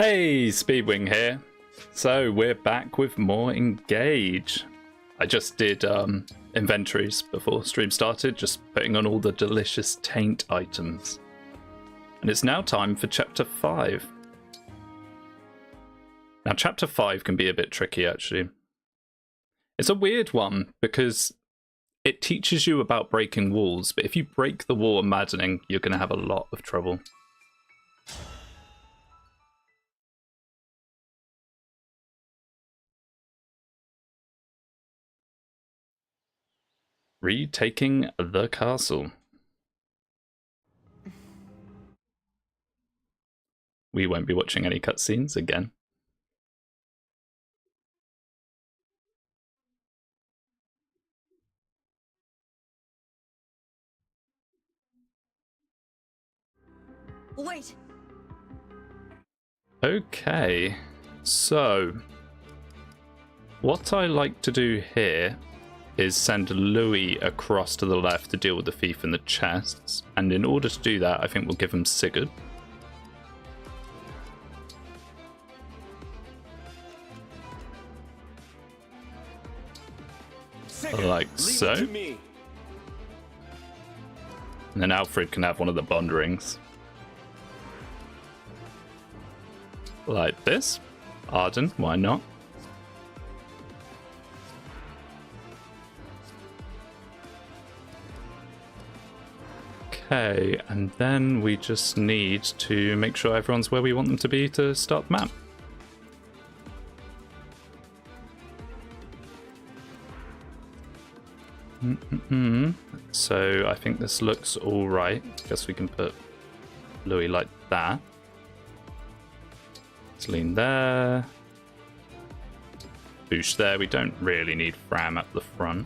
Hey, Speedwinghere here. So we're back with more Engage. I just did inventories before stream started, just putting on all the delicious taint items. And it's now time for Chapter 5. Now, Chapter 5 can be a bit tricky, actually. It's a weird one, because it teaches you about breaking walls, but if you break the wall in Maddening, you're going to have a lot of trouble. Retaking the castle. We won't be watching any cutscenes again. Wait. Okay, so what I like to do here is send Louis across to the left to deal with the thief in the chests, and in order to do that, I think we'll give him Sigurd. Like so. And then Alfred can have one of the bond rings. Like this. Arden, why not? Okay, and then we just need to make sure everyone's where we want them to be to start the map. So I think this looks all right. Guess we can put Louis like that. Celine there. Boosh there. We don't really need Fram at the front.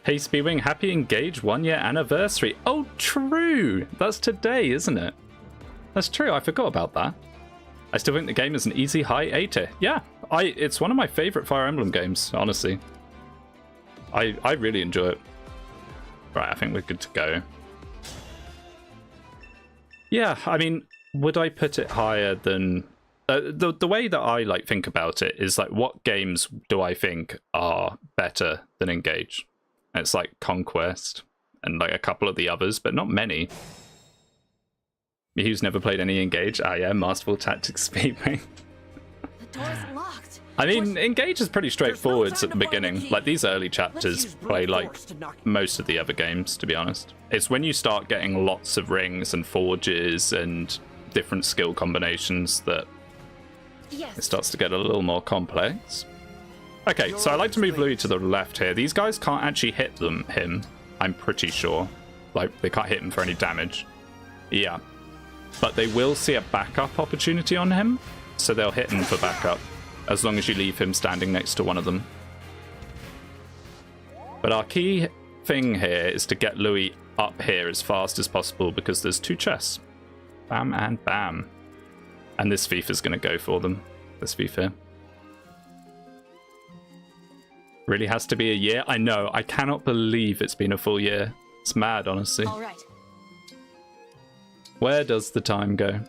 Hey Speedwing, happy Engage 1 year anniversary. Oh, true. That's today, isn't it? That's true. I forgot about that. I still think the game is an easy high A tier. Yeah, it's one of my favorite Fire Emblem games, honestly. I really enjoy it. Right, I think we're good to go. Yeah, I mean, would I put it higher than... the way that I think about it is what games do I think are better than Engage? And it's Conquest and a couple of the others, but not many. Who's never played any Engage? Ah yeah, Masterful Tactics Speedwing. The door's locked. I mean, Engage is pretty straightforward at the beginning. These early chapters play most of the other games, to be honest. It's when you start getting lots of rings and forges and different skill combinations that it starts to get a little more complex. Okay, so I like to move Louis to the left here. These guys can't actually hit him, I'm pretty sure. They can't hit him for any damage. Yeah. But they will see a backup opportunity on him, so they'll hit him for backup, as long as you leave him standing next to one of them. But our key thing here is to get Louis up here as fast as possible, because there's two chests. Bam and bam. And this thief is going to go for them. This thief here. Really has to be a year? I know. I cannot believe it's been a full year. It's mad, honestly. All right. Where does the time go?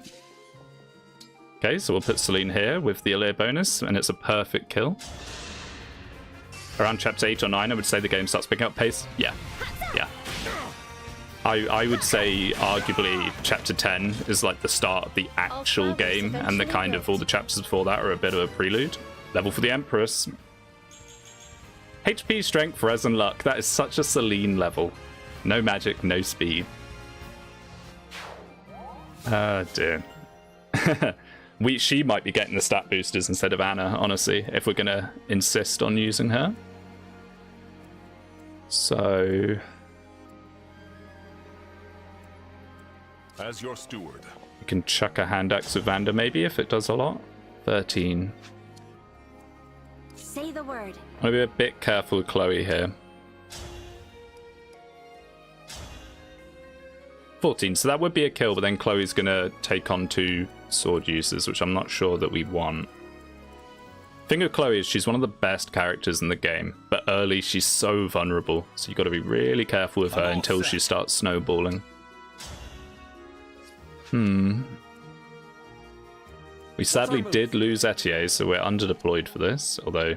Okay, so we'll put Celine here with the Allir bonus, and it's a perfect kill. Around chapter 8 or 9, I would say the game starts picking up pace. Yeah. Yeah. I would say, arguably, chapter 10 is the start of the actual game, and the kind of all the chapters before that are a bit of a prelude. Level for the Empress. HP, Strength, Res, and Luck. That is such a Celine level. No magic, no speed. Oh, dear. She might be getting the stat boosters instead of Anna, honestly, if we're going to insist on using her. So... as your steward, we can chuck a hand axe with Vander, maybe, if it does a lot. 13. Say the word. I'm going to be a bit careful with Chloe here. 14, so that would be a kill, but then Chloe's going to take on 2 sword users, which I'm not sure that we want. Thing with Chloe is she's one of the best characters in the game, but early she's so vulnerable, so you've got to be really careful with her until she starts snowballing. We sadly did lose Etier, so we're underdeployed for this, although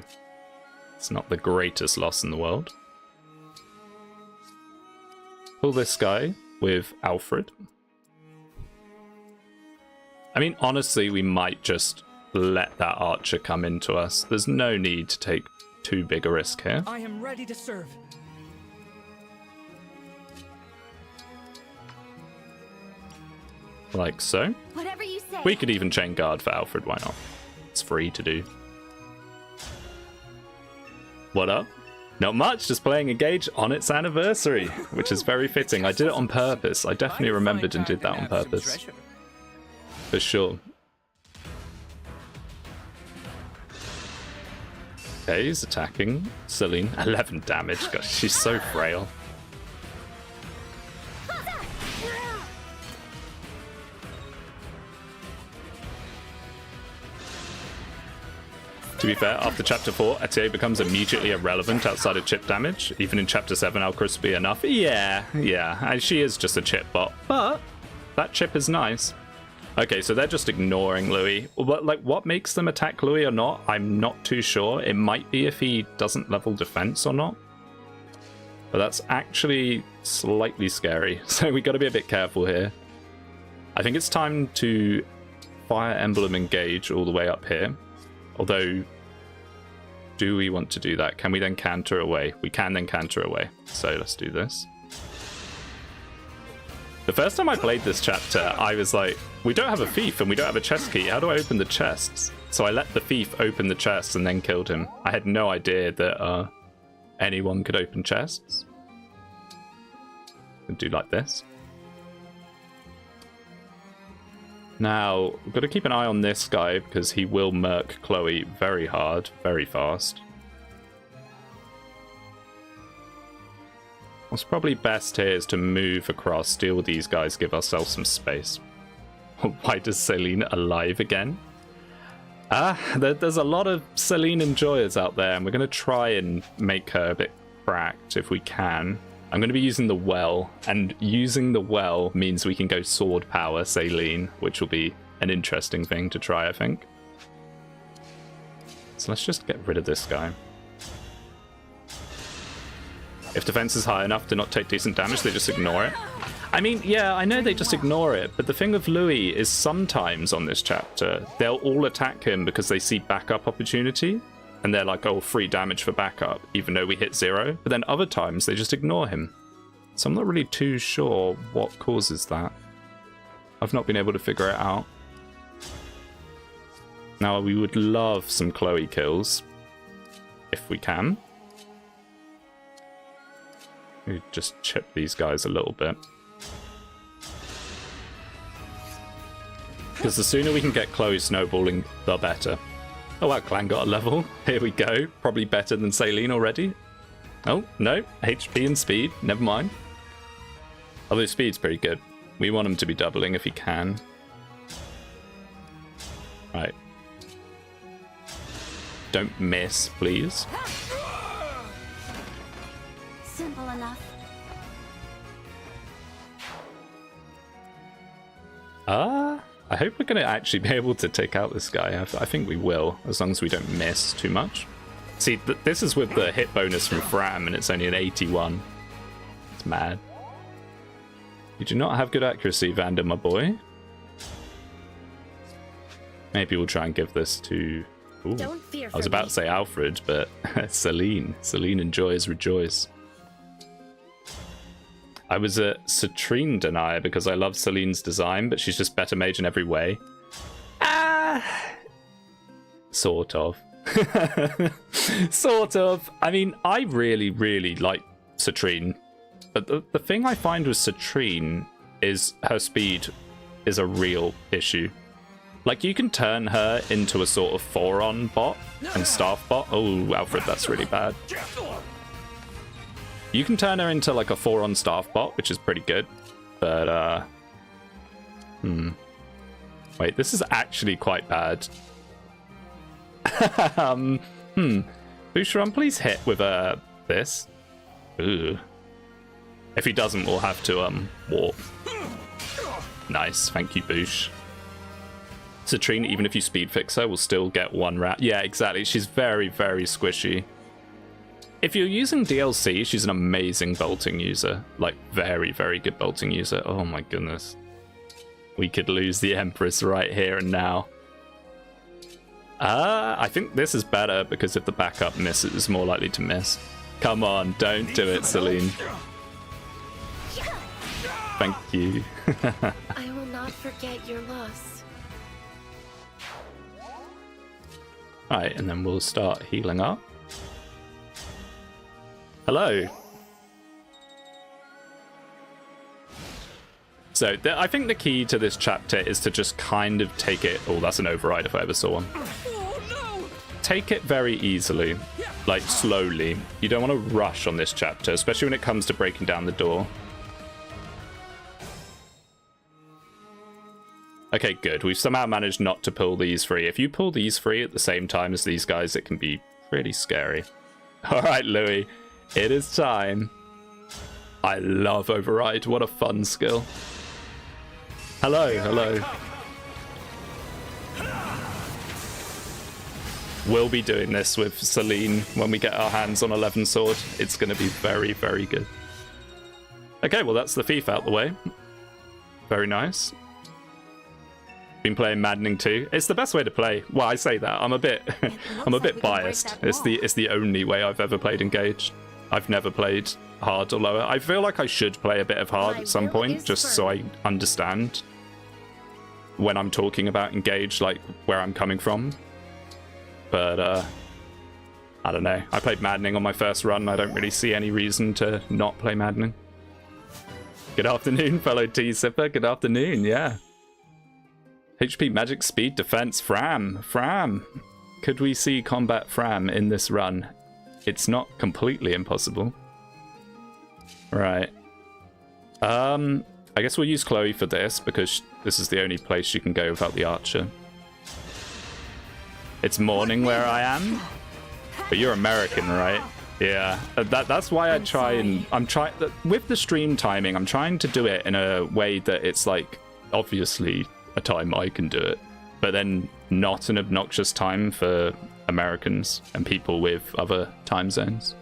it's not the greatest loss in the world. Pull this guy with Alfred. I mean, honestly, we might just let that archer come into us. There's no need to take too big a risk here. I am ready to serve. Like so. Whatever you say. We could even chain guard for Alfred, why not? It's free to do. What up? Not much, just playing Engage on its anniversary, which is very fitting. I did it on purpose. I definitely remembered and did that on purpose. For sure. Okay, he's attacking Celine. 11 damage. Gosh, she's so frail. To be fair, after Chapter 4, Etier becomes immediately irrelevant outside of chip damage. Even in Chapter 7, Alcris will be enough. Yeah, and she is just a chip bot, but that chip is nice. Okay, so they're just ignoring Louis. Like, what makes them attack Louis or not? I'm not too sure. It might be if he doesn't level defense or not. But that's actually slightly scary, so we got to be a bit careful here. I think it's time to Fire Emblem Engage all the way up here. Although, do we want to do that? Can we then canter away? We can then canter away. So let's do this. The first time I played this chapter, I was like, we don't have a thief and we don't have a chest key. How do I open the chests? So I let the thief open the chests and then killed him. I had no idea that anyone could open chests. And do like this. Now, we've got to keep an eye on this guy because he will murk Chloe very hard, very fast. What's probably best here is to move across, deal with these guys, give ourselves some space. Why does Celine alive again? There's a lot of Celine enjoyers out there, and we're going to try and make her a bit cracked if we can. I'm going to be using the well, and using the well means we can go sword power Celine, which will be an interesting thing to try, I think. So let's just get rid of this guy. If defense is high enough to not take decent damage, they just ignore it. I mean, yeah, I know they just ignore it, but the thing with Louis is sometimes on this chapter, they'll all attack him because they see backup opportunity. And they're like, oh, free damage for backup, even though we hit 0. But then other times, they just ignore him. So I'm not really too sure what causes that. I've not been able to figure it out. Now, we would love some Chloe kills, if we can. We just chip these guys a little bit. Because the sooner we can get Chloe snowballing, the better. Oh, our clan got a level. Here we go. Probably better than Celine already. Oh, no. HP and speed. Never mind. Although speed's pretty good. We want him to be doubling if he can. Right. Don't miss, please. Simple enough. I hope we're going to actually be able to take out this guy. I think we will, as long as we don't miss too much. See, this is with the hit bonus from Fram, and it's only an 81. It's mad. You do not have good accuracy, Vander, my boy. Maybe we'll try and give this to... Ooh, Don't fear I was for about me. to say Alfred, but Celine. Celine enjoys rejoice. I was a Citrine denier because I love Celine's design, but she's just better mage in every way. Sort of. Sort of. I mean, I really, really like Citrine. But the thing I find with Citrine is her speed is a real issue. Like, you can turn her into a sort of 4-on bot and staff bot. Oh, Alfred, that's really bad. You can turn her into like a 4-on staff bot, which is pretty good. But, wait, this is actually quite bad. Boucheron, please hit with this. Ooh. If he doesn't, we'll have to warp. Nice, thank you, Bouche. Citrine, even if you speed fix her, will still get 1 round. Yeah, exactly. She's very, very squishy. If you're using DLC, she's an amazing bolting user. Like, very, very good bolting user. Oh my goodness. We could lose the Empress right here and now. I think this is better because if the backup misses, it's more likely to miss. Come on, don't do it, Celine. Thank you. I will not forget your loss. Alright, and then we'll start healing up. Hello. So I think the key to this chapter is to just kind of take it... Oh, that's an override if I ever saw one. Take it very easily, like slowly. You don't want to rush on this chapter, especially when it comes to breaking down the door. Okay, good. We've somehow managed not to pull these free. If you pull these free at the same time as these guys, it can be pretty scary. All right, Louis. It is time. I love override. What a fun skill. Hello, hello. We'll be doing this with Celine when we get our hands on 11 sword. It's going to be very, very good. Okay, well, that's the thief out the way. Very nice. Been playing Maddening too. It's the best way to play. Well, I say that. I'm a bit biased. It's the only way I've ever played Engage. I've never played hard or lower. I feel like I should play a bit of hard at some point, just so I understand when I'm talking about Engage, like where I'm coming from. But I don't know. I played Maddening on my first run. I don't really see any reason to not play Maddening. Good afternoon, fellow T-Sipper. Good afternoon, yeah. HP, magic, speed, defense, Fram. Could we see combat Fram in this run? It's not completely impossible. Right. I guess we'll use Chloe for this, because this is the only place she can go without the archer. It's morning where I am, but you're American, right? Yeah, that's why I try and... with the stream timing, I'm trying to do it in a way that it's like, obviously, a time I can do it, but then not an obnoxious time for Americans and people with other time zones.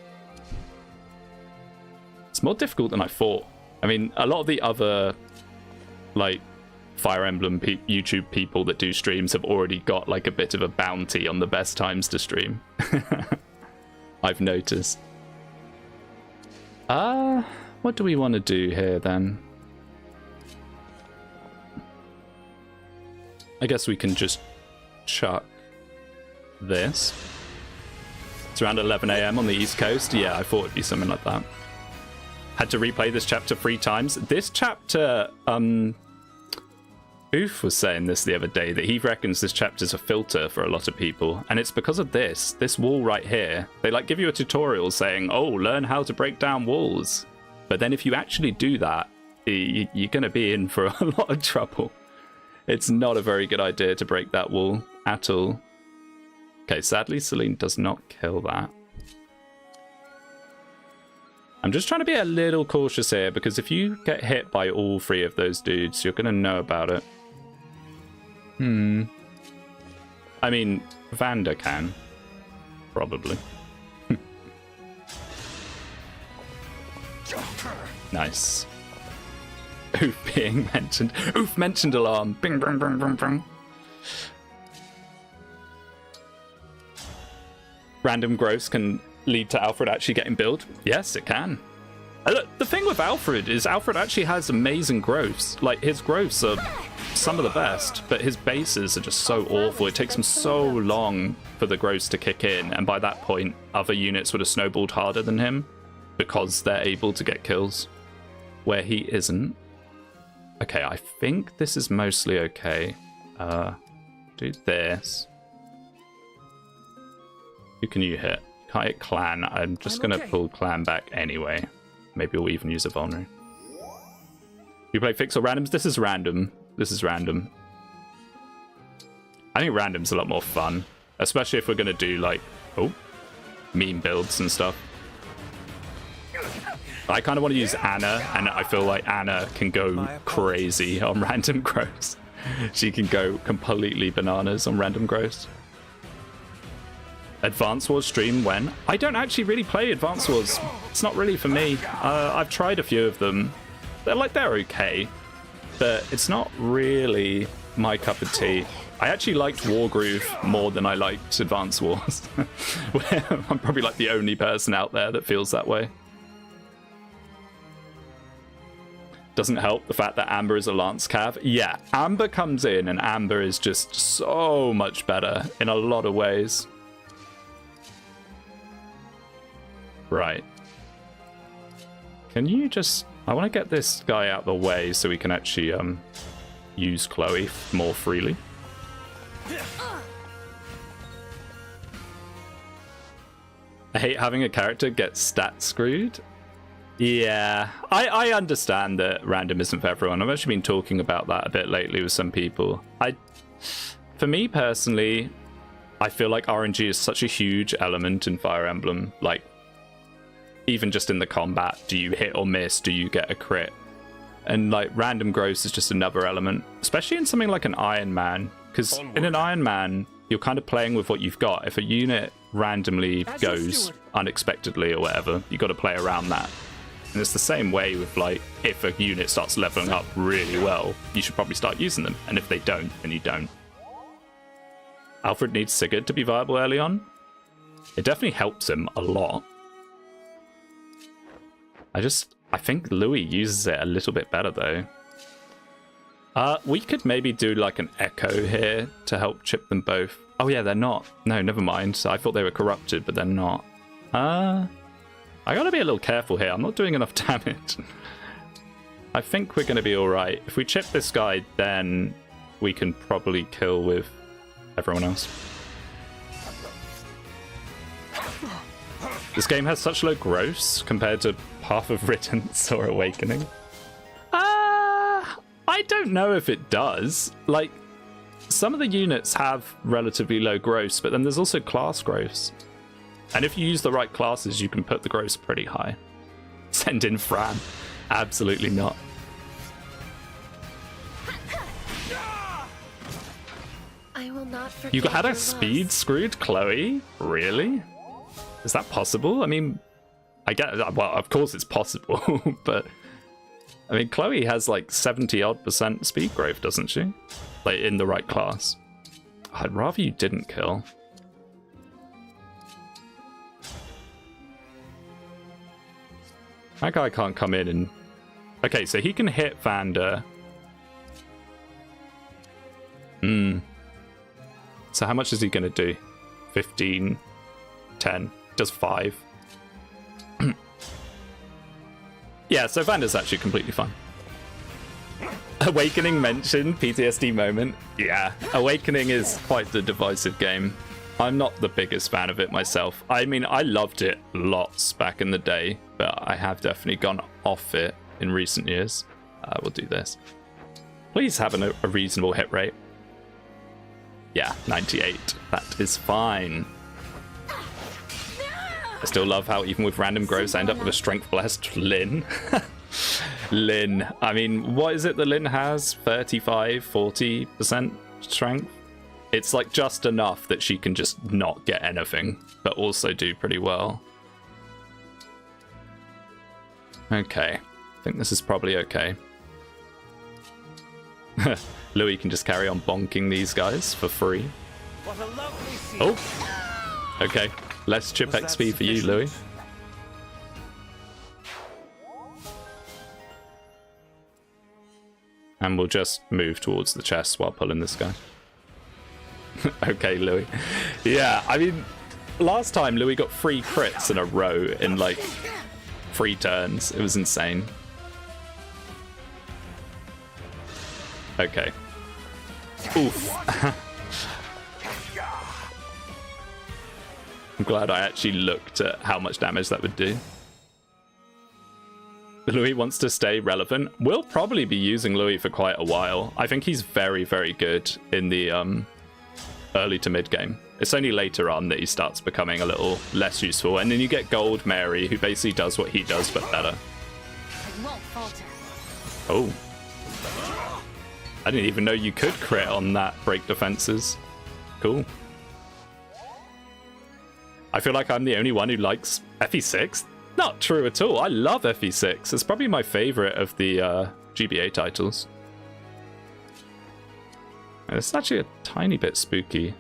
It's more difficult than I thought. I mean, a lot of the other, like, Fire Emblem YouTube people that do streams have already got, like, a bit of a bounty on the best times to stream. I've noticed. What do we want to do here, then? I guess we can just chuck this. It's around 11 AM on the East Coast. Yeah, I thought it'd be something like that. Had to replay this chapter 3 times. This chapter, Oof was saying this the other day, that he reckons this chapter's a filter for a lot of people. And it's because of this wall right here. They like give you a tutorial saying, oh, learn how to break down walls. But then if you actually do that, you're going to be in for a lot of trouble. It's not a very good idea to break that wall at all. Okay, sadly, Celine does not kill that. I'm just trying to be a little cautious here, because if you get hit by all 3 of those dudes, you're going to know about it. I mean, Vanda can. Probably. Nice. Oof being mentioned. Oof mentioned alarm. Bing, bing, bing, bing, bing. Random growths can lead to Alfred actually getting build. Yes, it can. Look, the thing with Alfred is Alfred actually has amazing growths. Like, his growths are some of the best, but his bases are just so awful. It takes him so long for the growths to kick in, and by that point, other units would have snowballed harder than him because they're able to get kills where he isn't. Okay, I think this is mostly okay. Do this. Who can you hit? Can't hit Clan. I'm just going to pull Clan back anyway. Maybe we'll even use a Vulnerary. You play fix or randoms? This is random. This is random. I think random's a lot more fun. Especially if we're going to do, like, meme builds and stuff. I kind of want to use Anna, and I feel like Anna can go crazy on random growths. She can go completely bananas on random growths. Advance Wars stream when? I don't actually really play Advance Wars. It's not really for me. I've tried a few of them. They're okay, but it's not really my cup of tea. I actually liked Wargroove more than I liked Advance Wars. I'm probably like the only person out there that feels that way. Doesn't help the fact that Amber is a Lance Cav. Yeah, Amber comes in and Amber is just so much better in a lot of ways. Right. Can you just... I want to get this guy out of the way so we can actually use Chloe more freely. I hate having a character get stat screwed. Yeah, I understand that random isn't for everyone. I've actually been talking about that a bit lately with some people. For me personally, I feel like RNG is such a huge element in Fire Emblem. Like, even just in the combat, do you hit or miss? Do you get a crit? And like random growth is just another element, especially in something like an Ironman. Because in an Ironman, you're kind of playing with what you've got. If a unit randomly goes unexpectedly or whatever, you got to play around that. And it's the same way with like, if a unit starts leveling up really well, you should probably start using them. And if they don't, then you don't. Alfred needs Sigurd to be viable early on. It definitely helps him a lot. I think Louis uses it a little bit better though. We could maybe do like an echo here to help chip them both. Oh yeah, they're not. No, never mind. I thought they were corrupted, but they're not. I gotta be a little careful here. I'm not doing enough damage. I think we're gonna be all right. If we chip this guy, then we can probably kill with everyone else. This game has such low gross compared to Path of Riddance or Awakening. I don't know if it does. Like, some of the units have relatively low gross, but then there's also class gross. And if you use the right classes, you can put the gross pretty high. Send in Fran. Absolutely not. I will not forget You had your a speed screwed Chloe? Really? Is that possible? I mean, I get, well, of course it's possible, but I mean, Chloe has like 70-odd% speed growth, doesn't she? Like in the right class. I'd rather you didn't kill. That guy can't come in and... Okay, so he can hit Vander. So how much is he going to do? 15, 10, does 5. Yeah, so Vander's actually completely fine. Awakening mentioned, PTSD moment. Yeah, Awakening is quite the divisive game. I'm not the biggest fan of it myself. I mean, I loved it lots back in the day, but I have definitely gone off it in recent years. We'll do this. Please have a reasonable hit rate. Yeah, 98. That is fine. I still love how even with random growths I end up with a strength blessed Lyn. Lyn. I mean, what is it that Lyn has? 35, 40% strength? It's like just enough that she can just not get anything, but also do pretty well. Okay. I think this is probably okay. Louis can just carry on bonking these guys for free. Oh! Okay. Less chip XP for you, Louis. And we'll just move towards the chest while pulling this guy. Okay, Louis. Yeah, I mean, last time Louis got 3 crits in a row in like 3 turns. It was insane. Okay. Oof. I'm glad I actually looked at how much damage that would do. Louis wants to stay relevant. We'll probably be using Louis for quite a while. I think he's very, very good in the early to mid game. It's only later on that he starts becoming a little less useful. And then you get Gold Mary, who basically does what he does, but better. I won't falter. Oh. I didn't even know you could crit on that break defenses. Cool. I feel like I'm the only one who likes FE6. Not true at all. I love FE6. It's probably my favorite of the GBA titles. And it's actually a tiny bit spooky.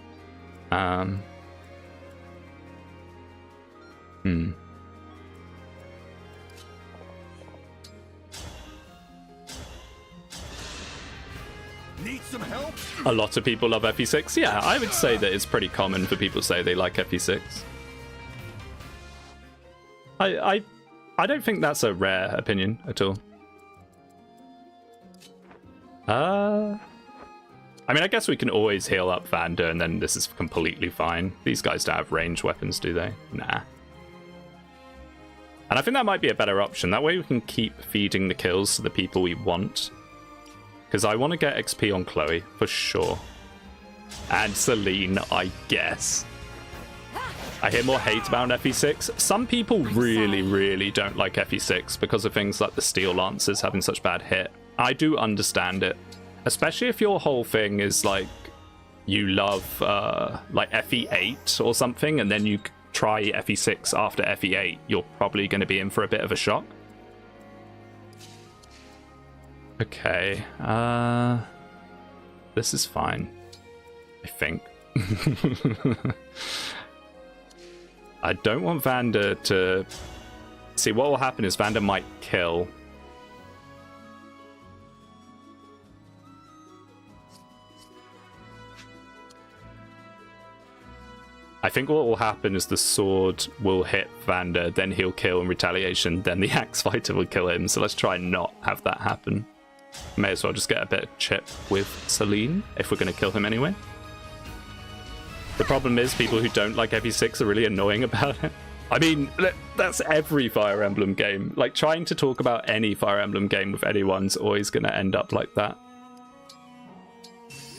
Need some help? A lot of people love FE6. Yeah, I would say that it's pretty common for people to say they like FE6. I don't think that's a rare opinion at all. I mean, I guess we can always heal up Vander, and then this is completely fine. These guys don't have ranged weapons, do they? Nah. And I think that might be a better option. That way we can keep feeding the kills to the people we want. Because I want to get XP on Chloe, for sure. And Celine, I guess. I hear more hate about FE6. Some people really, really don't like FE6 because of things like the Steel Lancers having such bad hit. I do understand it. Especially if your whole thing is like, you love like FE8 or something, and then you try FE6 after FE8, you're probably going to be in for a bit of a shock. Okay, this is fine, I think. I don't want Vander to... See, what will happen is Vander might kill. I think what will happen is the sword will hit Vander, then he'll kill in retaliation, then the axe fighter will kill him. So let's try and not have that happen. May as well just get a bit of chip with Celine, if we're going to kill him anyway. The problem is people who don't like FE6 are really annoying about it. I mean, that's every Fire Emblem game. Like, trying to talk about any Fire Emblem game with anyone's always going to end up like that.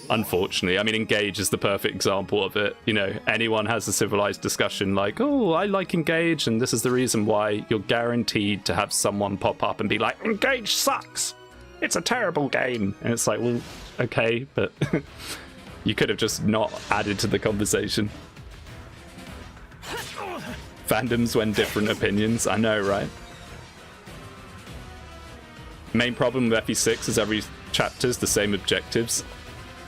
Unfortunately. I mean, Engage is the perfect example of it. You know, anyone has a civilized discussion like, oh, I like Engage, and this is the reason why, you're guaranteed to have someone pop up and be like, Engage sucks! It's a terrible game! And it's like, well, okay, but you could have just not added to the conversation. Fandoms when different opinions, I know, right? Main problem with FE6 is every chapter's the same objectives.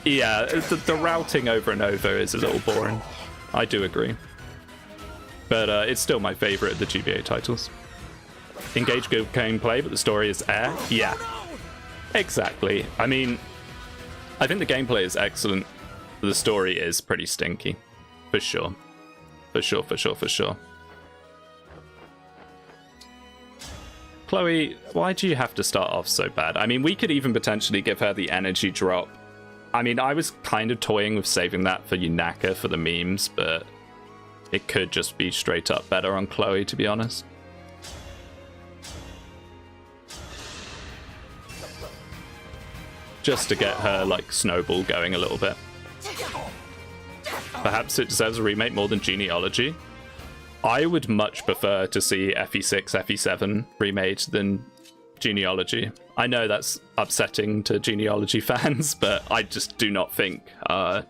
Yeah, the routing over and over is a little boring. I do agree. But it's still my favorite of the GBA titles. Engage good gameplay, but the story is air? Yeah. Exactly. I mean, I think the gameplay is excellent. The story is pretty stinky. For sure. For sure, for sure, for sure. Chloe, why do you have to start off so bad? I mean, we could even potentially give her the energy drop. I mean, I was kind of toying with saving that for Yunaka for the memes, but it could just be straight up better on Chloe, to be honest. Just to get her, like, snowball going a little bit. Perhaps it deserves a remake more than Genealogy. I would much prefer to see FE6, FE7 remade than Genealogy. I know that's upsetting to Genealogy fans, but I just do not think a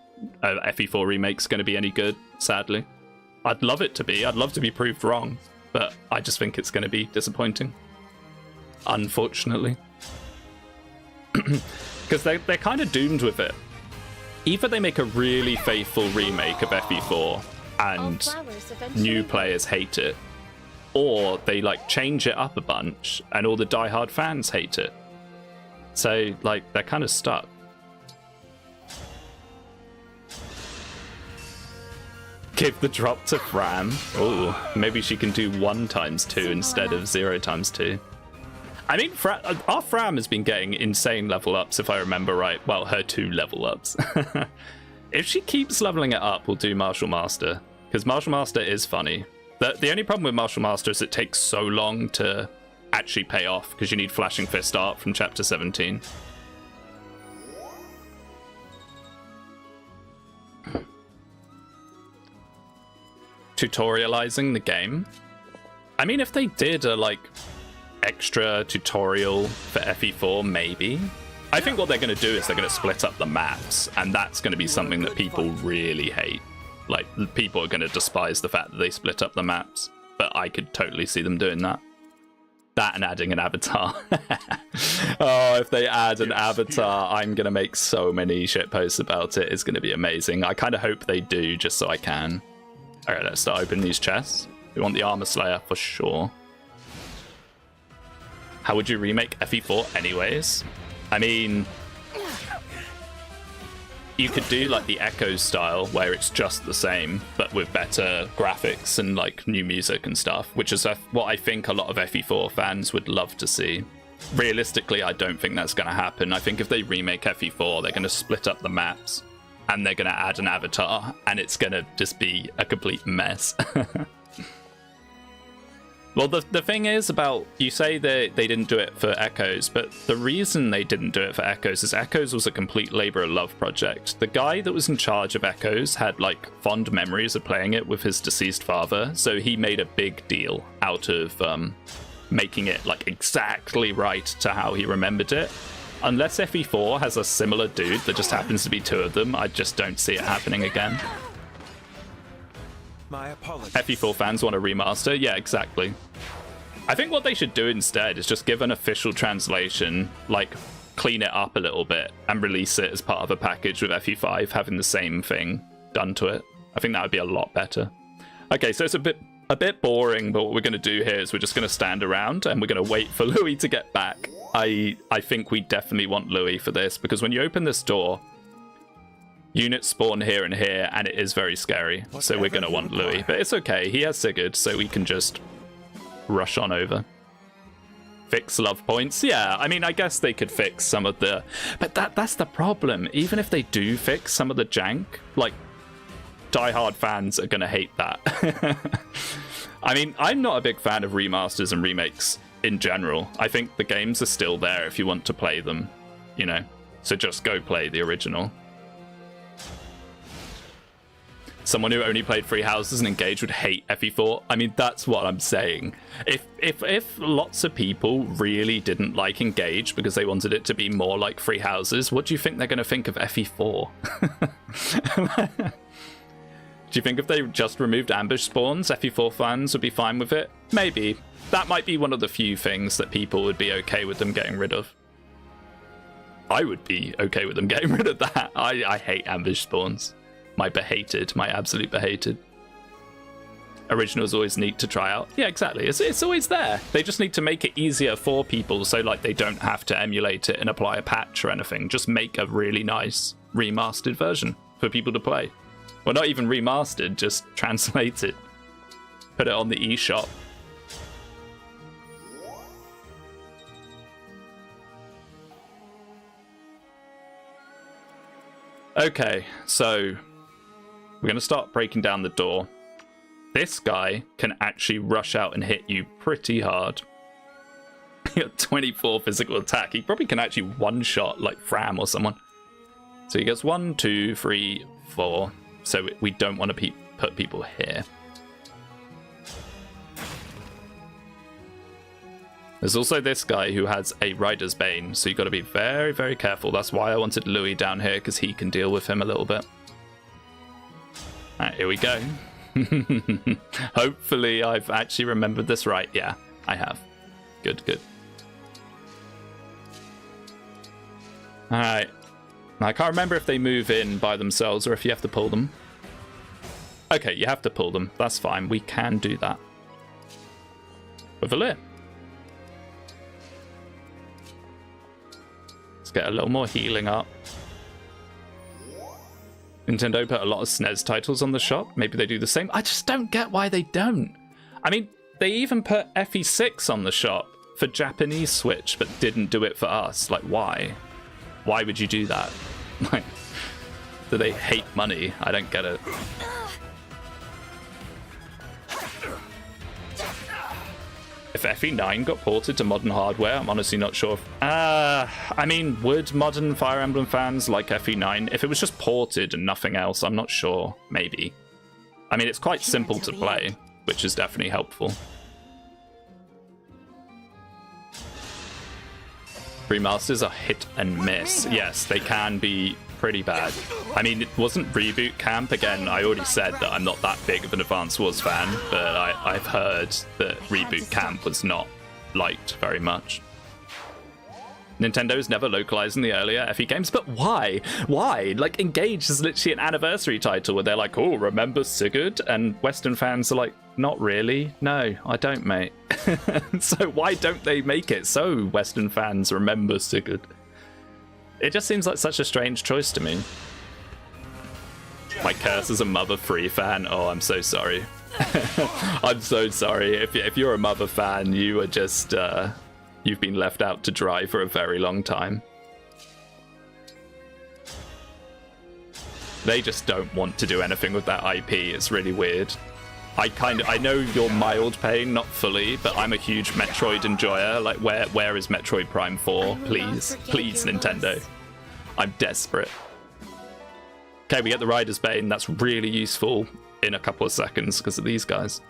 FE4 remake's going to be any good, sadly. I'd love it to be. I'd love to be proved wrong, but I just think it's going to be disappointing. Unfortunately. Because they're kind of doomed with it. Either they make a really faithful remake of FE4 and new players hate it, or they like change it up a bunch and all the diehard fans hate it. So like they're kind of stuck. Give the drop to Fram. Oh, maybe she can do 1 times 2 instead of 0 times 2. I mean, our Fram has been getting insane level ups, if I remember right. Well, her 2 level ups. If she keeps leveling it up, we'll do Martial Master. Because Martial Master is funny. The only problem with Martial Master is it takes so long to actually pay off, because you need Flashing Fist art from Chapter 17. Tutorializing the game? I mean, if they did a, like, extra tutorial for FE4, maybe. I think what they're going to do is they're going to split up the maps, and that's going to be something that people really hate. Like, people are going to despise the fact that they split up the maps, but I could totally see them doing that. That and adding an avatar. Oh, if they add an avatar, I'm going to make so many shit posts about it. It's going to be amazing. I kind of hope they do, just so I can. All right, let's start opening these chests. We want the Armor Slayer for sure. How would you remake FE4 anyways? I mean, you could do like the Echo style where it's just the same but with better graphics and like new music and stuff, which is what I think a lot of FE4 fans would love to see. Realistically, I don't think that's going to happen. I think if they remake FE4, they're going to split up the maps and they're going to add an avatar, and it's going to just be a complete mess. Well, the thing is about, you say they didn't do it for Echoes, but the reason they didn't do it for Echoes is Echoes was a complete labor of love project. The guy that was in charge of Echoes had like fond memories of playing it with his deceased father, so he made a big deal out of making it like exactly right to how he remembered it. Unless FE4 has a similar dude that just happens to be two of them, I just don't see it happening again. My apologies. FE4 fans want a remaster? Yeah, exactly. I think what they should do instead is just give an official translation, like clean it up a little bit and release it as part of a package with FE5 having the same thing done to it. I think that would be a lot better. Okay, so it's a bit boring, but what we're going to do here is we're just going to stand around and we're going to wait for Louis to get back. I think we definitely want Louis for this, because when you open this door, units spawn here and here, and it is very scary. So we're going to want Louis. But it's okay. He has Sigurd, so we can just rush on over. Fix love points. Yeah, I mean, I guess they could fix some of the... But that's the problem. Even if they do fix some of the jank, like, diehard fans are going to hate that. I mean, I'm not a big fan of remasters and remakes in general. I think the games are still there if you want to play them, you know? So just go play the original. Someone who only played Free Houses and Engage would hate FE4. I mean, that's what I'm saying. If lots of people really didn't like Engage because they wanted it to be more like Free Houses, what do you think they're going to think of FE4? Do you think if they just removed ambush spawns, FE4 fans would be fine with it? Maybe. That might be one of the few things that people would be okay with them getting rid of. I would be okay with them getting rid of that. I hate ambush spawns. My absolute behated. Original is always neat to try out. Yeah, exactly. It's always there. They just need to make it easier for people so like they don't have to emulate it and apply a patch or anything. Just make a really nice remastered version for people to play. Well, not even remastered, just translate it. Put it on the eShop. Okay, so we're going to start breaking down the door. This guy can actually rush out and hit you pretty hard. He got 24 physical attack. He probably can actually one-shot like Fram or someone. So he gets 1, 2, 3, 4. So we don't want to put people here. There's also this guy who has a Rider's Bane, so you've got to be very, very careful. That's why I wanted Louis down here, because he can deal with him a little bit. Alright, here we go. Hopefully I've actually remembered this right. Yeah, I have. Good, good. Alright. I can't remember if they move in by themselves or if you have to pull them. Okay, you have to pull them. That's fine. We can do that. With a lit. Let's get a little more healing up. Nintendo put a lot of SNES titles on the shop. Maybe they do the same. I just don't get why they don't. I mean, they even put FE6 on the shop for Japanese Switch, but didn't do it for us. Like, why? Why would you do that? Like, do they hate money? I don't get it. If FE9 got ported to modern hardware, I'm honestly not sure. I mean, would modern Fire Emblem fans like FE9? If it was just ported and nothing else, I'm not sure. Maybe. I mean, it's quite simple to play, which is definitely helpful. Remasters are hit and miss. Yes, they can be pretty bad. I mean, it wasn't Reboot Camp. Again, I already said that I'm not that big of an Advance Wars fan, but I've heard that Reboot Camp was not liked very much. Nintendo's never localizing the earlier FE games, but why? Why? Like, Engage is literally an anniversary title where they're like, oh, remember Sigurd? And Western fans are like, not really. No, I don't, mate. So why don't they make it so Western fans remember Sigurd? It just seems like such a strange choice to me. My curse as a Mother Free fan. Oh, I'm so sorry. I'm so sorry. If you're a Mother fan, you are just... you've been left out to dry for a very long time. They just don't want to do anything with that IP. It's really weird. I know you're mild pain, not fully, but I'm a huge Metroid enjoyer. Like, where is Metroid Prime 4? Please, please, Nintendo. I'm desperate. Okay, we get the Rider's Bane. That's really useful in a couple of seconds because of these guys.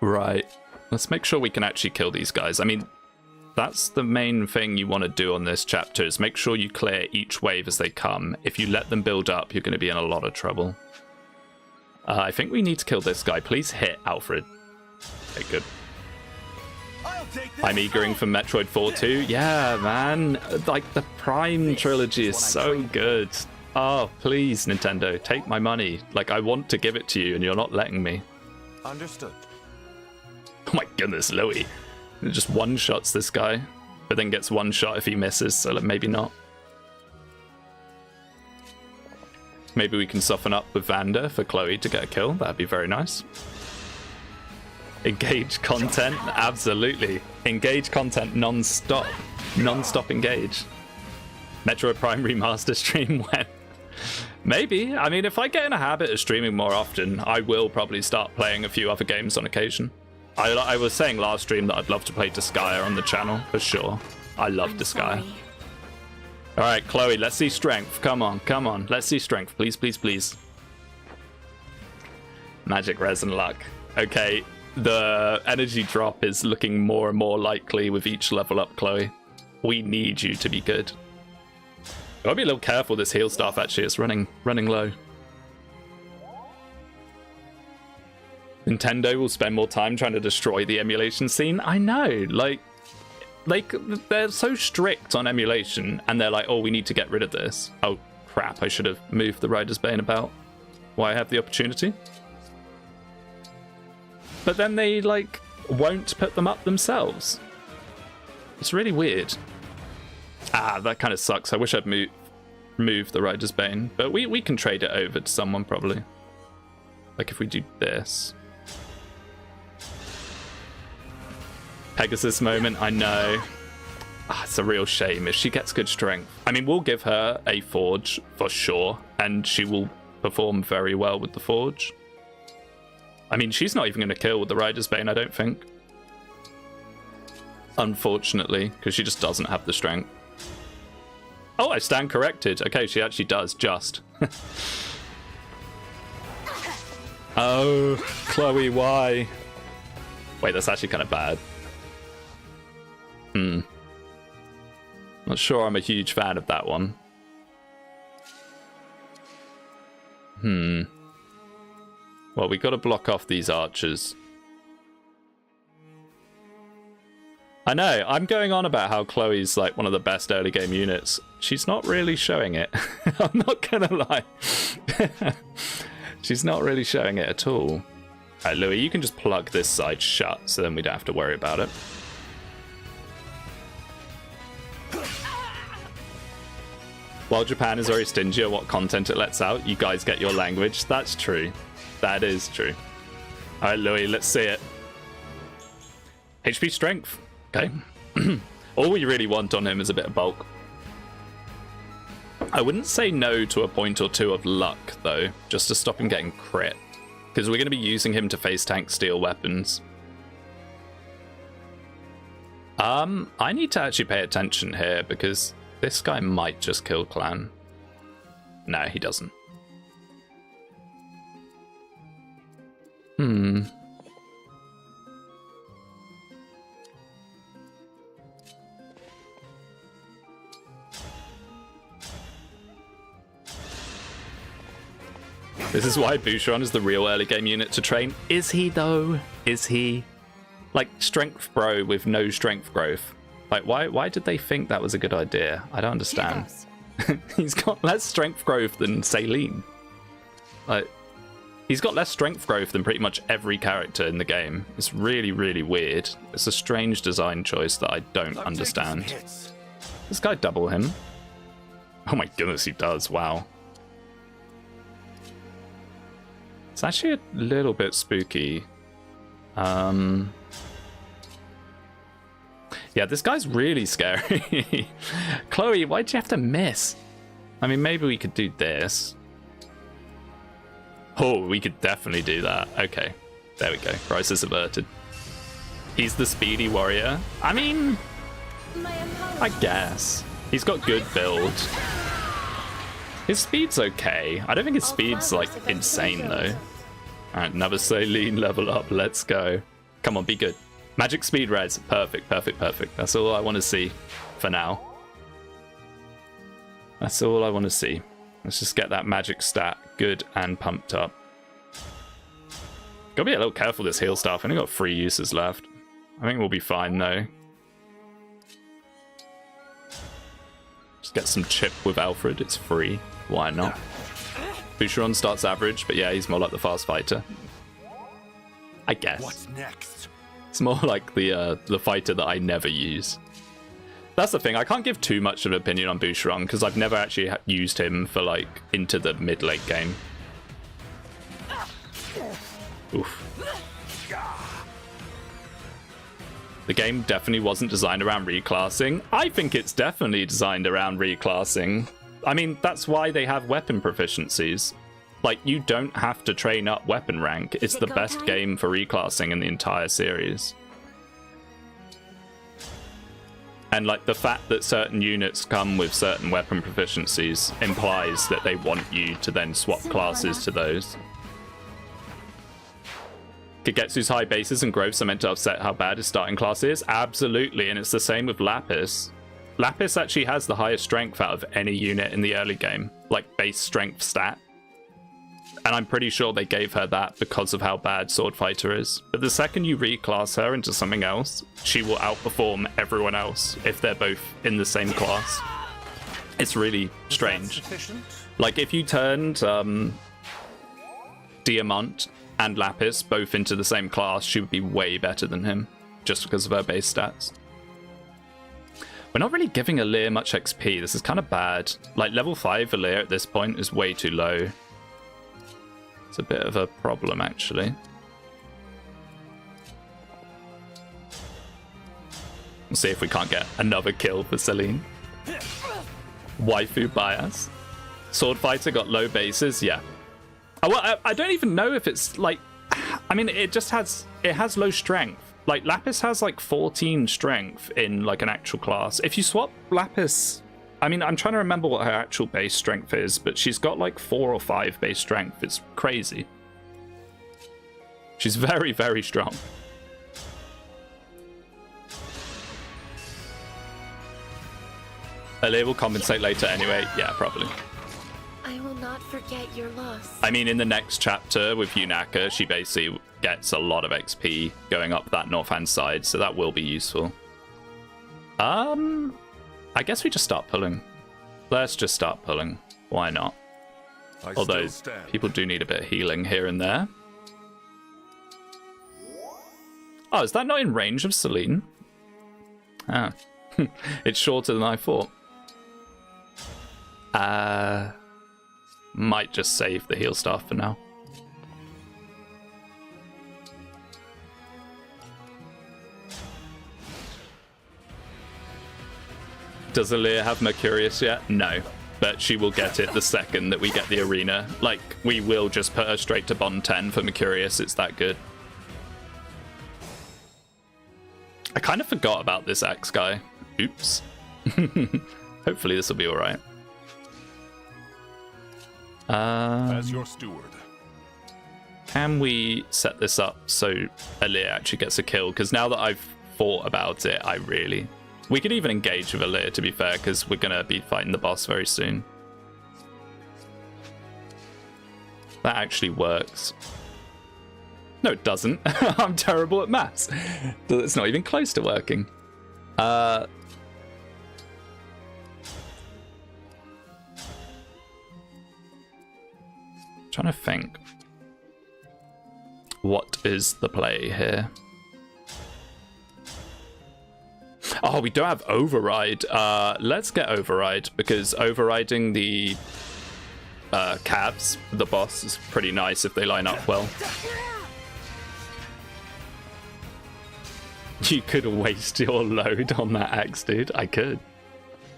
Right. Let's make sure we can actually kill these guys. I mean, that's the main thing you want to do on this chapter, is make sure you clear each wave as they come. If you let them build up, you're going to be in a lot of trouble. I think we need to kill this guy. Please hit Alfred. Okay, good. I'm eagering for Metroid 4 too. Yeah, man. Like, the Prime trilogy is so good. Oh, please, Nintendo, take my money. Like, I want to give it to you, and you're not letting me. Understood. Oh my goodness, Louis. It just one-shots this guy, but then gets one shot if he misses, so maybe not. Maybe we can soften up with Vander for Chloe to get a kill. That'd be very nice. Engage content? Absolutely. Engage content non-stop. Non-stop engage. Metroid Prime Remaster stream when? Maybe. I mean, if I get in a habit of streaming more often, I will probably start playing a few other games on occasion. I was saying last stream that I'd love to play Disgaea on the channel, for sure. I love Disgaea. Alright, Chloe, let's see strength. Come on, come on. Let's see strength. Please, please, please. Magic Resin Luck. Okay, the energy drop is looking more and more likely with each level up, Chloe. We need you to be good. Gotta be a little careful, this heal staff actually. It's running low. Nintendo will spend more time trying to destroy the emulation scene. I know, like they're so strict on emulation, and they're like, oh, we need to get rid of this. Oh crap, I should have moved the Rider's Bane about while I have the opportunity. But then they like won't put them up themselves. It's really weird. Ah, that kind of sucks. I wish I'd moved the Rider's Bane, but we can trade it over to someone probably. Like if we do this. Pegasus moment, I know. Ah, it's a real shame if she gets good strength. I mean, we'll give her a forge for sure, and she will perform very well with the forge. I mean, she's not even going to kill with the Rider's Bane, I don't think. Unfortunately, because she just doesn't have the strength. Oh, I stand corrected. Okay, she actually does, just. Oh, Chloe, why? Wait, that's actually kind of bad. Not sure I'm a huge fan of that one. Well, we got to block off these archers. I know, I'm going on about how Chloe's like one of the best early game units. She's not really showing it. I'm not gonna lie. She's not really showing it at all. Alright, Louis, you can just plug this side shut, so then we don't have to worry about it. While Japan is very stingy on what content it lets out, you guys get your language. That's true. That is true. Alright, Louis, let's see it. HP strength. Okay. All we really want on him is a bit of bulk. I wouldn't say no to a point or two of luck, though, just to stop him getting crit. Because we're going to be using him to face tank steel weapons. I need to actually pay attention here, because this guy might just kill Clan. No, he doesn't. This is why Boucheron is the real early game unit to train. Is he though? Is he? Like, strength bro with no strength growth. Like, why did they think that was a good idea? I don't understand. He's got less strength growth than Saline. Like, he's got less strength growth than pretty much every character in the game. It's really, really weird. It's a strange design choice that I don't understand. This guy double him? Oh my goodness, he does. Wow. It's actually a little bit spooky. Yeah, this guy's really scary. Chloe, why'd you have to miss? I mean, maybe we could do this. Oh, we could definitely do that. Okay, there we go. Crisis averted. He's the speedy warrior. I mean, I guess. He's got good build. His speed's okay. I don't think his speed's, like, insane, though. Alright, another Saline level up. Let's go. Come on, be good. Magic speed res. Perfect, perfect, perfect. That's all I want to see for now. That's all I want to see. Let's just get that magic stat good and pumped up. Gotta be a little careful with this heal staff. I've only got 3 uses left. I think we'll be fine, though. Just get some chip with Alfred. It's free. Why not? Boucheron starts average, but yeah, he's more like the fast fighter. I guess. What's next? It's more like the fighter that I never use. That's the thing. I can't give too much of an opinion on Boucheron because I've never actually used him for like into the mid-late game. Oof. The game definitely wasn't designed around reclassing. I think it's definitely designed around reclassing. I mean, that's why they have weapon proficiencies. Like, you don't have to train up weapon rank. It's the best game for reclassing in the entire series. And, like, the fact that certain units come with certain weapon proficiencies implies that they want you to then swap classes to those. Kagetsu's high bases and growths are meant to offset how bad his starting class is. Absolutely, and it's the same with Lapis. Lapis actually has the highest strength out of any unit in the early game. Like, base strength stat. And I'm pretty sure they gave her that because of how bad Sword Fighter is. But the second you reclass her into something else, she will outperform everyone else if they're both in the same class. It's really strange. Like, if you turned Diamant and Lapis both into the same class, she would be way better than him, just because of her base stats. We're not really giving Alear much XP. This is kind of bad. Like, level 5 Alear at this point is way too low. It's a bit of a problem, actually. We'll see if we can't get another kill for Celine. Waifu bias. Sword Fighter got low bases, yeah. Oh, well, I don't even know if it's like... I mean, it has low strength. Like, Lapis has like 14 strength in like an actual class. If you swap Lapis... I mean, I'm trying to remember what her actual base strength is, but she's got like 4 or 5 base strength. It's crazy. She's very, very strong. Alear will compensate later anyway. Yeah, probably. I will not forget your loss. I mean, in the next chapter with Yunaka, she basically gets a lot of XP going up that north-hand side, so that will be useful. I guess we just start pulling. Let's just start pulling. Why not? Although people do need a bit of healing here and there. Oh, is that not in range of Celine? Ah, it's shorter than I thought. Might just save the heal staff for now. Does Alear have Mercurius yet? No, but she will get it the second that we get the arena. Like, we will just put her straight to Bond 10 for Mercurius. It's that good. I kind of forgot about this axe guy. Oops. Hopefully this will be alright. As your steward. Can we set this up so Alear actually gets a kill? Because now that I've thought about it, I really... We could even engage with Alear, to be fair, because we're going to be fighting the boss very soon. That actually works. No, it doesn't. I'm terrible at maths. It's not even close to working. Trying to think. What is the play here? Oh, we don't have override. Let's get override, because overriding the cabs, the boss, is pretty nice if they line up well. You could waste your load on that axe, dude. I could.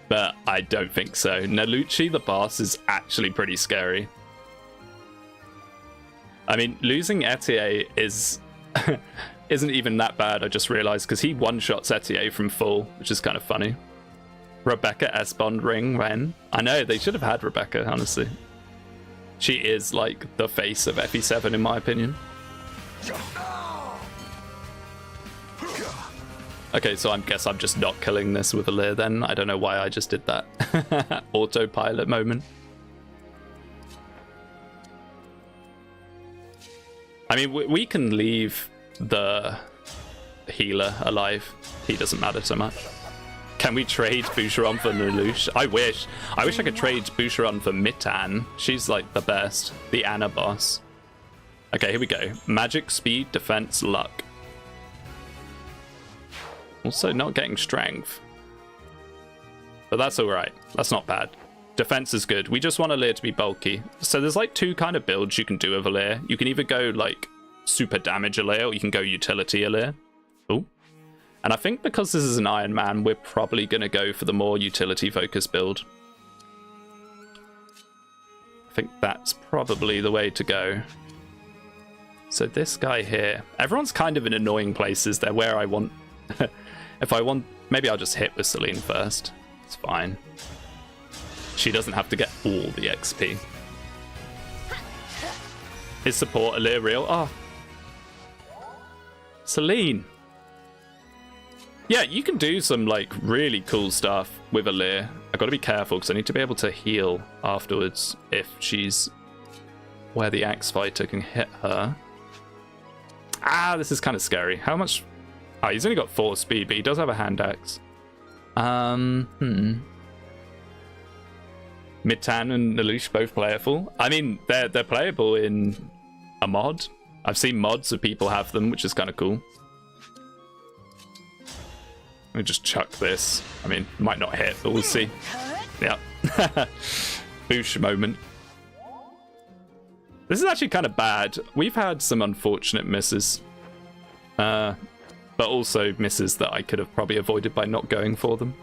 But I don't think so. Nalucci, the boss, is actually pretty scary. I mean, losing Etier is isn't even that bad, I just realized, because he one-shots Etier from full, which is kind of funny. Rebecca S-Bond ring, when? I know, they should have had Rebecca, honestly. She is, like, the face of FE7, in my opinion. Okay, so I guess I'm just not killing this with Alir then. I don't know why I just did that. Autopilot moment. I mean, we can leave the healer alive. He doesn't matter so much. Can we trade Boucheron for Lelouch? I wish. I wish I could trade Boucheron for Mitan. She's like the best. The Anna boss. Okay, here we go. Magic, speed, defense, luck. Also not getting strength. But that's alright. That's not bad. Defense is good. We just want Alir to be bulky. So there's like two kind of builds you can do with Alir. You can either go like super damage Alir, or you can go utility Alir. Oh. And I think because this is an Ironman, we're probably going to go for the more utility focused build. I think that's probably the way to go. So this guy here, everyone's kind of in annoying places. They're where I want. If I want, maybe I'll just hit with Celine first. It's fine. She doesn't have to get all the XP. Is support Alir real? Oh. Celine. Yeah, you can do some like really cool stuff with Alir. I gotta be careful because I need to be able to heal afterwards if she's where the axe fighter can hit her. Ah, this is kind of scary. How much? Oh, he's only got 4 speed, but he does have a hand axe. Mitan and Lelouch both playable. I mean, they're playable in a mod. I've seen mods of people have them, which is kind of cool. Let me just chuck this. I mean, might not hit, but we'll see. Yeah. Boosh moment. This is actually kind of bad. We've had some unfortunate misses. But also misses that I could have probably avoided by not going for them.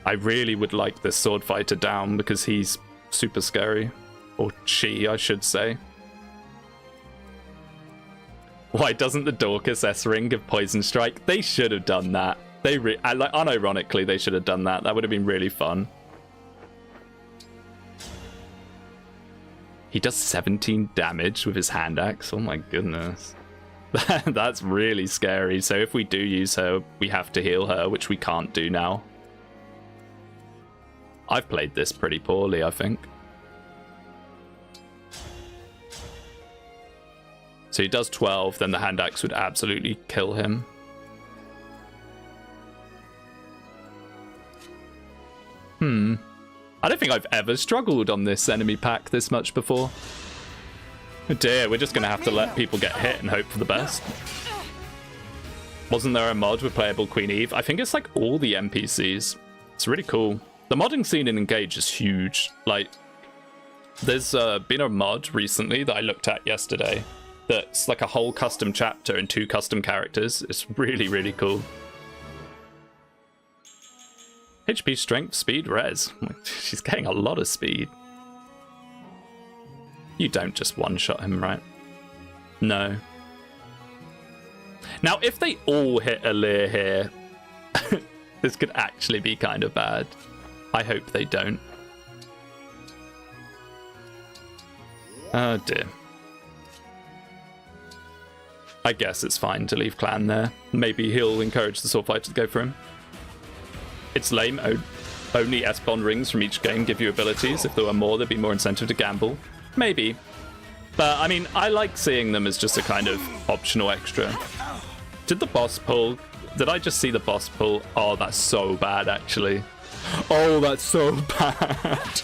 I really would like this sword fighter down because he's super scary. Or she, I should say. Why doesn't the Dorcas S-Ring give Poison Strike? They should have done that. They like, unironically, they should have done that. That would have been really fun. He does 17 damage with his hand axe. Oh my goodness. That's really scary. So if we do use her, we have to heal her, which we can't do now. I've played this pretty poorly, I think. So he does 12, then the hand axe would absolutely kill him. I don't think I've ever struggled on this enemy pack this much before. Oh dear, we're just going to have to let people get hit and hope for the best. Wasn't there a mod with playable Queen Eve? I think it's like all the NPCs. It's really cool. The modding scene in Engage is huge. Like, there's been a mod recently that I looked at yesterday that's like a whole custom chapter and 2 custom characters. It's really, really cool. HP, strength, speed, res. She's getting a lot of speed. You don't just one-shot him, right? No. Now, if they all hit Alir here, this could actually be kind of bad. I hope they don't. Oh dear. I guess it's fine to leave Clan there. Maybe he'll encourage the sword fighter to go for him. It's lame. only S-bond rings from each game give you abilities. If there were more, there'd be more incentive to gamble. Maybe. But, I mean, I like seeing them as just a kind of optional extra. Did the boss pull? Did I just see the boss pull? Oh, that's so bad, actually. Oh, that's so bad.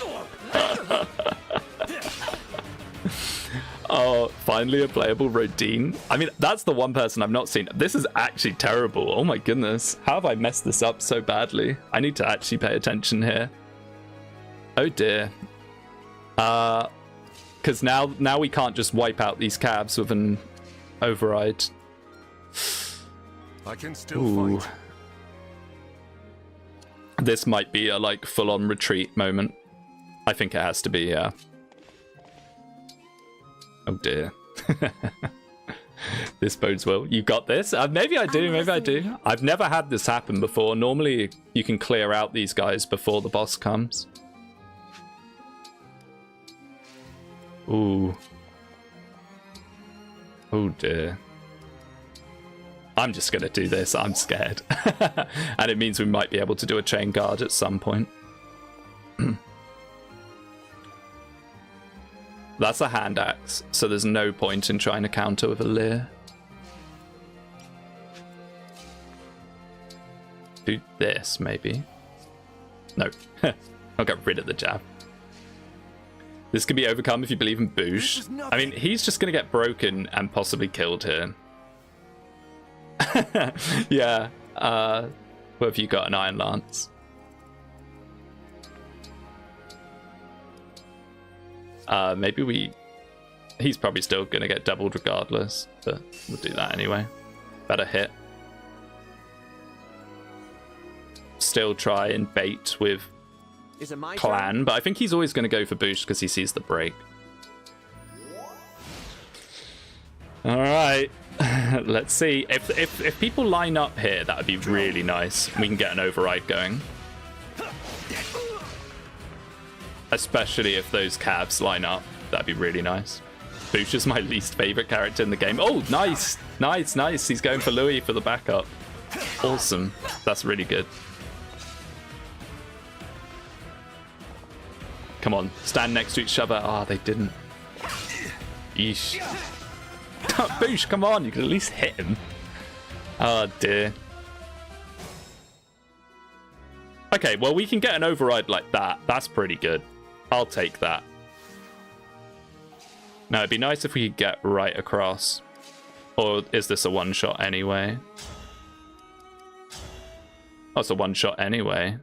Oh, finally a playable Rodine. I mean, that's the one person I've not seen. This is actually terrible. Oh my goodness. How have I messed this up so badly? I need to actually pay attention here. Oh dear. Because now we can't just wipe out these cabs with an override. I can still fight. This might be a like full-on retreat moment. I think it has to be, yeah. Oh dear. This bodes well. You got this? Maybe I do, maybe I do. I've never had this happen before. Normally you can clear out these guys before the boss comes. Ooh. Oh dear. I'm just gonna do this. I'm scared. And it means we might be able to do a chain guard at some point. That's a hand axe, so there's no point in trying to counter with a leer. Do this, maybe. No. I'll get rid of the jab. This can be overcome if you believe in Boosh. I mean, he's just going to get broken and possibly killed here. Yeah. What have you got? An Iron Lance? Maybe we... He's probably still going to get doubled regardless, but we'll do that anyway. Better hit. Still try and bait with Clan, but I think he's always going to go for Boost because he sees the break. Alright, let's see. If people line up here, that would be really nice. We can get an override going. Especially if those cabs line up. That'd be really nice. Boosh is my least favorite character in the game. Oh, nice. Nice, nice. He's going for Louis for the backup. Awesome. That's really good. Come on. Stand next to each other. Ah, they didn't. Yeesh. Boosh, come on. You can at least hit him. Oh, dear. Okay, well, we can get an override like that. That's pretty good. I'll take that. Now, it'd be nice if we could get right across. Or is this a one-shot anyway? Oh, it's a one-shot anyway.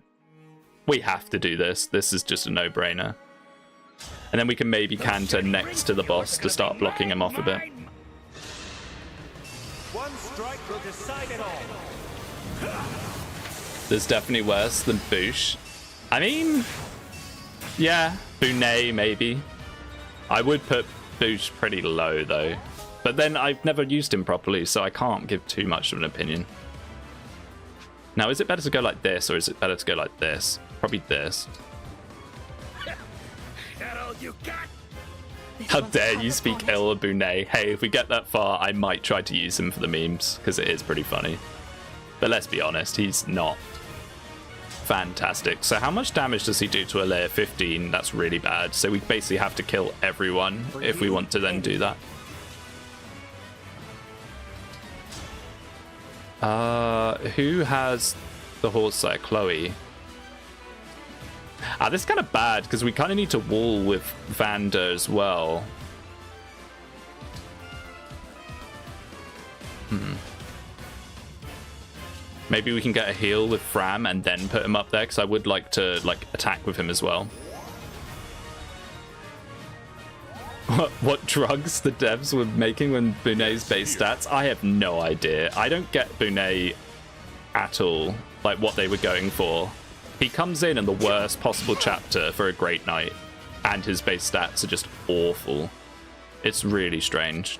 We have to do this. This is just a no-brainer. And then we can maybe canter next to the boss to start blocking him off a bit. One strike will decide it all. There's definitely worse than Boosh. I mean... Yeah, Bunei maybe. I would put Boosh pretty low though. But then I've never used him properly, so I can't give too much of an opinion. Now, is it better to go like this, or is it better to go like this? Probably this. How dare you speak ill of Bunei? Hey, if we get that far, I might try to use him for the memes, because it is pretty funny. But let's be honest, he's not fantastic. So how much damage does he do to a layer? 15. That's really bad. So we basically have to kill everyone if we want to then do that. Who has the horse sire? Chloe. This is kind of bad because we kind of need to wall with Vander as well. Maybe we can get a heal with Fram and then put him up there, because I would like to attack with him as well. What drugs the devs were making when Bunei's base stats? I have no idea. I don't get Bunei at all, like what they were going for. He comes in the worst possible chapter for a great knight, and his base stats are just awful. It's really strange.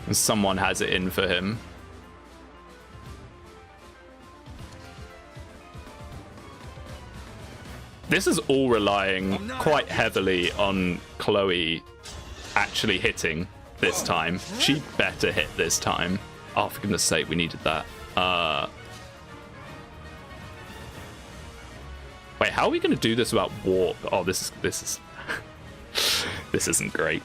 And someone has it in for him. This is all relying quite heavily on Chloe actually hitting this time. She better hit this time. Oh, for goodness sake, we needed that. Wait, how are we going to do this without warp? Oh, this is this isn't great.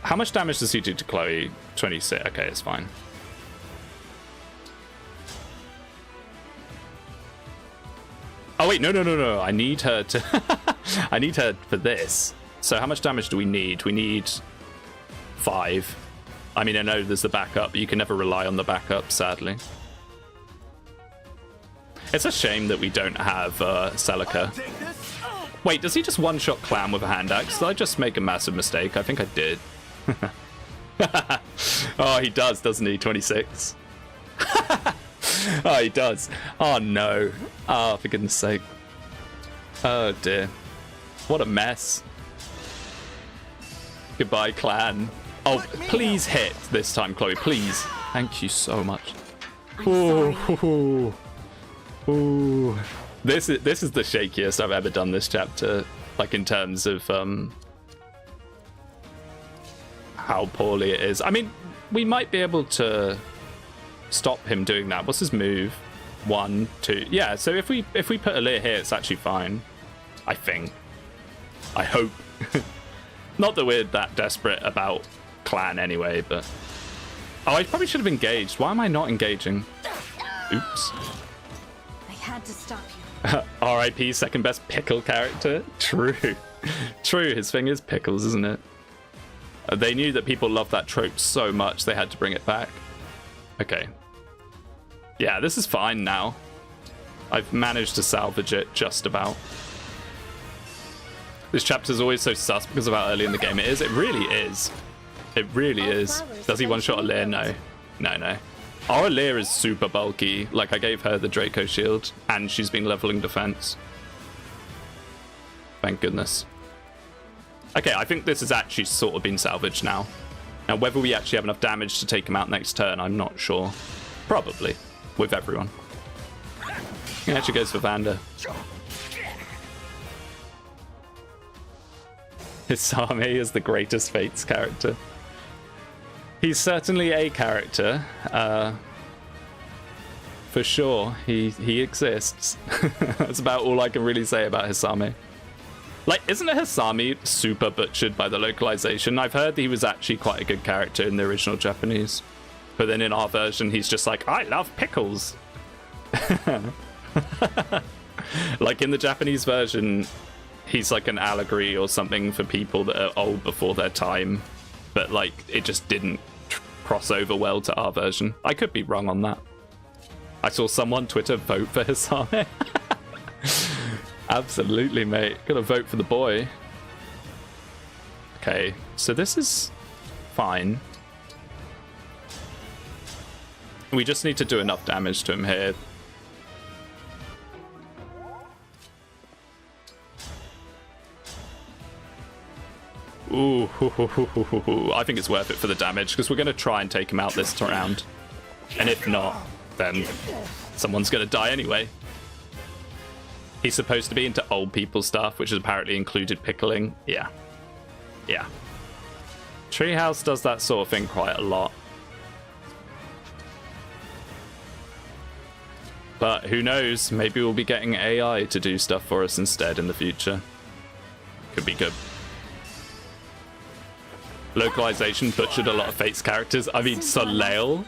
How much damage does he do to Chloe? 26. Okay, it's fine. Oh wait, no. I need her to I need her for this. So how much damage do we need? We need 5. I mean, I know there's the backup, but you can never rely on the backup, sadly. It's a shame that we don't have Celica. Wait, does he just one-shot Clam with a hand axe? Did I just make a massive mistake? I think I did. Oh, he does, doesn't he? 26. Oh, he does. Oh, no. Oh, for goodness sake. Oh, dear. What a mess. Goodbye, clan. Oh, please hit this time, Chloe. Please. Thank you so much. Ooh. Ooh. This is the shakiest I've ever done this chapter. Like, in terms of how poorly it is. I mean, we might be able to stop him doing that. What's his move? 1, 2. Yeah, so if we put a Leer here, it's actually fine. I think. I hope. Not that we're that desperate about clan anyway, but... Oh, I probably should have engaged. Why am I not engaging? Oops. I had to stop you. R.I.P. second best pickle character. True. True, his thing is pickles, isn't it? They knew that people loved that trope so much they had to bring it back. Okay. Yeah, this is fine now. I've managed to salvage it just about. This chapter's always so sus because of how early in the game it is. It really is. It really is. Does he one-shot a Leer? No. No. Our Leer is super bulky. Like, I gave her the Draco shield, and she's been leveling defense. Thank goodness. Okay, I think this has actually sort of been salvaged now. Now, whether we actually have enough damage to take him out next turn, I'm not sure. Probably. With everyone. He actually goes for Vander. Hisame is the greatest Fates character. He's certainly a character. For sure, he exists. That's about all I can really say about Hisame. Like, isn't Hisame super butchered by the localization? I've heard he was actually quite a good character in the original Japanese. But then in our version, he's just like, I love pickles. Like, in the Japanese version, he's like an allegory or something for people that are old before their time. But, like, it just didn't cross over well to our version. I could be wrong on that. I saw someone Twitter vote for Hisame. Absolutely, mate. Gotta vote for the boy. Okay, so this is fine. We just need to do enough damage to him here. Ooh, I think it's worth it for the damage, because we're going to try and take him out this round. And if not, then someone's going to die anyway. He's supposed to be into old people stuff, which is apparently included pickling. Yeah. Yeah. Treehouse does that sort of thing quite a lot. But who knows, maybe we'll be getting AI to do stuff for us instead in the future. Could be good. Localization butchered a lot of Fates characters. I mean, Soleil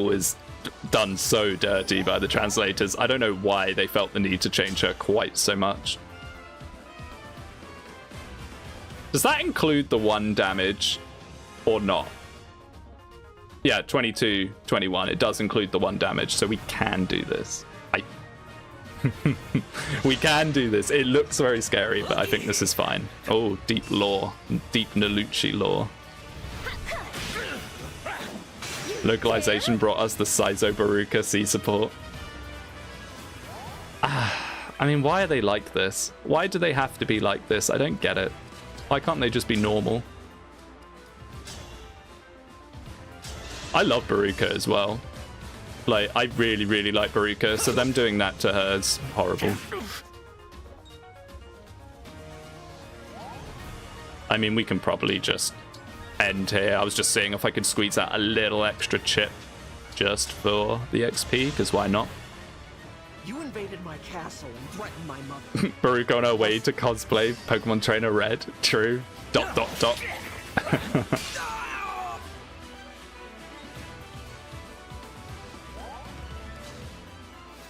was done so dirty by the translators. I don't know why they felt the need to change her quite so much. Does that include the 1 damage or not? Yeah, 22, 21. It does include the 1 damage, so we can do this. We can do this. It looks very scary, but I think this is fine. Oh, deep lore. Deep Nalucci lore. Localization brought us the Saizo Baruka C support. I mean, why are they like this? Why do they have to be like this? I don't get it. Why can't they just be normal? I love Baruka as well. Like, I really, really like Baruka, so them doing that to her is horrible. I mean, we can probably just end here. I was just seeing if I could squeeze out a little extra chip just for the XP, because why not? You and invaded my castle and threatened my mother. Baruch on her way to cosplay Pokemon Trainer Red. True. ...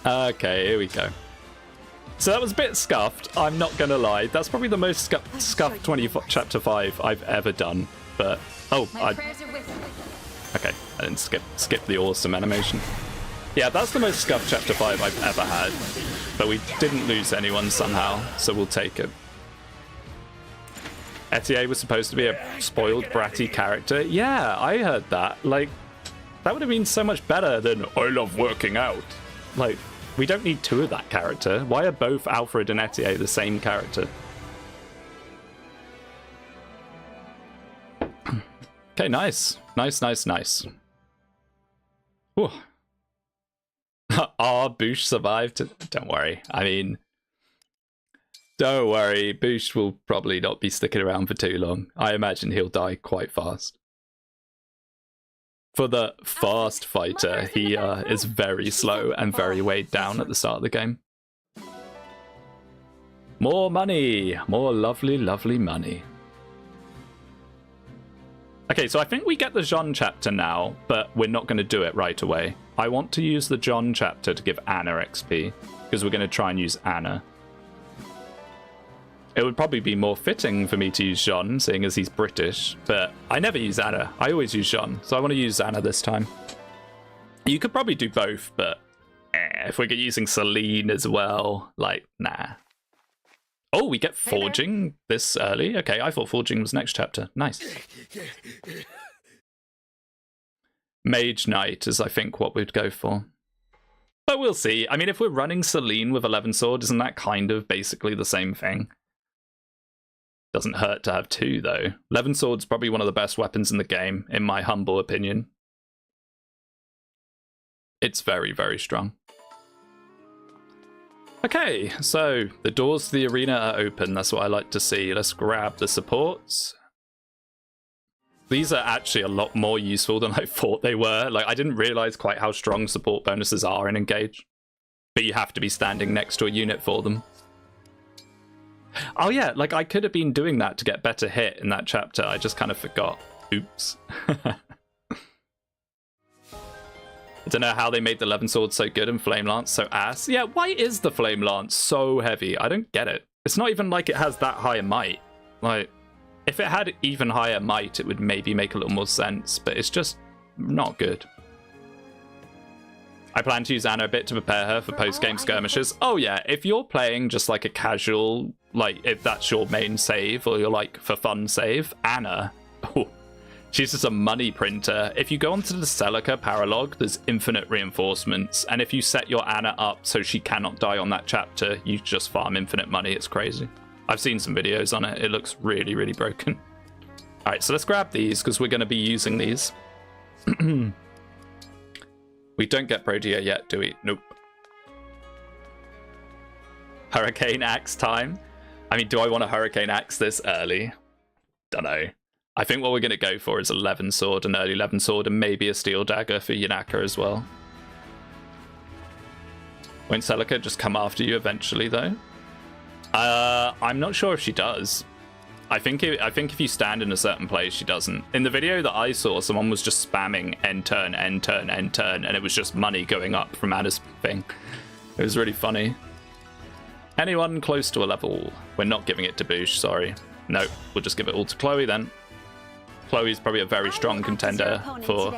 Okay, here we go. So that was a bit scuffed, I'm not gonna lie. That's probably the most scuffed chapter 5 I've ever done. But, oh, okay, I didn't skip the awesome animation. Yeah, that's the most scuffed chapter 5 I've ever had. But we didn't lose anyone somehow, so we'll take it. Etier was supposed to be a spoiled, bratty character. Yeah, I heard that. Like, that would have been so much better than I love working out. Like, we don't need two of that character. Why are both Alfred and Etier the same character? Okay, nice. Nice. Whew. Boosh survived. Don't worry. I mean, don't worry. Boosh will probably not be sticking around for too long. I imagine he'll die quite fast. For the fast fighter, he is very slow and very weighed down at the start of the game. More money! More lovely, lovely money. Okay, so I think we get the Jean chapter now, but we're not going to do it right away. I want to use the John chapter to give Anna XP, because we're going to try and use Anna. It would probably be more fitting for me to use Jean, seeing as he's British, but I never use Anna. I always use Jean, so I want to use Anna this time. You could probably do both, but if we're using Celine as well, like, nah. Oh, we get Forging this early? Okay, I thought Forging was next chapter. Nice. Mage Knight is, I think, what we'd go for. But we'll see. I mean, if we're running Celine with 11 Sword, isn't that kind of basically the same thing? Doesn't hurt to have two, though. 11 Sword's probably one of the best weapons in the game, in my humble opinion. It's very, very strong. Okay, so the doors to the arena are open. That's what I like to see. Let's grab the supports. These are actually a lot more useful than I thought they were. Like, I didn't realize quite how strong support bonuses are in Engage. But you have to be standing next to a unit for them. Oh yeah, like I could have been doing that to get better hit in that chapter. I just kind of forgot. Oops. I don't know how they made the 11 Sword so good and Flame Lance so ass. Yeah, why is the Flame Lance so heavy? I don't get it. It's not even like it has that high a might. Like, if it had even higher might, it would maybe make a little more sense, but it's just not good. I plan to use Anna a bit to prepare her for post-game skirmishes. Oh yeah, if you're playing just like a casual, like if that's your main save or you're like for fun save, Anna, oh, she's just a money printer. If you go onto the Celica Paralog, there's infinite reinforcements, and if you set your Anna up so she cannot die on that chapter, you just farm infinite money. It's crazy. I've seen some videos on it. It looks really, really broken. All right, so let's grab these because we're going to be using these. We don't get Protea yet, do we? Nope. Hurricane Axe time. I mean, do I want a Hurricane Axe this early? Dunno. I think what we're going to go for is 11 Sword, an early 11 Sword, and maybe a Steel Dagger for Yanaka as well. Won't Celica just come after you eventually, though? I'm not sure if she does. I think if you stand in a certain place, she doesn't. In the video that I saw, someone was just spamming end turn, end turn, end turn, and it was just money going up from Anna's thing. It was really funny. Anyone close to a level? We're not giving it to Boosh, sorry. No, we'll just give it all to Chloe then. Chloe's probably a very strong contender for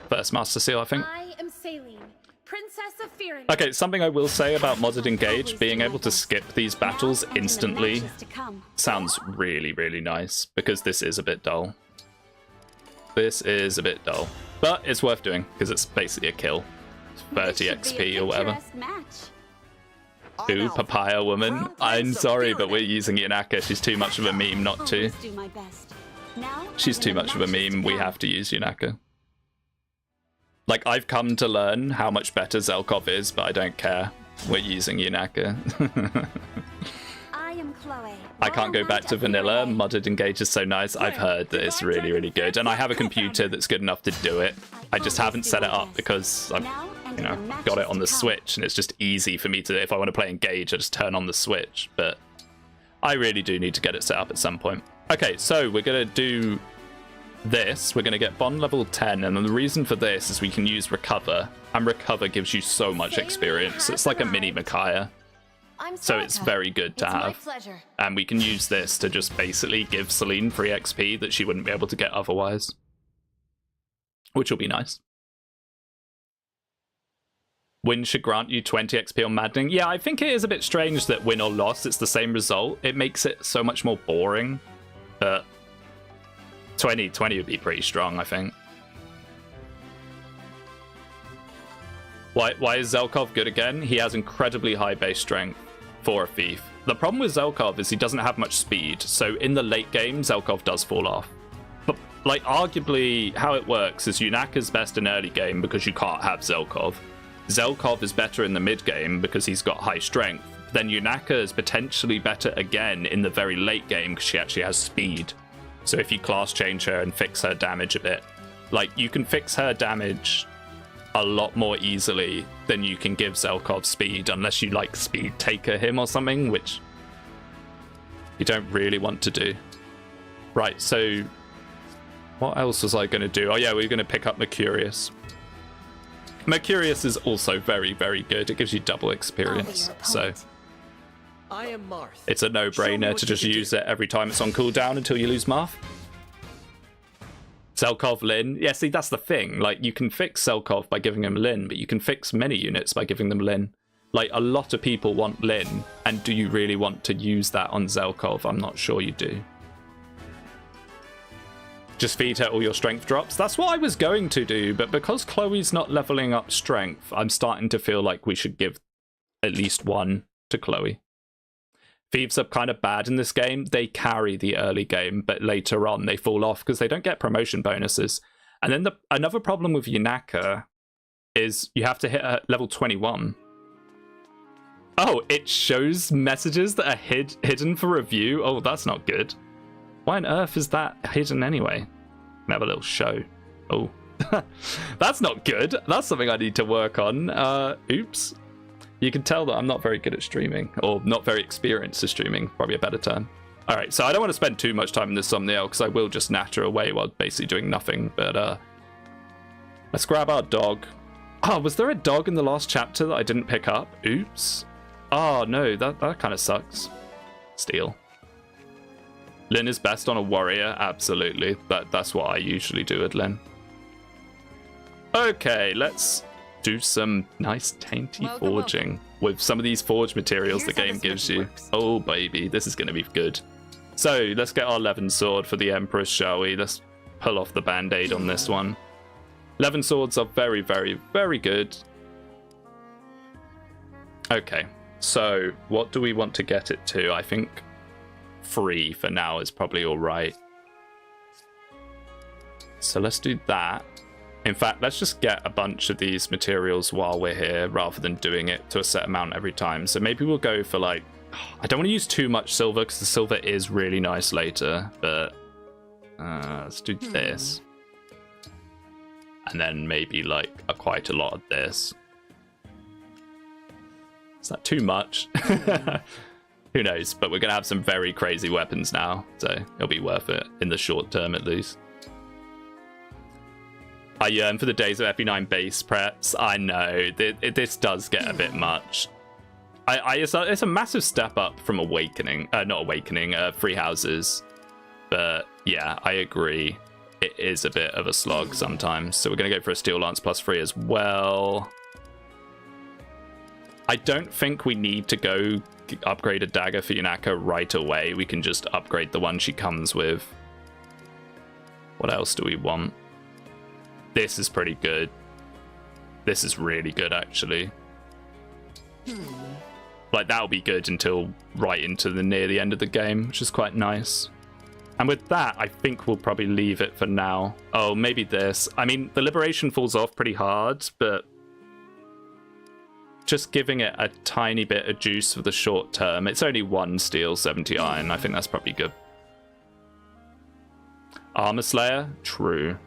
first Master Seal, I think. I am Saline, Princess of Fear. Okay, something I will say about modded Engage, being able to skip these battles instantly sounds really, really nice, because this is a bit dull. This is a bit dull, but it's worth doing, because it's basically a kill. It's 30 XP or whatever. Ooh, Papaya Woman. I'm sorry, but we're using Yanaka. She's too much of a meme not to. She's too much of a meme. We have to use Yanaka. Like, I've come to learn how much better Zelkov is, but I don't care. We're using Yanaka. I can't go back to vanilla. Modded Engage is so nice. I've heard that it's really, really good. And I have a computer that's good enough to do it. I just haven't set it up because you know, got it on the Switch, and it's just easy for me to, if I want to play Engage, I just turn on the Switch. But I really do need to get it set up at some point. Okay, so we're going to do this. We're going to get Bond level 10, and then the reason for this is we can use Recover, and Recover gives you so much experience. It's like a mini Micaiah. So it's very good to have. And we can use this to just basically give Celine free XP that she wouldn't be able to get otherwise, which will be nice. Win should grant you 20 XP on Maddening. Yeah, I think it is a bit strange that win or loss, it's the same result. It makes it so much more boring. But 20 would be pretty strong, I think. Why is Zelkov good again? He has incredibly high base strength for a thief. The problem with Zelkov is he doesn't have much speed, so in the late game, Zelkov does fall off. But, like, arguably, how it works is Yunaka's best in early game because you can't have Zelkov. Zelkov is better in the mid game because he's got high strength. Then Yunaka is potentially better again in the very late game because she actually has speed. So if you class change her and fix her damage a bit, like, you can fix her damage a lot more easily than you can give Zelkov speed, unless you like speed taker him or something, which you don't really want to do. Right, so what else was I going to do? Oh yeah, we're going to pick up Mercurius. Mercurius is also very, very good. It gives you double experience, so I am Marth. It's a no-brainer to just use it every time it's on cooldown until you lose Marth. Zelkov, Lin. Yeah, see, that's the thing. Like, you can fix Zelkov by giving him Lin, but you can fix many units by giving them Lin. Like, a lot of people want Lin, and do you really want to use that on Zelkov? I'm not sure you do. Just feed her all your strength drops. That's what I was going to do, but because Chloe's not leveling up strength, I'm starting to feel like we should give at least one to Chloe. Thieves are kind of bad in this game. They carry the early game, but later on they fall off because they don't get promotion bonuses. And then another problem with Yunaka is you have to hit level 21. Oh, it shows messages that are hidden for review? Oh, that's not good. Why on earth is that hidden anyway? Have a little show. Oh, that's not good. That's something I need to work on. Oops. You can tell that I'm not very good at streaming, or not very experienced at streaming, probably a better term. All right, so I don't want to spend too much time in this thumbnail because I will just natter away while basically doing nothing. But let's grab our dog. Oh, was there a dog in the last chapter that I didn't pick up? Oops. Oh no, that kind of sucks. Steal. Lin is best on a warrior, absolutely. That's what I usually do with Lin. Okay, let's do some nice tainty forging with some of these forge materials the game gives you. Oh baby, this is going to be good. So let's get our Levin sword for the Empress, shall we? Let's pull off the band-aid on this one. Levin swords are very, very, very good. Okay, so what do we want to get it to? I think 3 for now is probably all right. So let's do that. In fact, let's just get a bunch of these materials while we're here rather than doing it to a set amount every time. So maybe we'll go for like, I don't want to use too much silver because the silver is really nice later, but let's do this. And then maybe like quite a lot of this. Is that too much? Who knows, but we're going to have some very crazy weapons now, so it'll be worth it in the short term at least. I yearn for the days of FE9 base preps. I know, this does get a bit much. It's a massive step up from Awakening, not Awakening, Free Houses. But yeah, I agree. It is a bit of a slog sometimes. So we're going to go for a Steel Lance +3 as well. I don't think we need to go upgrade a dagger for Yunaka right away. We can just upgrade the one she comes with. What else do we want? This is pretty good. This is really good, actually. Like, that'll be good until right into near the end of the game, which is quite nice. And with that, I think we'll probably leave it for now. Oh, maybe this. I mean, the Liberation falls off pretty hard, but just giving it a tiny bit of juice for the short term. It's only 1 steel, 70 iron. I think that's probably good. Armor Slayer? True.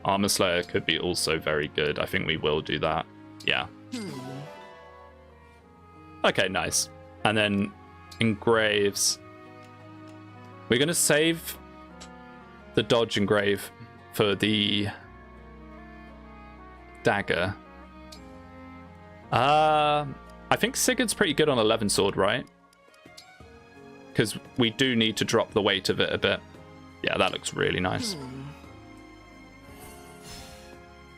Armor Slayer could be also very good. I think we will do that. Yeah. Okay, nice. And then engraves. We're going to save the dodge engrave for the dagger. I think Sigurd's pretty good on 11 sword, right? Because we do need to drop the weight of it a bit. Yeah, that looks really nice.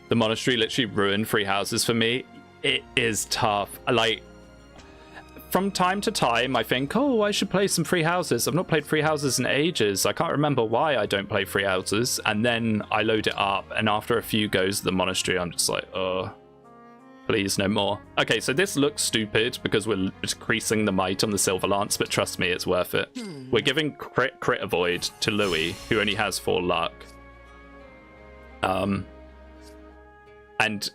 The monastery literally ruined free houses for me. It is tough. Like, from time to time, I think, oh, I should play some free houses. I've not played free houses in ages. I can't remember why I don't play free houses. And then I load it up, and after a few goes to the monastery, I'm just like, oh, please, no more. Okay, so this looks stupid because we're decreasing the might on the Silver Lance, but trust me, it's worth it. We're giving crit avoid to Louis, who only has 4 luck. And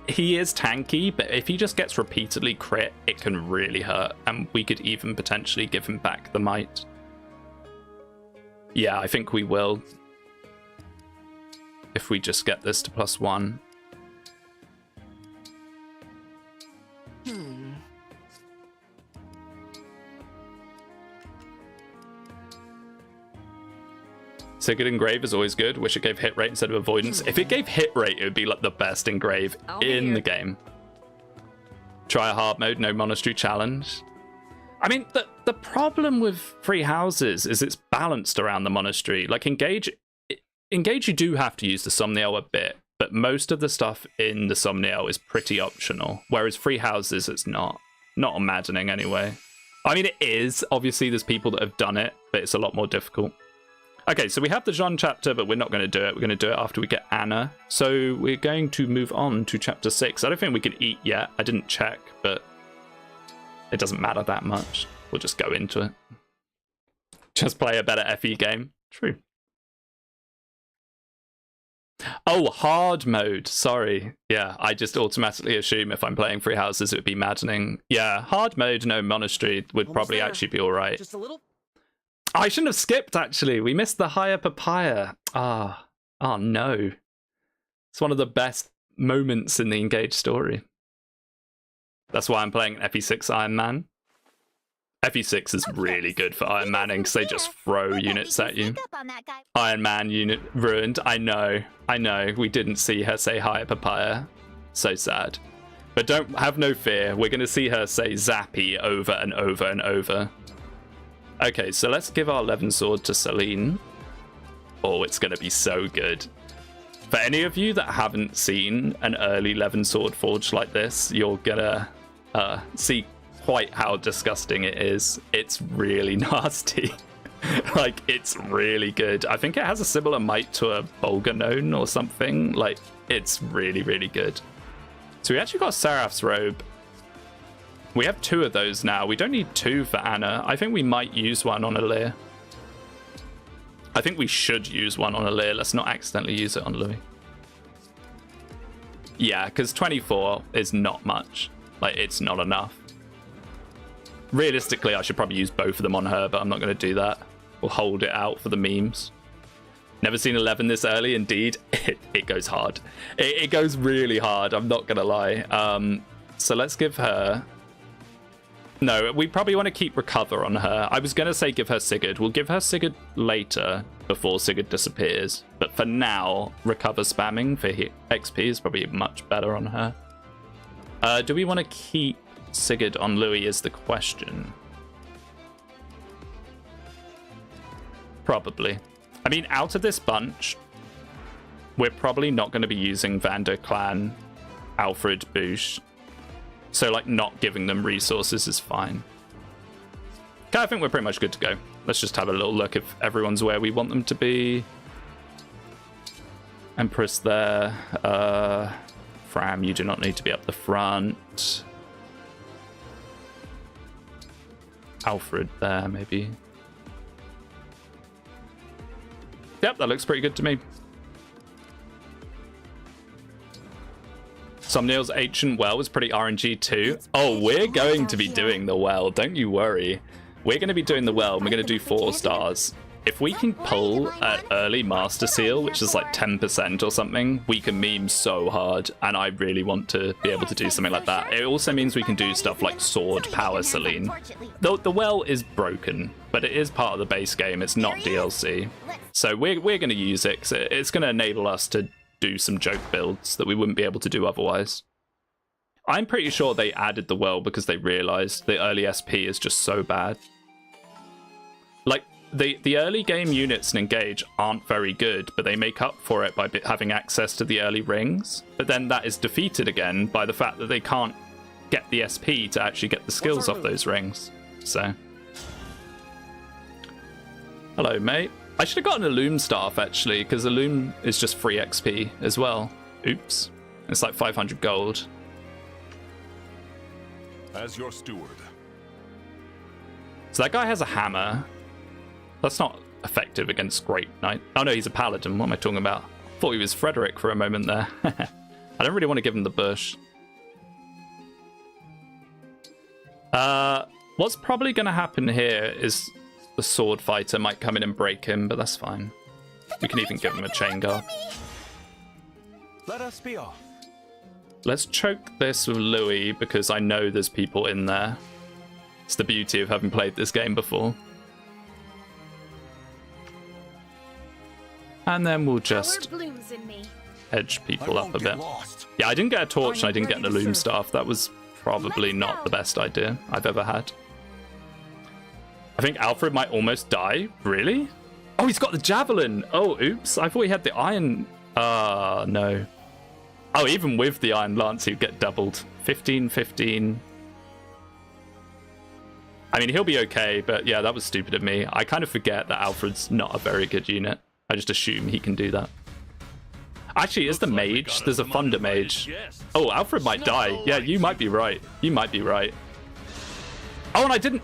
he is tanky, but if he just gets repeatedly crit, it can really hurt, and we could even potentially give him back the might. Yeah, I think we will. If we just get this to +1. Sigurd engrave is always good. Wish it gave hit rate instead of avoidance. If it gave hit rate, it would be like the best engrave in the game. Try a hard mode, no monastery challenge. I mean, the problem with free houses is it's balanced around the monastery. Like Engage, you do have to use the Somniel a bit, but most of the stuff in the Somniel is pretty optional. Whereas free houses, it's not. Not on Maddening anyway. I mean, it is. Obviously, there's people that have done it, but it's a lot more difficult. Okay, so we have the Jean chapter, but we're not going to do it. We're going to do it after we get Anna. So we're going to move on to chapter 6. I don't think we can eat yet. I didn't check, but it doesn't matter that much. We'll just go into it. Just play a better FE game. True. Oh, hard mode. Sorry. Yeah, I just automatically assume if I'm playing free houses, it would be maddening. Yeah, hard mode, no monastery would probably actually be all right. Just a little. I shouldn't have skipped, actually. We missed the higher papaya. Ah, oh no. It's one of the best moments in the Engage story. That's why I'm playing FE6 Ironman. FE6 is really good for Iron Manning because they just throw units at you. Iron Man unit ruined. I know. We didn't see her say higher papaya. So sad. But don't have no fear. We're going to see her say Zappy over and over and over. Okay, so let's give our 11 sword to Celine. Oh, it's going to be so good. For any of you that haven't seen an early 11 sword forge like this, you're going to see quite how disgusting it is. It's really nasty. Like, it's really good. I think it has a similar might to a Bolganone or something. Like, it's really, really good. So we actually got Seraph's robe. We have 2 of those now. We don't need 2 for Anna. I think we might use one on Alir. I think we should use one on Alir. Let's not accidentally use it on Louis. Yeah, because 24 is not much. Like, it's not enough. Realistically, I should probably use both of them on her, but I'm not going to do that. We'll hold it out for the memes. Never seen 11 this early. Indeed, it goes hard. It goes really hard. I'm not going to lie. So let's give her... No, we probably want to keep Recover on her. I was going to say give her Sigurd. We'll give her Sigurd later before Sigurd disappears. But for now, Recover spamming for XP is probably much better on her. Do we want to keep Sigurd on Louis is the question. Probably. I mean, out of this bunch, we're probably not going to be using Vander Clan, Alfred, Boosh. So, like, not giving them resources is fine. Okay, I think we're pretty much good to go. Let's just have a little look if everyone's where we want them to be. Empress there. Fram, you do not need to be up the front. Alfred there, maybe. Yep, that looks pretty good to me. Somniel's Ancient Well was pretty RNG too. Oh, we're going to be doing the well. Don't you worry. We're going to be doing the well. And we're going to do 4 stars. If we can pull an early Master Seal, which is like 10% or something, we can meme so hard, and I really want to be able to do something like that. It also means we can do stuff like Sword Power Celine. The well is broken, but it is part of the base game, it's not DLC. So we're going to use it, 'cause it's going to enable us to do some joke builds that we wouldn't be able to do otherwise. I'm pretty sure they added the well because they realized the early SP is just so bad. Like, the early game units in Engage aren't very good, but they make up for it by having access to the early rings. But then that is defeated again by the fact that they can't get the SP to actually get the skills off those rings. So, hello, mate. I should have gotten a Loom staff, actually, because the Loom is just free XP as well. Oops. It's like 500 gold. As your steward. So that guy has a hammer. That's not effective against Great Knight. Oh no, he's a paladin. What am I talking about? I thought he was Frederick for a moment there. I don't really want to give him the bush. What's probably going to happen here is the sword fighter might come in and break him, but that's fine. We can even give him a chain guard. Let us be off. Let's choke this with Louis because I know there's people in there. It's the beauty of having played this game before. And then we'll just edge people up a bit. Yeah, I didn't get a torch and I didn't get the Loom staff. That was probably not the best idea I've ever had. I think Alfred might almost die. Really? Oh, he's got the javelin. Oh, oops. I thought he had the iron. No. Oh, even with the iron lance, he'd get doubled. 15, 15. I mean, he'll be okay, but yeah, that was stupid of me. I kind of forget that Alfred's not a very good unit. I just assume he can do that. Actually, is the mage? There's a Thunder Mage. Oh, Alfred might die. Yeah, you might be right. You might be right. Oh, and I didn't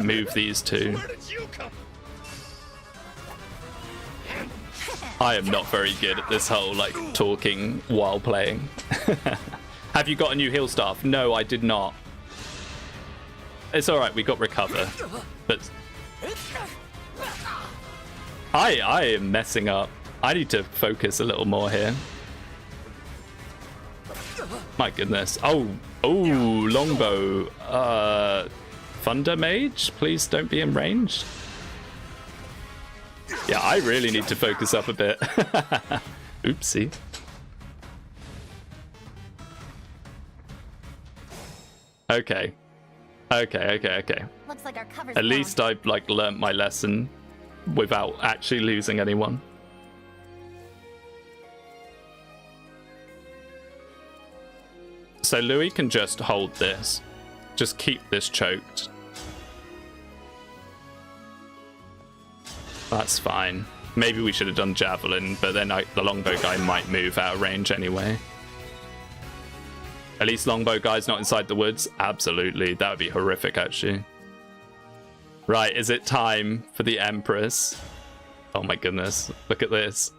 move these two. I am not very good at this whole, like, talking while playing. Have you got a new heal staff? No, I did not. It's alright, we got recover. But I am messing up. I need to focus a little more here. My goodness. Oh, longbow. Thunder Mage, please don't be in range. Yeah, I really need to focus up a bit. Oopsie. Okay. Looks like our cover's At least I've like learnt my lesson without actually losing anyone. So Louis can just hold this. Just keep this choked. That's fine. Maybe we should have done javelin, but then the longbow guy might move out of range anyway. At least longbow guy's not inside the woods. Absolutely, that would be horrific actually. Right, is it time for the Empress? Oh my goodness, look at this.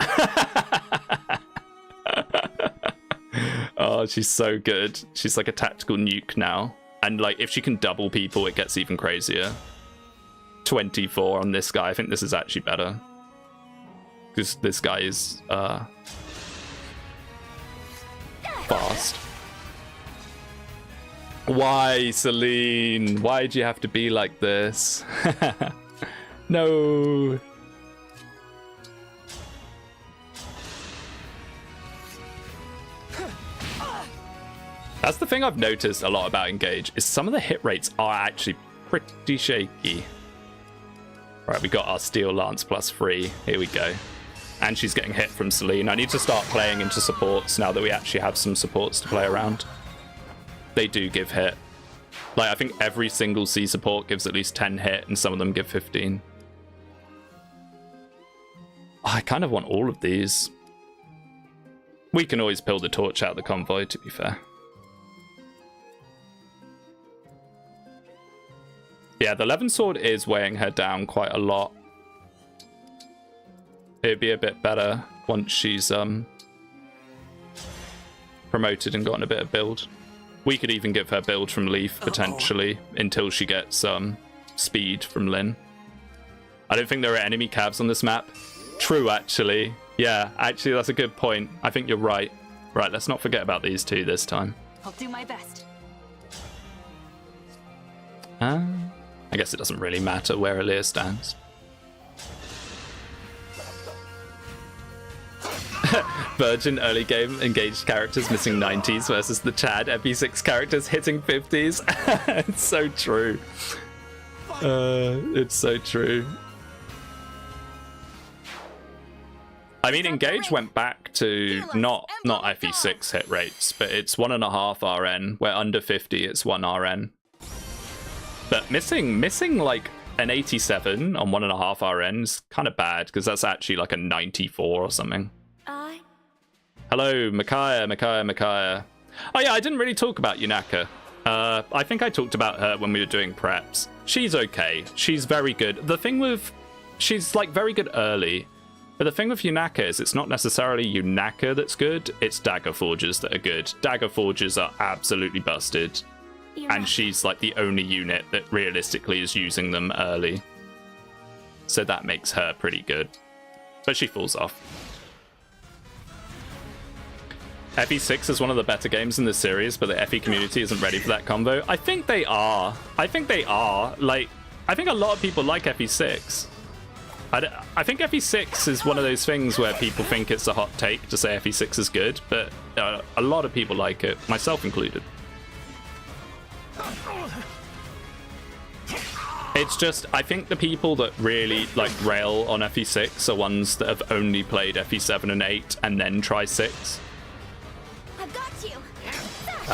Oh, she's so good. She's like a tactical nuke now. And like, if she can double people, it gets even crazier. 24 on this guy. I think this is actually better. Because this guy is fast. Why, Celine? Why'd you have to be like this? No. That's the thing I've noticed a lot about Engage, is some of the hit rates are actually pretty shaky. Right, we got our Steel Lance +3. Here we go. And she's getting hit from Celine. I need to start playing into supports now that we actually have some supports to play around. They do give hit. Like, I think every single C support gives at least 10 hit, and some of them give 15. Oh, I kind of want all of these. We can always pull the torch out of the convoy, to be fair. Yeah, the Levin Sword is weighing her down quite a lot. It'd be a bit better once she's promoted and gotten a bit of build. We could even give her build from Leaf, potentially, until she gets speed from Lyn. I don't think there are enemy cabs on this map. True, actually. Yeah, actually, that's a good point. I think you're right. Right, let's not forget about these two this time. I'll do my best. I guess it doesn't really matter where Aaliyah stands. Virgin early game engaged characters missing 90s versus the Chad FE6 characters hitting 50s. It's so true. It's so true. I mean, Engage went back to not FE6 hit rates, but it's 1.5 RN, where under 50 it's 1 RN. But missing like an 87 on 1.5 RN is kind of bad, because that's actually like a 94 or something. Hello, Micaiah. Oh yeah, I didn't really talk about Yunaka. I think I talked about her when we were doing preps. She's okay. She's very good. The thing with... she's like very good early. But the thing with Yunaka is it's not necessarily Yunaka that's good, it's Dagger Forgers that are good. Dagger Forgers are absolutely busted. And she's like the only unit that realistically is using them early. So that makes her pretty good. But she falls off. FE6 is one of the better games in this series, but the FE community isn't ready for that combo. I think they are. Like, I think a lot of people like FE6. I think FE6 is one of those things where people think it's a hot take to say FE6 is good, but a lot of people like it, myself included. It's just, I think the people that really like rail on FE6 are ones that have only played FE7 and 8 and then try 6. I've got you.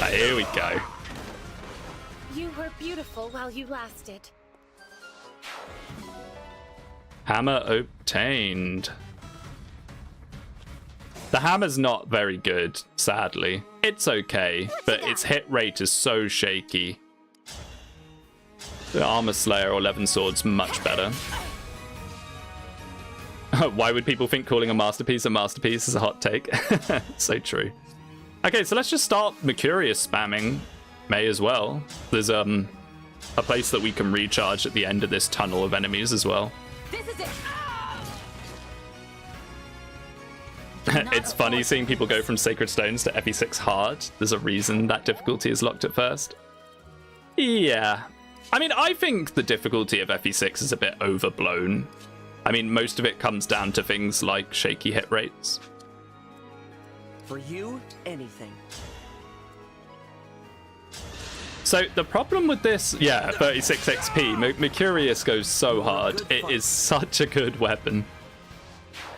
Here we go. You were beautiful while you lasted. Hammer obtained. The hammer's not very good, sadly. It's okay, but its hit rate is so shaky. The Armor Slayer or 11 Swords much better. Why would people think calling a masterpiece is a hot take? So true. Okay, so let's just start Mercurius spamming May as well. There's a place that we can recharge at the end of this tunnel of enemies as well. This is it. It's funny seeing people go from Sacred Stones to FE6 hard. There's a reason that difficulty is locked at first. Yeah. I mean, I think the difficulty of FE6 is a bit overblown. I mean, most of it comes down to things like shaky hit rates. For you, anything. So the problem with this, yeah, 36 XP, Mercurius goes so hard. It is such a good weapon.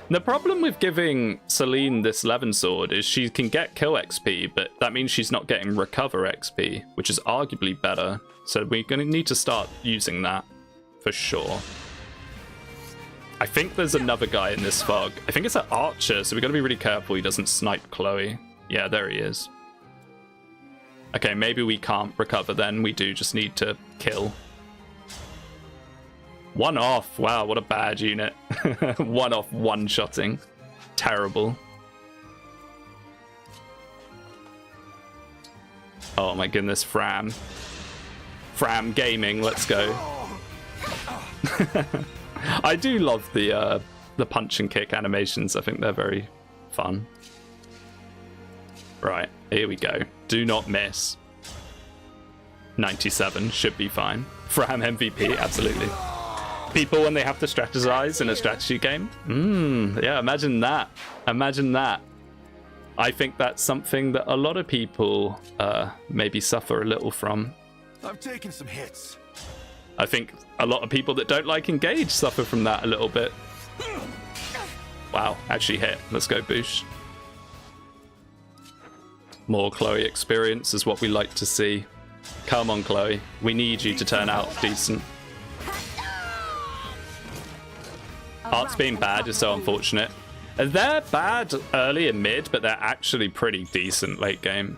The problem with giving Celine this 11 sword is she can get kill XP, but that means she's not getting recover XP, which is arguably better. So we're going to need to start using that for sure. I think there's another guy in this fog. I think it's an archer, so we got to be really careful he doesn't snipe Chloe. Yeah, there he is. Okay, maybe we can't recover then. We do just need to kill. One off. Wow, what a bad unit. One off, one-shotting. Terrible. Oh my goodness, Fram. Fram Gaming, let's go. I do love the punch and kick animations. I think they're very fun. Right, here we go. Do not miss. 97 should be fine. Fram MVP, absolutely. People when they have to strategize in a strategy game. Yeah, imagine that. Imagine that. I think that's something that a lot of people maybe suffer a little from. I've taken some hits. I think a lot of people that don't like Engage suffer from that a little bit. Wow, actually hit. Let's go, Boosh. More Chloe experience is what we like to see. Come on, Chloe. We need you to turn out decent. Arts being bad is so unfortunate. They're bad early and mid, but they're actually pretty decent late game.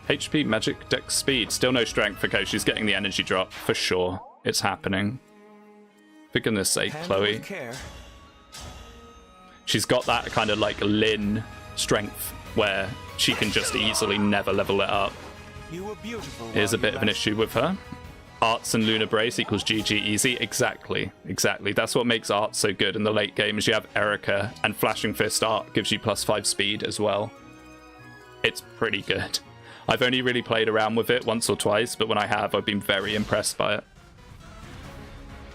HP, magic, dex, speed. Still no strength for She's getting the energy drop for sure. It's happening. For goodness sake, Chloe. She's got that kind of like Lin strength where she can just easily never level it up. Here's a bit of an issue with her. Arts and Lunar Brace equals GG easy. Exactly. That's what makes Arts so good in the late game, is you have Erica, and Flashing Fist Art gives you +5 speed as well. It's pretty good. I've only really played around with it once or twice, but when I have, I've been very impressed by it.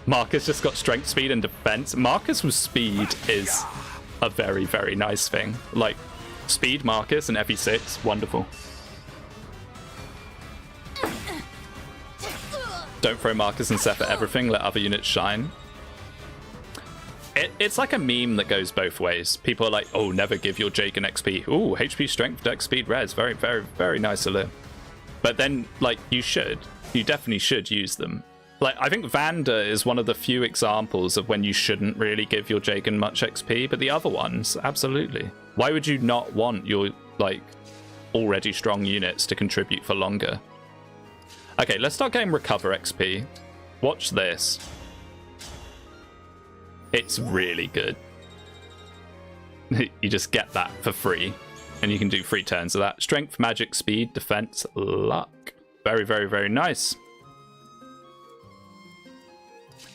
Marcus just got strength, speed, and defense. Marcus with speed is a very, very nice thing. Like, speed Marcus and FE6, wonderful. Don't throw Marcus and Seth at everything, let other units shine. It's like a meme that goes both ways. People are like, oh, never give your Jagan XP. Ooh, HP, strength, dex, speed, res. Very, very, very nice alert. But then, like, you should. You definitely should use them. Like, I think Vander is one of the few examples of when you shouldn't really give your Jagan much XP, but the other ones, absolutely. Why would you not want your, like, already strong units to contribute for longer? Okay, let's start getting recover XP. Watch this. It's really good. You just get that for free, and you can do 3 turns of that. Strength, magic, speed, defense, luck. Very, very, very nice.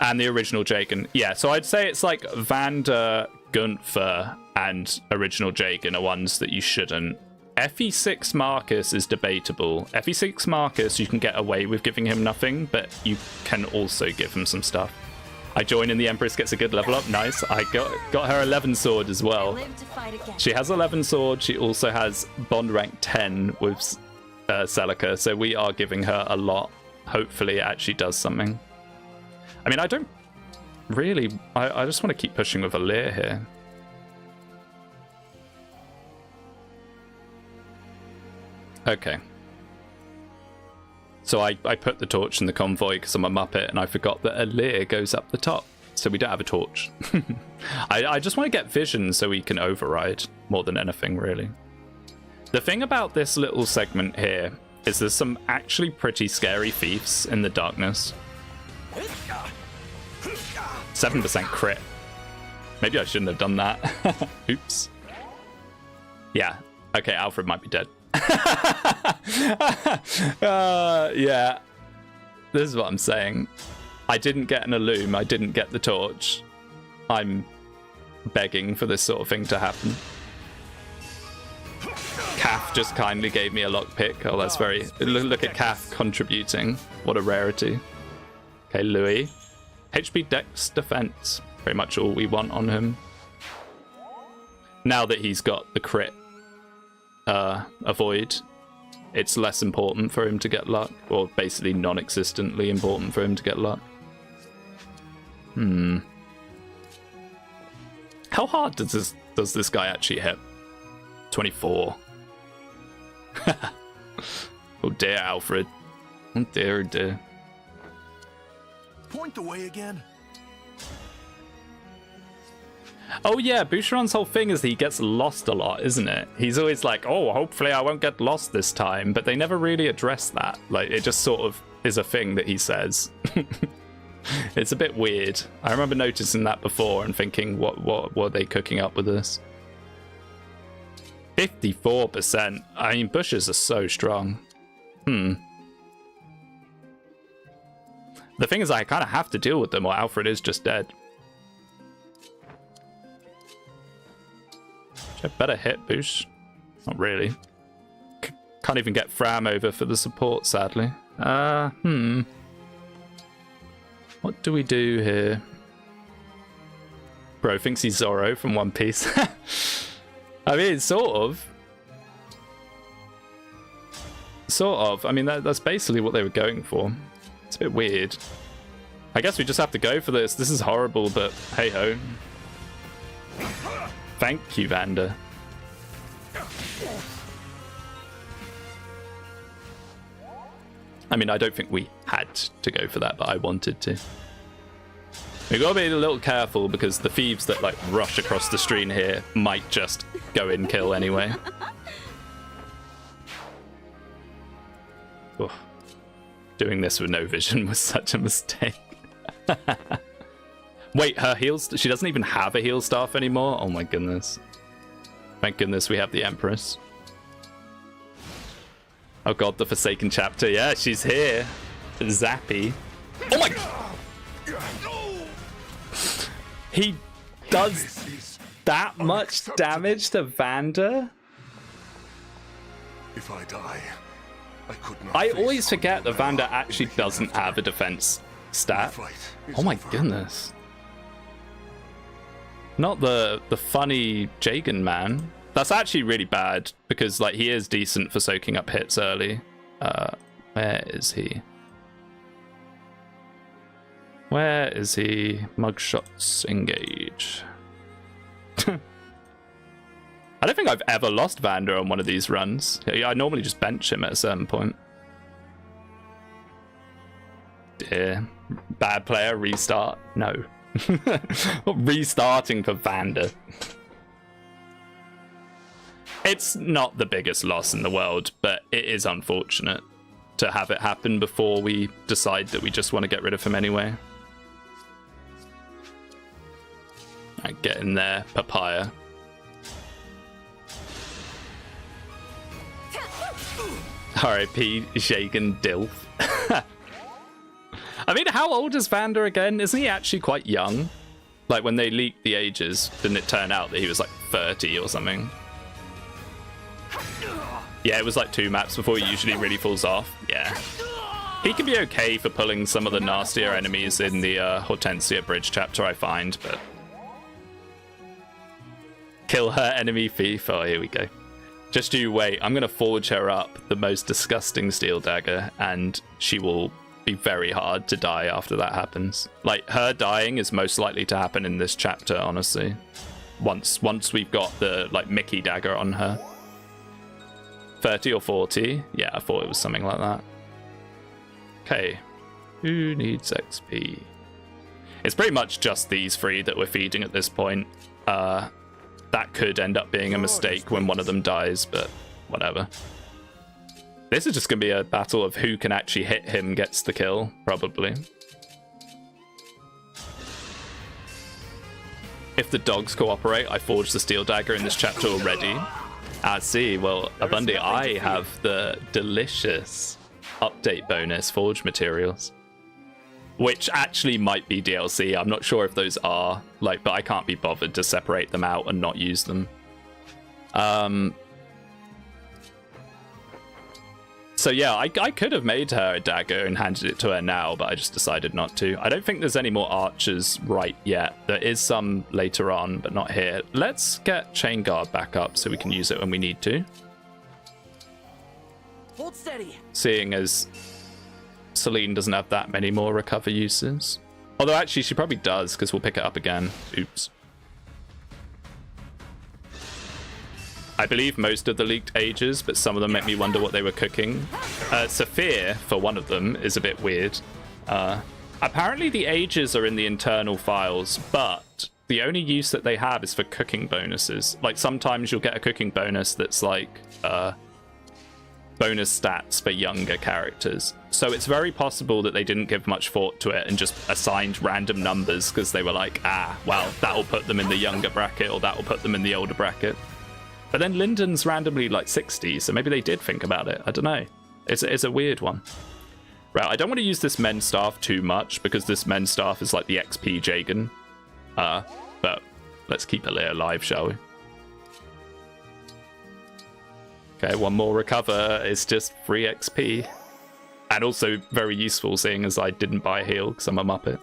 And the original Jagan. Yeah, so I'd say it's like Vander, Gunther, and original Jagan are ones that you shouldn't. FE6 Marcus is debatable. FE6 Marcus, you can get away with giving him nothing, but you can also give him some stuff. I join in, the Empress gets a good level up. Nice. I got her 11 sword as well. She has 11 sword. She also has bond rank 10 with Celica, so we are giving her a lot. Hopefully it actually does something. I mean, I don't really... I just want to keep pushing with Alir here. Okay. So I put the torch in the convoy because I'm a Muppet, and I forgot that Alir goes up the top. So we don't have a torch. I just want to get vision so we can override more than anything, really. The thing about this little segment here is there's some actually pretty scary fiefs in the darkness. 7% crit. Maybe I shouldn't have done that. Oops. Yeah. Okay, Alfred might be dead. Yeah. This is what I'm saying. I didn't get an Illum. I didn't get the torch. I'm begging for this sort of thing to happen. Kaf just kindly gave me a lockpick. Oh, that's very... Look at Kaf contributing. What a rarity. Okay, Louis. HP, dex, defense. Very much all we want on him. Now that he's got the crit avoid, it's less important for him to get luck, or basically non-existently important for him to get luck. How hard does this guy actually hit? 24. Oh dear, Alfred. Oh dear, dear. Point the way again. Oh yeah, Boucheron's whole thing is he gets lost a lot, isn't it? He's always like, oh, hopefully I won't get lost this time, but they never really address that. Like, it just sort of is a thing that he says. It's a bit weird. I remember noticing that before and thinking, what were they cooking up with this? 54%. I mean, bushes are so strong. The thing is, I kind of have to deal with them or Alfred is just dead. Should I better hit Boosh? Not really. Can't even get Fram over for the support, sadly. What do we do here? Bro thinks he's Zorro from One Piece. I mean, sort of. I mean, that's basically what they were going for. It's a bit weird. I guess we just have to go for this. This is horrible, but hey-ho. Thank you, Vander. I mean, I don't think we had to go for that, but I wanted to. We gotta be a little careful because the thieves that like rush across the stream here might just go in kill anyway. Oof. Doing this with no vision was such a mistake. Wait, her heals... She doesn't even have a heal staff anymore? Oh my goodness. Thank goodness we have the Empress. Oh god, the Forsaken chapter. Yeah, she's here. Zappy. Oh my... He does that much damage to Vander? If I die, I could not. I face always forget that my Vander heart actually will begin doesn't after have a defense stat. the fight is Oh my over. goodness. Not the funny Jagan man. That's actually really bad because like he is decent for soaking up hits early. Where is he? Where is he? Mugshots, engage. I don't think I've ever lost Vander on one of these runs. I normally just bench him at a certain point. Dear. Bad player, restart. No. Restarting for Vander. It's not the biggest loss in the world, but it is unfortunate to have it happen before we decide that we just want to get rid of him anyway. Alright, get in there, Papaya. R.I.P. Jagan Dilf. I mean, how old is Vander again? Isn't he actually quite young? Like, when they leaked the ages, didn't it turn out that he was like 30 or something? Yeah, it was like 2 maps before he usually really falls off. Yeah. He can be okay for pulling some of the nastier enemies in the Hortensia Bridge chapter, I find, but... Kill her enemy thief. Oh, here we go. Just you wait. I'm going to forge her up the most disgusting steel dagger, and she will be very hard to die after that happens. Like, her dying is most likely to happen in this chapter, honestly. Once we've got the, like, Mickey dagger on her. 30 or 40? Yeah, I thought it was something like that. Okay. Who needs XP? It's pretty much just these 3 that we're feeding at this point. That could end up being a mistake when one of them dies, but whatever. This is just going to be a battle of who can actually hit him gets the kill, probably. If the dogs cooperate, I forged the steel dagger in this chapter already. I see. Well, Abundi, I have the delicious update bonus forge materials, which actually might be DLC. I'm not sure if those are, like, but I can't be bothered to separate them out and not use them. So yeah, I could have made her a dagger and handed it to her now, but I just decided not to. I don't think there's any more archers right yet. There is some later on, but not here. Let's get Chain Guard back up so we can use it when we need to. Hold steady. Seeing as Celine doesn't have that many more recover uses. Although actually she probably does, because we'll pick it up again. Oops. I believe most of the leaked ages, but some of them make me wonder what they were cooking. Saphir, for one of them, is a bit weird. Apparently the ages are in the internal files, but the only use that they have is for cooking bonuses. Like, sometimes you'll get a cooking bonus that's like bonus stats for younger characters. So it's very possible that they didn't give much thought to it and just assigned random numbers because they were like, well, that'll put them in the younger bracket or that'll put them in the older bracket. But then Lyndon's randomly like 60, so maybe they did think about it. I don't know. It's a weird one. Right, I don't want to use this men's staff too much because this men's staff is like the XP Jagan. But let's keep Alia alive, shall we? Okay, one more recover is just free XP. And also very useful, seeing as I didn't buy a heal because I'm a Muppet.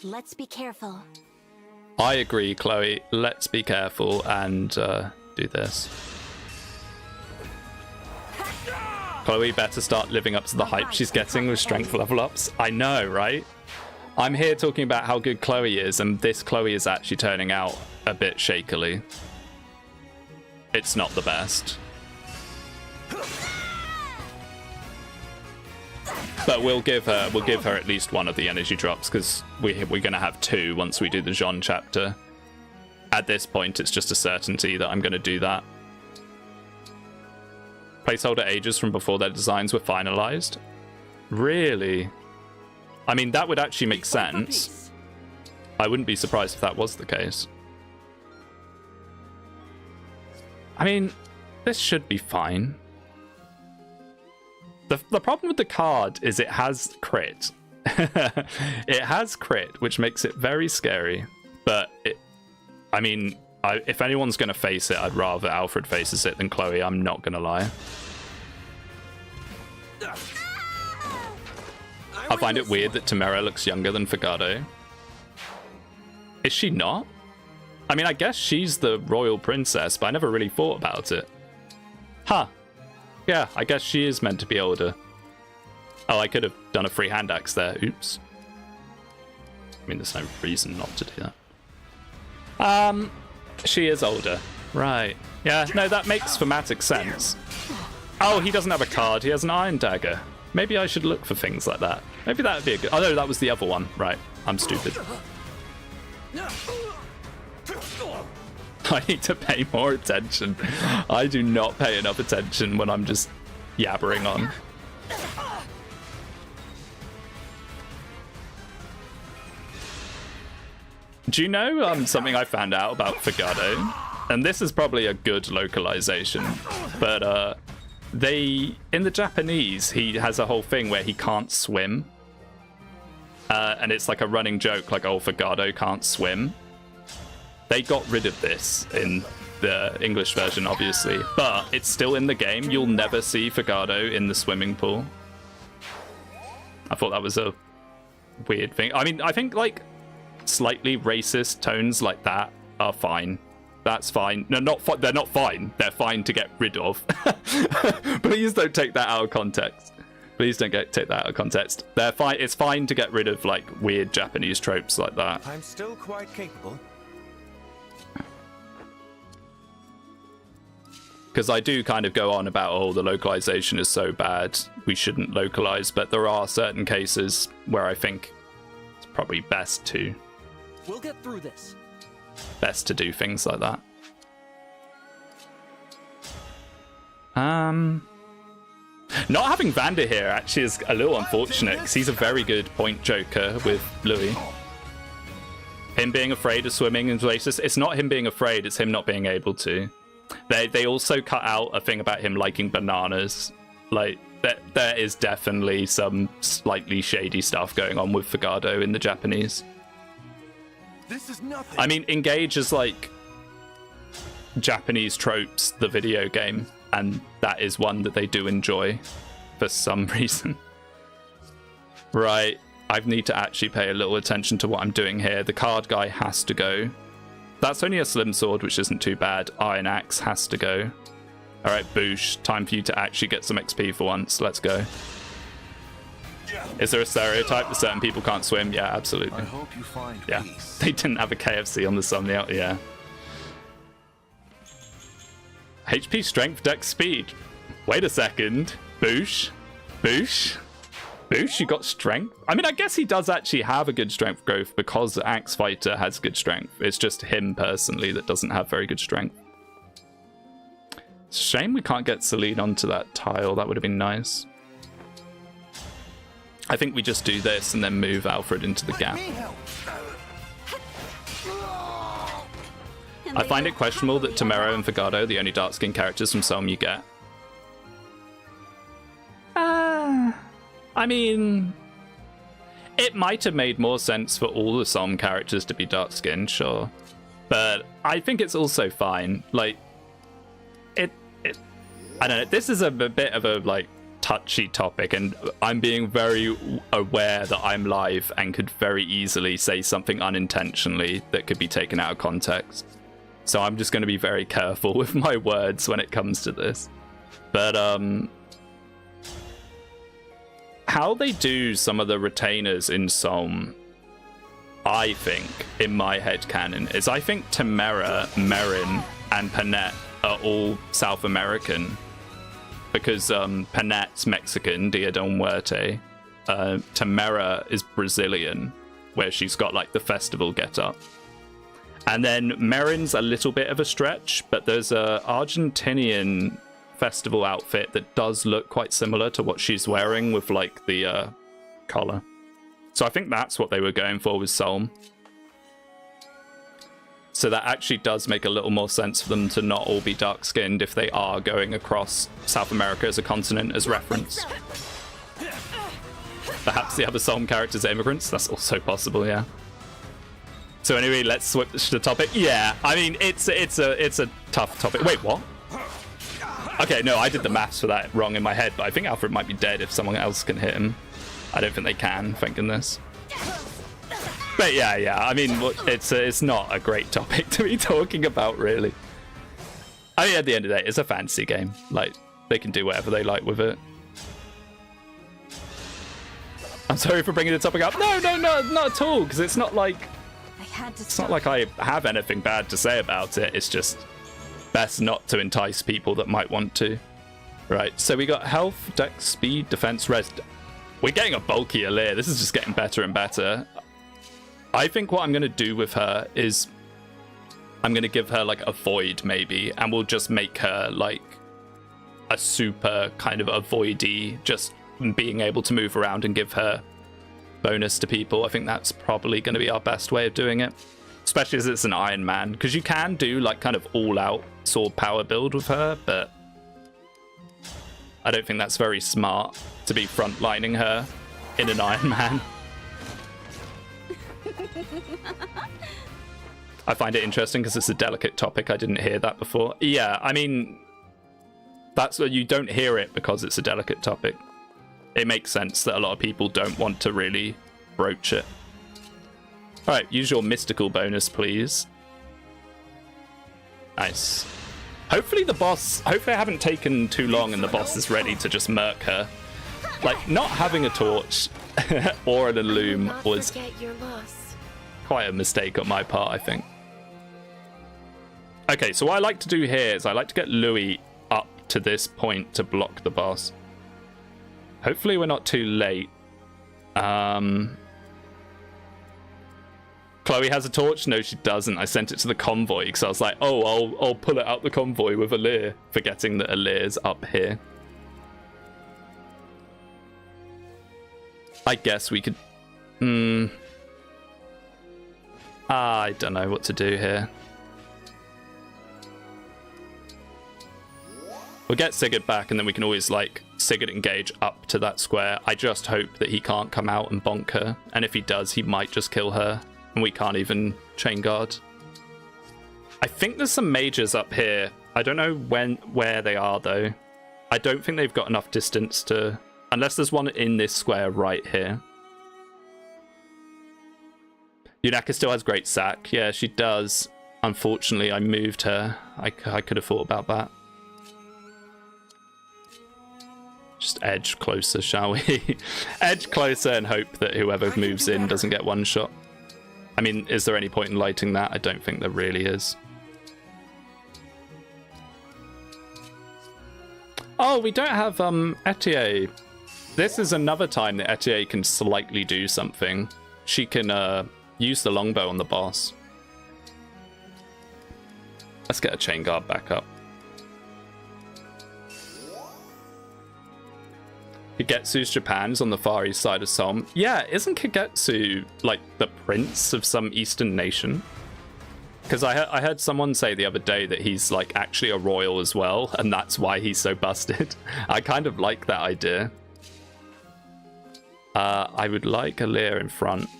Let's be careful. I agree, Chloe. Let's be careful and do this. Chloe better start living up to the hype she's getting with strength level ups. I know, right? I'm here talking about how good Chloe is, and this Chloe is actually turning out a bit shakily. It's not the best. But we'll give her at least one of the energy drops because we're going to have 2 once we do the Jean chapter. At this point, it's just a certainty that I'm going to do that. Placeholder ages from before their designs were finalized. Really? I mean, that would actually make sense. I wouldn't be surprised if that was the case. I mean, this should be fine. The problem with the card is it has crit. It has crit, which makes it very scary. But I mean, if anyone's going to face it, I'd rather Alfred faces it than Chloe. I'm not going to lie. I find it weird that Tamara looks younger than Fagado. Is she not? I mean, I guess she's the royal princess, but I never really thought about it. Huh. Yeah, I guess she is meant to be older. Oh, I could have done a free hand axe there. Oops. I mean, there's no reason not to do that. She is older. Right. Yeah, no, that makes thematic sense. Oh, he doesn't have a card. He has an iron dagger. Maybe I should look for things like that. Maybe that would be a good... Oh, no, that was the other one. Right. I'm stupid. I need to pay more attention. I do not pay enough attention when I'm just yabbering on. Do you know something I found out about Fagado? And this is probably a good localization, but in the Japanese, he has a whole thing where he can't swim. And it's like a running joke, like, oh, Fagado can't swim. They got rid of this in the English version, obviously, but it's still in the game. You'll never see Fagado in the swimming pool. I thought that was a weird thing. I mean, I think, like, slightly racist tones like that are fine. That's fine. No, they're not fine. They're fine to get rid of. Please don't take that out of context. Please don't take that out of context. They're fine. It's fine to get rid of, like, weird Japanese tropes like that. I'm still quite capable. Because I do kind of go on about, oh, the localization is so bad, we shouldn't localize, but there are certain cases where I think it's probably best to... We'll get through this. Best to do things like that. Not having Vander here actually is a little unfortunate, because he's a very good point joker with Louis. Him being afraid of swimming is racist. It's not him being afraid, it's him not being able to. They also cut out a thing about him liking bananas. Like, there is definitely some slightly shady stuff going on with Fagado in the Japanese. This is nothing. I mean, Engage is like Japanese tropes, the video game, and that is one that they do enjoy for some reason. Right, I need to actually pay a little attention to what I'm doing here. The card guy has to go. That's only a slim sword, which isn't too bad. Iron axe has to go. All right, Boosh, time for you to actually get some XP for once. Let's go. Is there a stereotype that certain people can't swim? Yeah, absolutely. I hope you find Yeah, peace. they didn't have a KFC on the thumbnail. Yeah. HP, strength, dex, speed. Wait a second. Boosh. Boosh. Boosh, you got strength? I mean, I guess he does actually have a good strength growth because Axe Fighter has good strength. It's just him personally that doesn't have very good strength. It's a shame we can't get Celine onto that tile. That would have been nice. I think we just do this and then move Alfred into the gap. I find it questionable that Tamero and Fagado are the only dark-skinned characters from Selm you get. I mean, it might have made more sense for all the Selm characters to be dark-skinned, sure. But I think it's also fine. Like, I don't know, this is a bit of a, like, touchy topic, and I'm being very aware that I'm live and could very easily say something unintentionally that could be taken out of context. So I'm just going to be very careful with my words when it comes to this. But, how they do some of the retainers in Sohm, I think, in my headcanon, is I think Tamara, Merin, and Panette are all South American. Because Panette's Mexican, Dia del Muerte. Tamara is Brazilian, where she's got, like, the festival get-up. And then Merin's a little bit of a stretch, but there's a Argentinian festival outfit that does look quite similar to what she's wearing with, like, the collar. So I think that's what they were going for with Solm. So that actually does make a little more sense for them to not all be dark-skinned if they are going across South America as a continent as reference. Perhaps the other Psalm characters are immigrants. That's also possible, yeah. So anyway, let's switch the topic. Yeah, I mean, it's a tough topic. Wait, what? Okay, no, I did the maths for that wrong in my head, but I think Alfred might be dead if someone else can hit him. I don't think they can, thank goodness. But yeah, I mean, it's not a great topic to be talking about, really. I mean, at the end of the day, it's a fantasy game. Like, they can do whatever they like with it. I'm sorry for bringing the topic up. No, not at all, because it's not like... It's not like I have anything bad to say about it. It's just best not to entice people that might want to. Right, so we got health, dex, speed, defense, res. We're getting a bulkier Lear. This is just getting better and better. I think what I'm going to do with her is I'm going to give her like a void maybe, and we'll just make her like a super kind of avoidy, just being able to move around and give her bonus to people. I think that's probably going to be our best way of doing it, especially as it's an Ironman, because you can do like kind of all-out sword power build with her, but I don't think that's very smart to be frontlining her in an Ironman. I find it interesting because it's a delicate topic. I didn't hear that before. Yeah, I mean, that's what you don't hear it because it's a delicate topic. It makes sense that a lot of people don't want to really broach it. All right, use your mystical bonus, please. Nice. Hopefully I haven't taken too long and the boss is ready to just murk her. Like, not having a torch or an illume was quite a mistake on my part, I think. Okay, so what I like to do here is I like to get Louis up to this point to block the boss. Hopefully we're not too late. Chloe has a torch? No, she doesn't. I sent it to the convoy because I was like, oh, I'll pull it out the convoy with Alir, forgetting that Alir's up here. I guess we could... I don't know what to do here. We'll get Sigurd back and then we can always like Sigurd engage up to that square. I just hope that he can't come out and bonk her, and if he does he might just kill her and we can't even chain guard. I think there's some mages up here. I don't know where they are though. I don't think they've got enough distance to, unless there's one in this square right here. Yunaka still has great sack. Yeah, she does. Unfortunately, I moved her. I could have thought about that. Just edge closer, shall we? Edge closer and hope that whoever moves in doesn't get one shot. I mean, is there any point in lighting that? I don't think there really is. Oh, we don't have Etier. This is another time that Etier can slightly do something. She can use the longbow on the boss. Let's get a chain guard back up. Kagetsu's Japan's on the far east side of Som. Yeah, isn't Kagetsu like the prince of some eastern nation? Because I heard someone say the other day that he's like actually a royal as well, and that's why he's so busted. I kind of like that idea. I would like a Lear in front.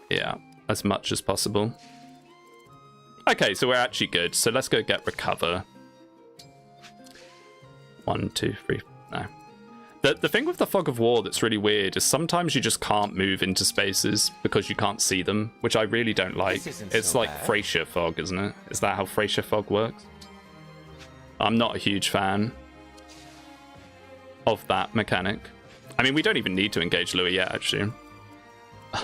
Yeah, as much as possible. Okay, so we're actually good. So let's go get recover. 1, 2, 3. No. The thing with the Fog of War that's really weird is sometimes you just can't move into spaces because you can't see them, which I really don't like. It's so like Frasier Fog, isn't it? Is that how Frasier Fog works? I'm not a huge fan of that mechanic. I mean, we don't even need to engage Louis yet, actually.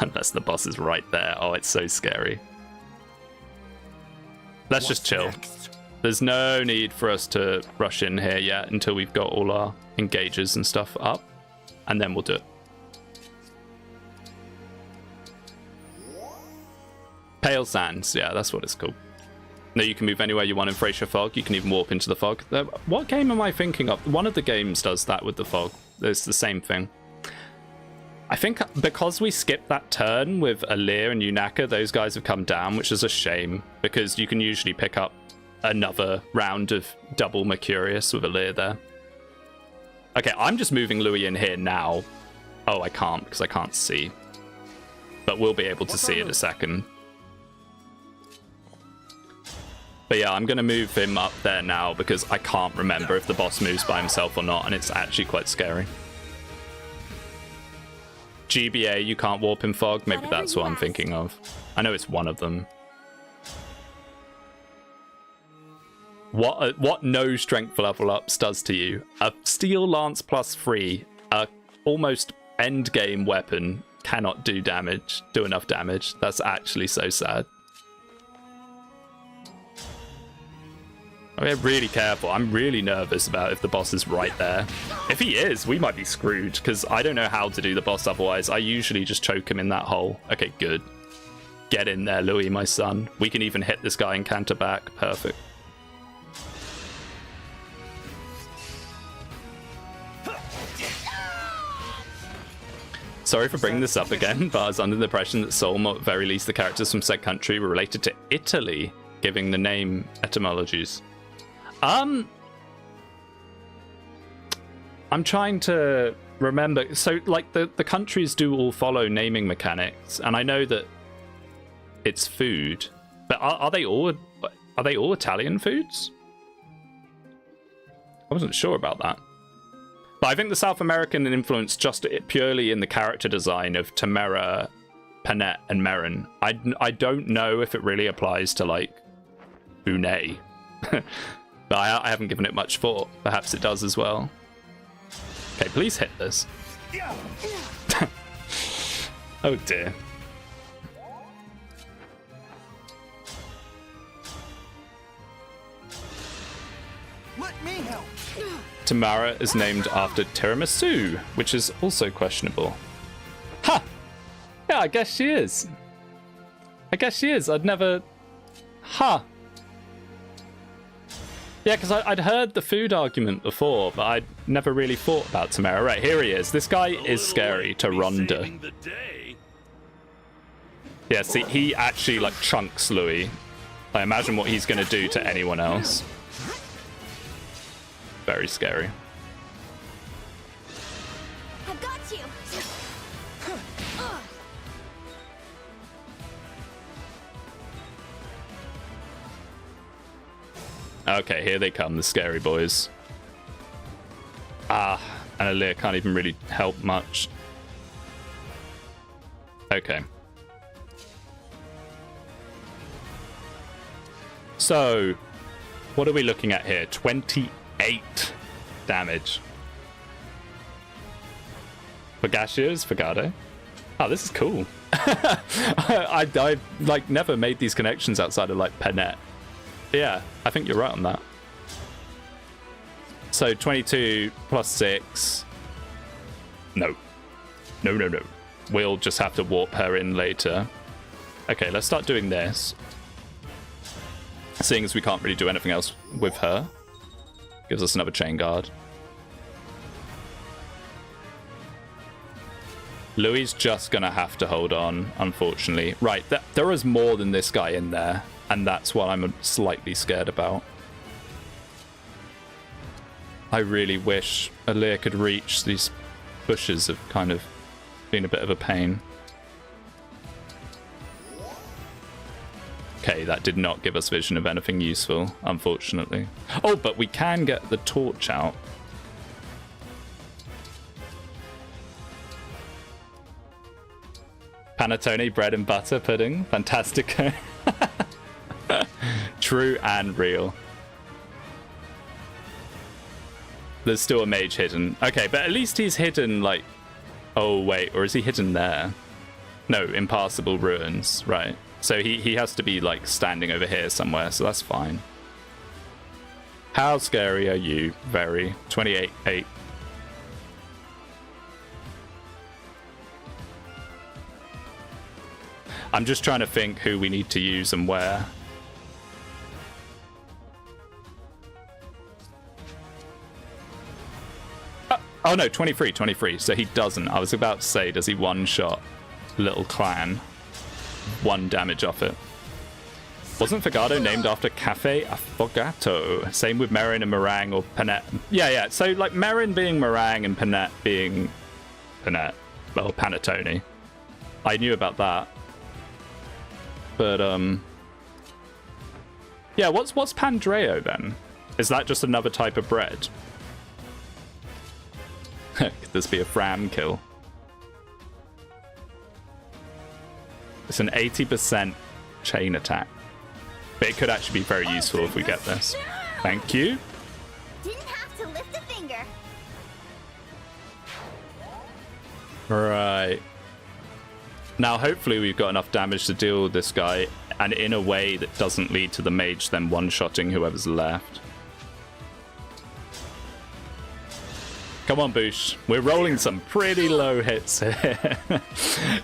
Unless the boss is right there. Oh, it's so scary. Let's just chill. There's no need for us to rush in here yet until we've got all our engages and stuff up, and then we'll do it. Pale Sands, yeah, that's what it's called. No, you can move anywhere you want in Frasier Fog. You can even warp into the fog. What game am I thinking of? One of the games does that with the fog. It's the same thing. I think because we skipped that turn with Alir and Yunaka, those guys have come down, which is a shame, because you can usually pick up another round of double Mercurius with Alir there. Okay, I'm just moving Louis in here now. Oh, I can't, because I can't see. But we'll be able to see in a second. But yeah, I'm going to move him up there now, because I can't remember if the boss moves by himself or not, and it's actually quite scary. GBA, you can't warp in fog. Maybe that's what I'm thinking of. I know it's one of them. What no strength level ups does to you? A steel lance +3, a almost end game weapon cannot do enough damage. That's actually so sad. I mean, really careful. I'm really nervous about if the boss is right there. If he is, we might be screwed, because I don't know how to do the boss otherwise. I usually just choke him in that hole. Okay, good. Get in there, Louis, my son. We can even hit this guy and counter back. Perfect. Sorry for bringing this up again, but I was under the impression that Seoul, or at very least the characters from said country, were related to Italy, giving the name etymologies. I'm trying to remember. So, like, the countries do all follow naming mechanics, and I know that it's food, but are they all Italian foods? I wasn't sure about that. But I think the South American influence just purely in the character design of Tamara, Panette, and Merrin. I don't know if it really applies to, like, Brunei. But I haven't given it much thought. Perhaps it does as well. Okay, please hit this. Oh dear. Let me help. Tamara is named after tiramisu, which is also questionable. Ha! Yeah, I guess she is. I'd never... Ha! Yeah, because I'd heard the food argument before, but I'd never really thought about Tamara. Right, here he is. This guy is scary to Ronda. Yeah, see, he actually, like, chunks Louis. I imagine what he's going to do to anyone else. Very scary. I've got you. Okay, here they come, the scary boys. Ah, and Alir can't even really help much. Okay. So, what are we looking at here? 28 damage. For Gashiers, for Gardo. Oh, this is cool. I like never made these connections outside of like Panette. Yeah, I think you're right on that. So 22 plus 6. No. No. We'll just have to warp her in later. Okay, let's start doing this. Seeing as we can't really do anything else with her. Gives us another chain guard. Louis just gonna have to hold on, unfortunately. Right, there is more than this guy in there. And that's what I'm slightly scared about. I really wish Alir could reach. These bushes have kind of been a bit of a pain. Okay, that did not give us vision of anything useful, unfortunately. Oh, but we can get the torch out. Panettone, bread and butter pudding. Fantastico. True and real. There's still a mage hidden. Okay, but at least he's hidden, like... Oh, wait, or is he hidden there? No, impassable ruins, right. So he has to be, like, standing over here somewhere, so that's fine. How scary are you? Very. 28-8. I'm just trying to think who we need to use and where. Oh no, 23, 23. So he doesn't. I was about to say, does he one-shot little clan? 1 damage off it. Wasn't Fogado named after Cafe Affogato? Same with Merin and Meringue or Panette. Yeah. So like Merin being Meringue and Panette being Panette. Well, Panettone. I knew about that. But yeah, what's Pandreo then? Is that just another type of bread? Could this be a Fram kill? It's an 80% chain attack. But it could actually be very useful if we get this. Thank you. Didn't have to lift a finger. Right. Now, hopefully we've got enough damage to deal with this guy, and in a way that doesn't lead to the mage then one-shotting whoever's left. Come on, Boosh. We're rolling some pretty low hits here.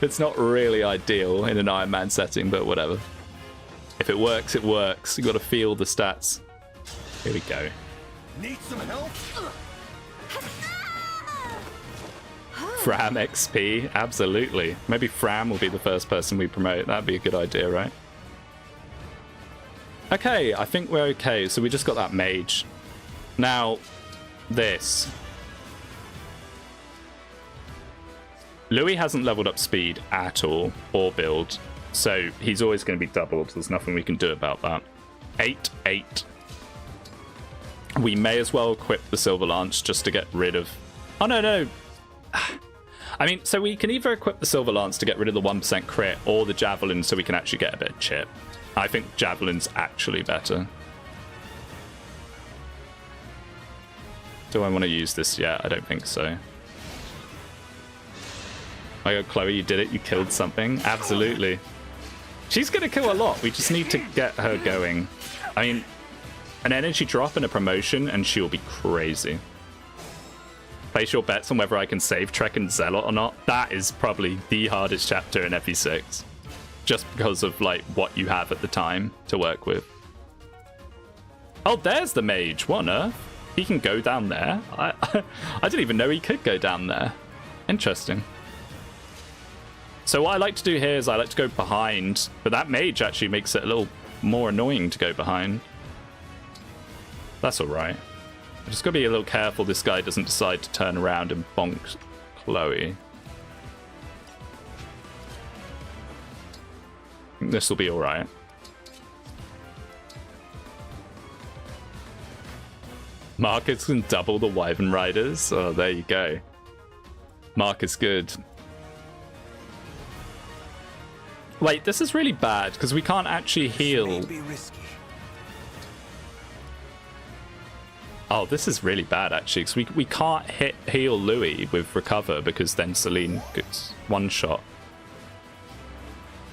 It's not really ideal in an Ironman setting, but whatever. If it works, it works. You got to feel the stats. Here we go. Need some help? Fram XP, absolutely. Maybe Fram will be the first person we promote. That'd be a good idea, right? Okay, I think we're okay. So we just got that mage. Now, this. Louis hasn't leveled up speed at all, or build. So he's always going to be doubled. There's nothing we can do about that. 8-8. We may as well equip the Silver Lance just to get rid of... Oh, no. I mean, so we can either equip the Silver Lance to get rid of the 1% crit, or the Javelin so we can actually get a bit of chip. I think Javelin's actually better. Do I want to use this yet? I don't think so. Oh, Chloe, you did it. You killed something. Absolutely. She's going to kill a lot. We just need to get her going. I mean, an energy drop and a promotion, and she'll be crazy. Place your bets on whether I can save Trek and Zealot or not. That is probably the hardest chapter in FE6. Just because of, like, what you have at the time to work with. Oh, there's the mage. What on earth? He can go down there. I didn't even know he could go down there. Interesting. So what I like to do here is I like to go behind, but that mage actually makes it a little more annoying to go behind. That's alright. I'm just going to be a little careful this guy doesn't decide to turn around and bonk Chloe. I think this will be alright. Marcus can double the Wyvern Riders. Oh, there you go. Marcus good. Wait, this is really bad because we can't actually heal. Oh, this is really bad actually because we can't heal Louis with recover because then Celine gets one shot.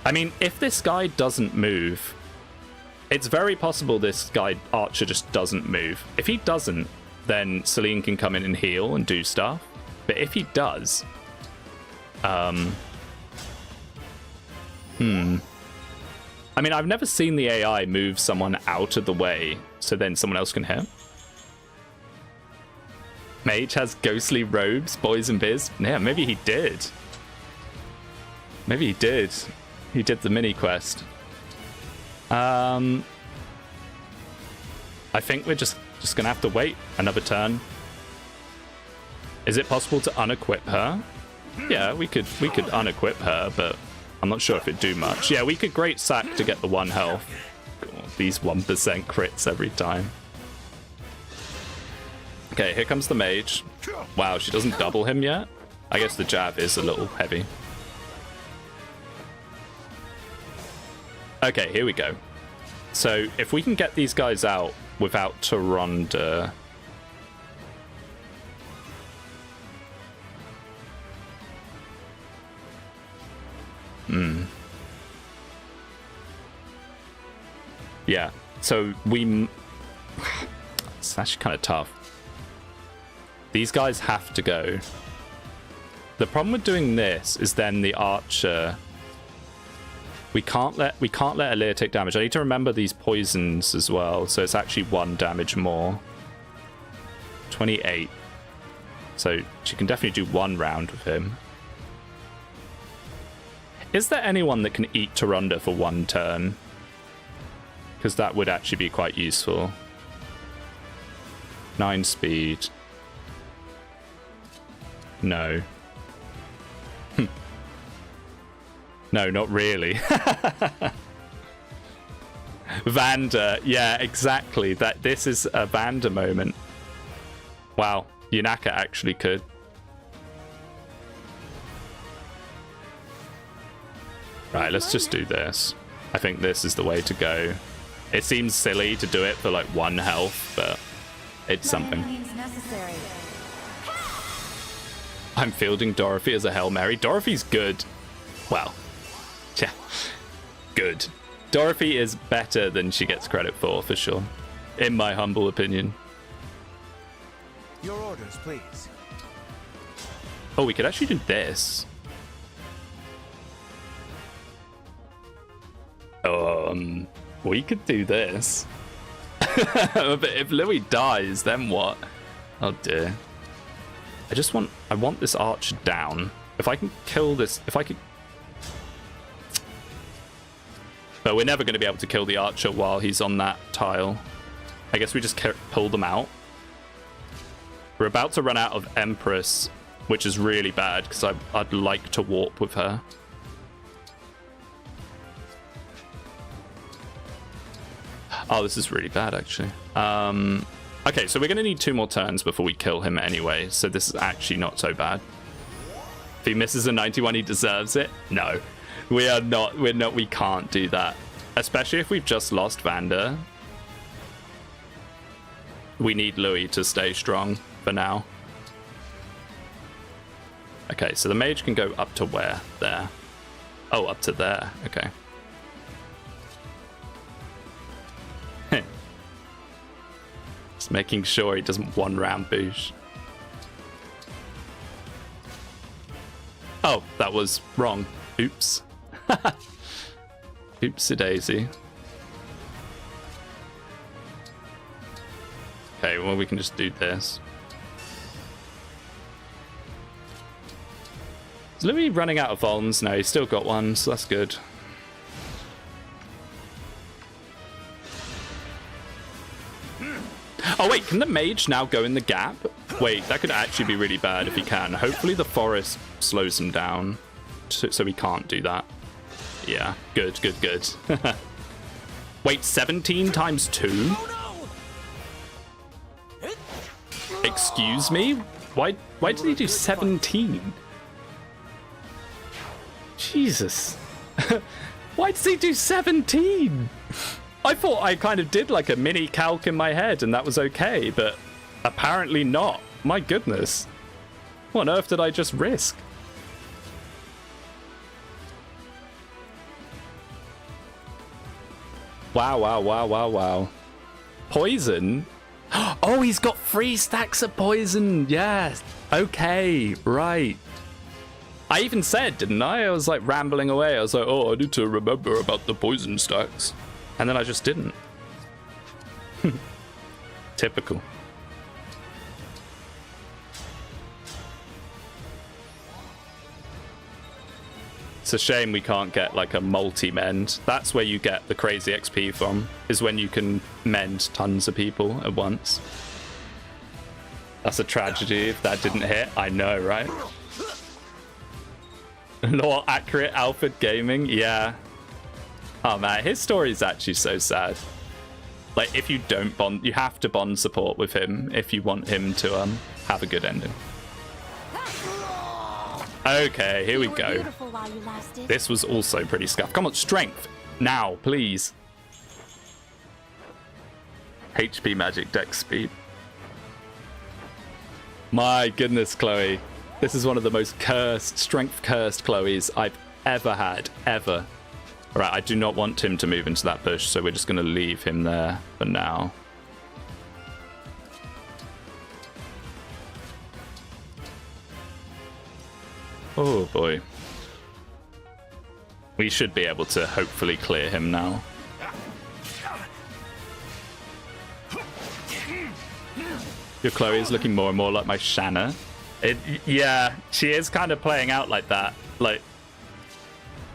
I mean, if this guy doesn't move, it's very possible this guy Archer just doesn't move. If he doesn't, then Celine can come in and heal and do stuff. But if he does, I mean, I've never seen the AI move someone out of the way so then someone else can hit. Mage has ghostly robes, boys and biz. Yeah, maybe he did. Maybe he did. He did the mini quest. I think we're just gonna have to wait another turn. Is it possible to unequip her? Yeah, we could unequip her, but I'm not sure if it'd do much. Yeah, we could great sack to get the 1 health. God, these 1% crits every time. Okay, here comes the mage. Wow, she doesn't double him yet. I guess the jab is a little heavy. Okay, here we go. So if we can get these guys out without Taronda... Yeah, so it's actually kind of tough. These guys have to go. The problem with doing this is then the Archer... We can't let Aaliyah take damage. I need to remember these poisons as well, so it's actually 1 damage more. 28. So she can definitely do 1 round with him. Is there anyone that can eat Taronda for 1 turn? Because that would actually be quite useful. 9 speed. No. No, not really. Vanda, yeah, exactly. This is a Vanda moment. Wow, Yunaka actually could. Right, let's just do this. I think this is the way to go. It seems silly to do it for like 1 health, but it's something. I'm fielding Dorothy as a Hail Mary. Dorothy's good. Well, yeah, good. Dorothy is better than she gets credit for sure. In my humble opinion. Your orders, please. Oh, we could actually do this. We could do this. But if Louis dies, then what? Oh dear. I want this archer down. If I can kill this, if I could... But we're never going to be able to kill the archer while he's on that tile. I guess we just pull them out. We're about to run out of Empress, which is really bad because I'd like to warp with her. Oh, this is really bad, actually. Okay, so we're going to need 2 more turns before we kill him anyway, so this is actually not so bad. If he misses a 91, he deserves it? No. We can't do that. Especially if we've just lost Vanda. We need Louis to stay strong for now. Okay, so the mage can go up to where? There. Oh, up to there. Okay. Just making sure he doesn't 1-round boosh. Oh, that was wrong. Oops. Oopsie daisy. Okay, well, we can just do this. Is Louis running out of vulns? No, he's still got one, so that's good. Oh wait, can the mage now go in the gap? Wait, that could actually be really bad if he can. Hopefully the forest slows him down, so he can't do that. Yeah, good, good, good. Wait, 17 times 2? Excuse me? Why did he do 17? Jesus. Why does he do 17? I thought I kind of did like a mini calc in my head and that was okay, but apparently not. My goodness. What on earth did I just risk? Wow, wow, wow, wow, wow. Poison? Oh, he's got 3 stacks of poison. Yes. Okay, right. I even said, didn't I? I was like rambling away. I was like, oh, I need to remember about the poison stacks. And then I just didn't. Typical. It's a shame we can't get like a multi-mend. That's where you get the crazy XP from, is when you can mend tons of people at once. That's a tragedy if that didn't hit. I know, right? Not accurate Alfred Gaming, yeah. Oh man, his story is actually so sad. Like, if you don't bond, you have to bond support with him if you want him to have a good ending. Okay, here we go. This was also pretty scuffed. Come on, strength. Now, please. HP magic dex speed. My goodness, Chloe. This is one of the most cursed, strength-cursed Chloes I've ever had, ever. Alright, I do not want him to move into that bush, so we're just going to leave him there for now. Oh boy. We should be able to hopefully clear him now. Your Chloe is looking more and more like my Shanna. Yeah, she is kind of playing out like that. Like,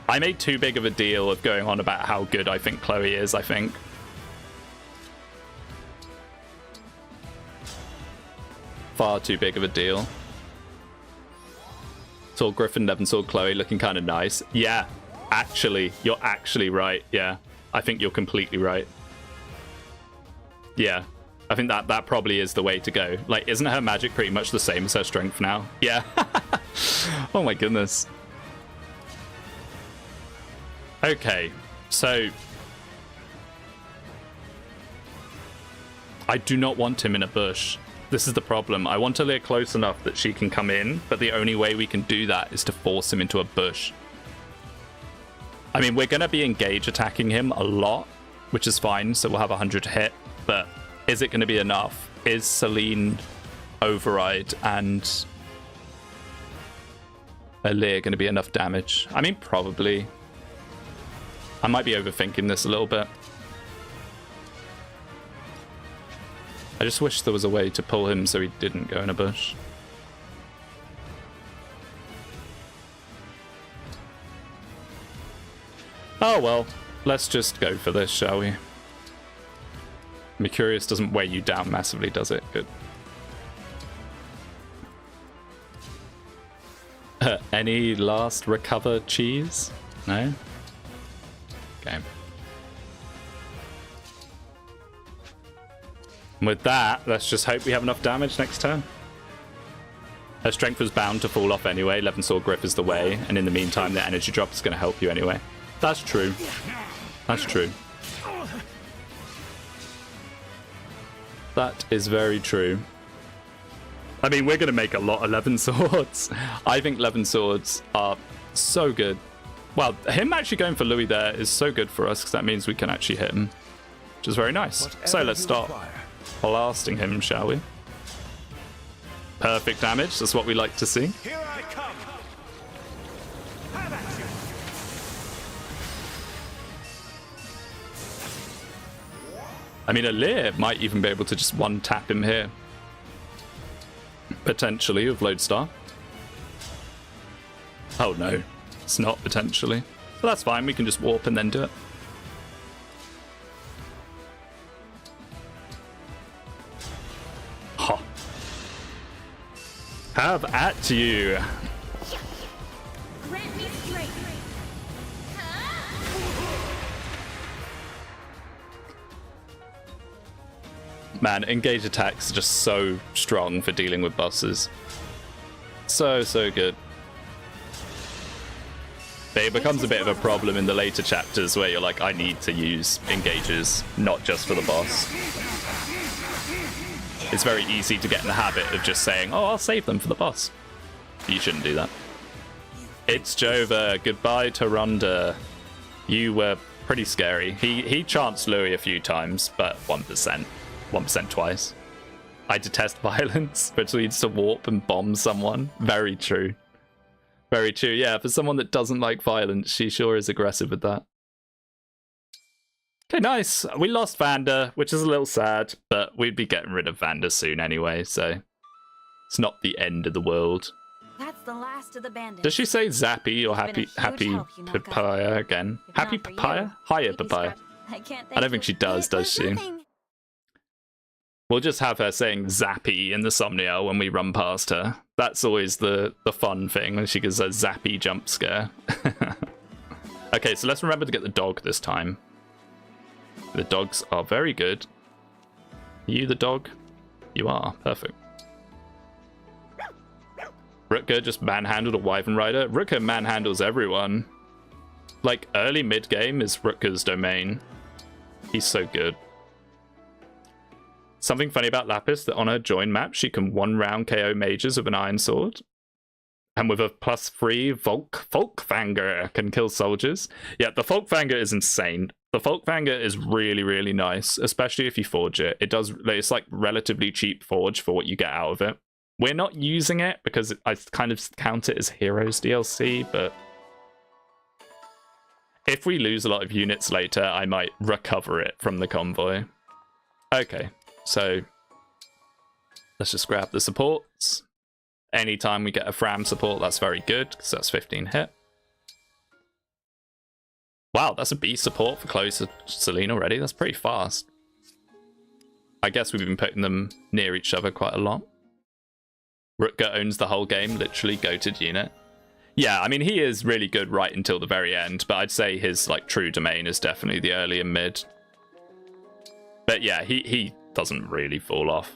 I made too big of a deal of going on about how good I think Chloe is, I think. Far too big of a deal. Saw Griffin, Nevin, saw Chloe looking kind of nice. Yeah, actually, you're actually right. Yeah, I think you're completely right. Yeah, I think that probably is the way to go. Like, isn't her magic pretty much the same as her strength now? Yeah. Oh my goodness. Okay, so I do not want him in a bush. This is the problem. I want Aaliyah close enough that she can come in, but the only way we can do that is to force him into a bush. I mean, we're going to be engage attacking him a lot, which is fine, so we'll have 100 to hit, but is it going to be enough? Is Celine, Override, and Aaliyah going to be enough damage? I mean, probably. I might be overthinking this a little bit. I just wish there was a way to pull him so he didn't go in a bush. Oh well, let's just go for this, shall we? Mercurius doesn't weigh you down massively, does it? Good. Any last recover cheese? No? Okay. And with that, let's just hope we have enough damage next turn. Her strength was bound to fall off anyway. Levinsaw Griff is the way, and in the meantime, the energy drop is going to help you anyway. That's true. That's true. That is very true. I mean, we're going to make a lot of Levin swords. I think Levin swords are so good. Well, him actually going for Louis there is so good for us because that means we can actually hit him, which is very nice. So let's start blasting him, shall we? Perfect damage. That's what we like to see. Here I come. Have at you. I mean, Aaliyah might even be able to just one-tap him here. Potentially, with Lodestar. Oh no, it's not potentially. But that's fine, we can just warp and then do it. Ha. Have at you. Grant me strength. Man, engage attacks are just so strong for dealing with bosses. So good. It becomes a bit of a problem in the later chapters where you're like, I need to use engages, not just for the boss. It's very easy to get in the habit of just saying, oh, I'll save them for the boss. You shouldn't do that. It's Jova. Goodbye to Ronda. You were pretty scary. He chanced Louis a few times, but 1%. 1% twice. I detest violence, which leads to warp and bomb someone. Very true. Very true. Yeah, for someone that doesn't like violence, she sure is aggressive with that. Okay, nice. We lost Vanda, which is a little sad, but we'd be getting rid of Vanda soon anyway, so it's not the end of the world. That's the last of the bandits. Does she say Zappy or Happy help, you know, Papaya again? If Happy not for Papaya? you, Hiya Sneaky Papaya. Scrap. I can't I don't think she does she? Nothing. We'll just have her saying Zappy in the thumbnail when we run past her. That's always the fun thing, when she gives a Zappy jump scare. Okay, so let's remember to get the dog this time. The dogs are very good. Are you the dog? You are. Perfect. Rutger just manhandled a Wyvern Rider. Rutger manhandles everyone. Like, early mid-game is Rutger's domain. He's so good. Something funny about Lapis, that on her join map, she can one-round KO mages with an iron sword. And with a +3, Folkvanger can kill soldiers. Yeah, the Folkvanger is insane. The Folkvanger is really, really nice, especially if you forge it. It's like relatively cheap forge for what you get out of it. We're not using it because I kind of count it as Heroes DLC, but if we lose a lot of units later, I might recover it from the convoy. Okay, so let's just grab the supports. Anytime we get a Fram support, that's very good, because that's 15 hit. Wow, that's a B support for close to Celine already. That's pretty fast. I guess we've been putting them near each other quite a lot. Rutger owns the whole game, literally goated unit. Yeah, I mean, he is really good right until the very end, but I'd say his like true domain is definitely the early and mid. But yeah, he doesn't really fall off.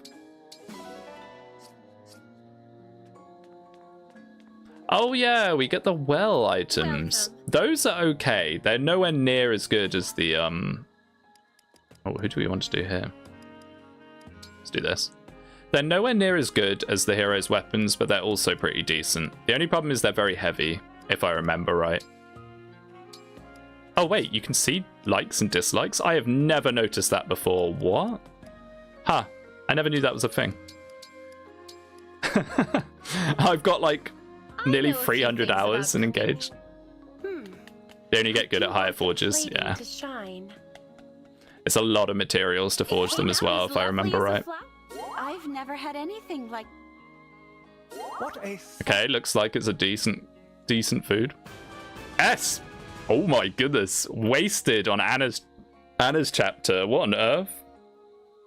Oh yeah, we get the well items. Those are okay. They're nowhere near as good as the Oh, who do we want to do here? Let's do this. They're nowhere near as good as the hero's weapons, but they're also pretty decent. The only problem is they're very heavy, if I remember right. Oh wait, you can see likes and dislikes? I have never noticed that before. What? Huh, I never knew that was a thing. I've got like nearly 300 hours in Engage. They only get good at higher forges, yeah. It's a lot of materials to forge them as well, if I remember right. I've never had anything like. Okay, looks like it's a decent food. S! Oh my goodness, wasted on Anna's chapter. What on earth?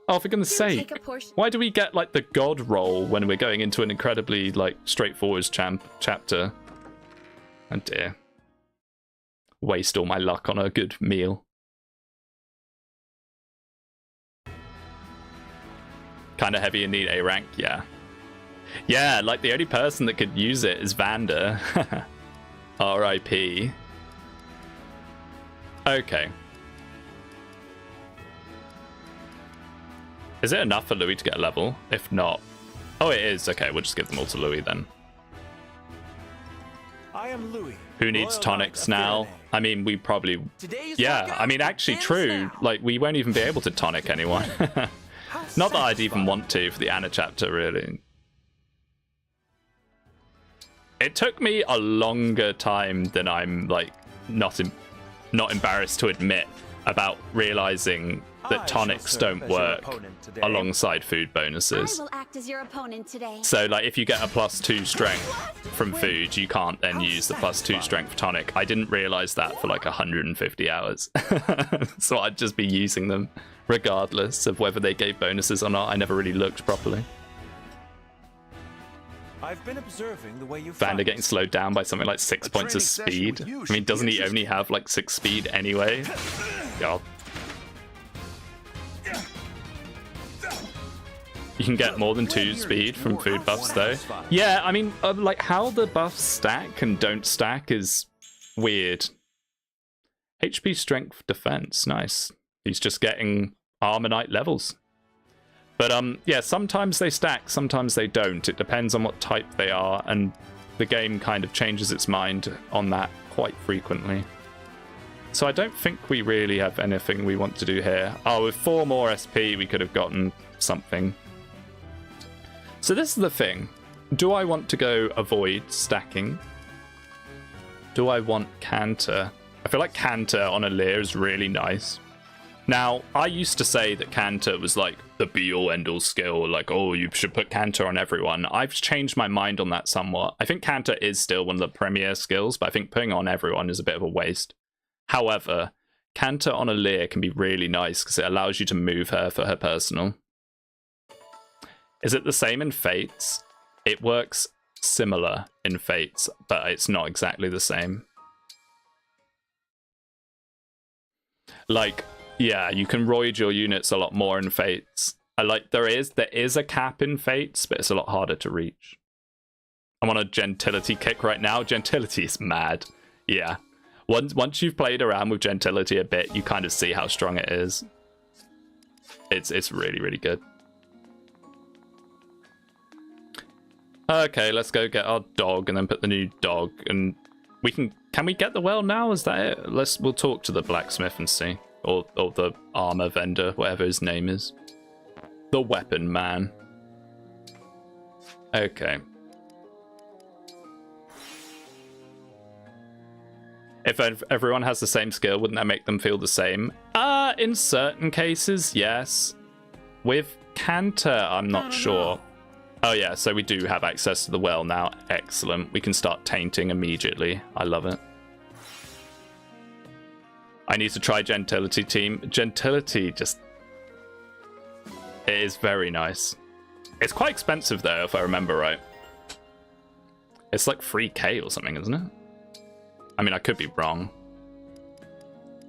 Oh, for goodness sake. Why do we get like the god roll when we're going into an incredibly like straightforward chapter? Oh dear. Waste all my luck on a good meal. Kind of heavy and need A rank, yeah. Yeah, like the only person that could use it is Vander. R.I.P. Okay. Is it enough for Louis to get a level? If not... Oh, it is. Okay, we'll just give them all to Louis then. I am Louis. Who needs tonics now? I mean, we probably... Yeah, I mean, actually true. Like, we won't even be able to tonic anyone. Not that I'd even want to for the Anna chapter, really. It took me a longer time than I'm, like, not embarrassed to admit about realizing that tonics don't work alongside food bonuses. I will act as your opponent today. So, like, if you get a +2 strength from food, you can't then use the +2 strength tonic. I didn't realize that for, like, 150 hours. So I'd just be using them regardless of whether they gave bonuses or not. I never really looked properly. I've been observing the way you Vander getting slowed down by something like 6 points of speed. I mean, doesn't he only have like 6 speed anyway? God. You can get more than 2 speed from food buffs though. Yeah, I mean, like how the buffs stack and don't stack is weird. HP, strength, defense, nice. He's just getting Armonite levels. But yeah, sometimes they stack, sometimes they don't. It depends on what type they are, and the game kind of changes its mind on that quite frequently. So I don't think we really have anything we want to do here. Oh, with 4 more SP, we could have gotten something. So this is the thing. Do I want to go avoid stacking? Do I want Canter? I feel like Canter on a Lear is really nice. Now, I used to say that Canter was like the be-all end-all skill, like, oh, you should put Canter on everyone. I've changed my mind on that somewhat. I think Canter is still one of the premier skills, but I think putting on everyone is a bit of a waste. However, Canter on a Lear can be really nice because it allows you to move her for her personal. Is it the same in Fates? It works similar in Fates, but it's not exactly the same. Like... yeah, you can roid your units a lot more in Fates. There is a cap in Fates, but it's a lot harder to reach. I'm on a gentility kick right now. Gentility is mad. Yeah. Once you've played around with gentility a bit, you kind of see how strong it is. It's really, really good. Okay, let's go get our dog and then put the new dog, and we can we get the well now? Is that it? We'll talk to the blacksmith and see. Or the armor vendor, whatever his name is. The weapon man. Okay. If everyone has the same skill, wouldn't that make them feel the same? In certain cases, yes. With Canter, I'm not sure. Oh yeah, so we do have access to the well now. Excellent. We can start tainting immediately. I love it. I need to try Gentility team. Gentility just... It is very nice. It's quite expensive though, if I remember right. It's like 3k or something, isn't it? I mean, I could be wrong.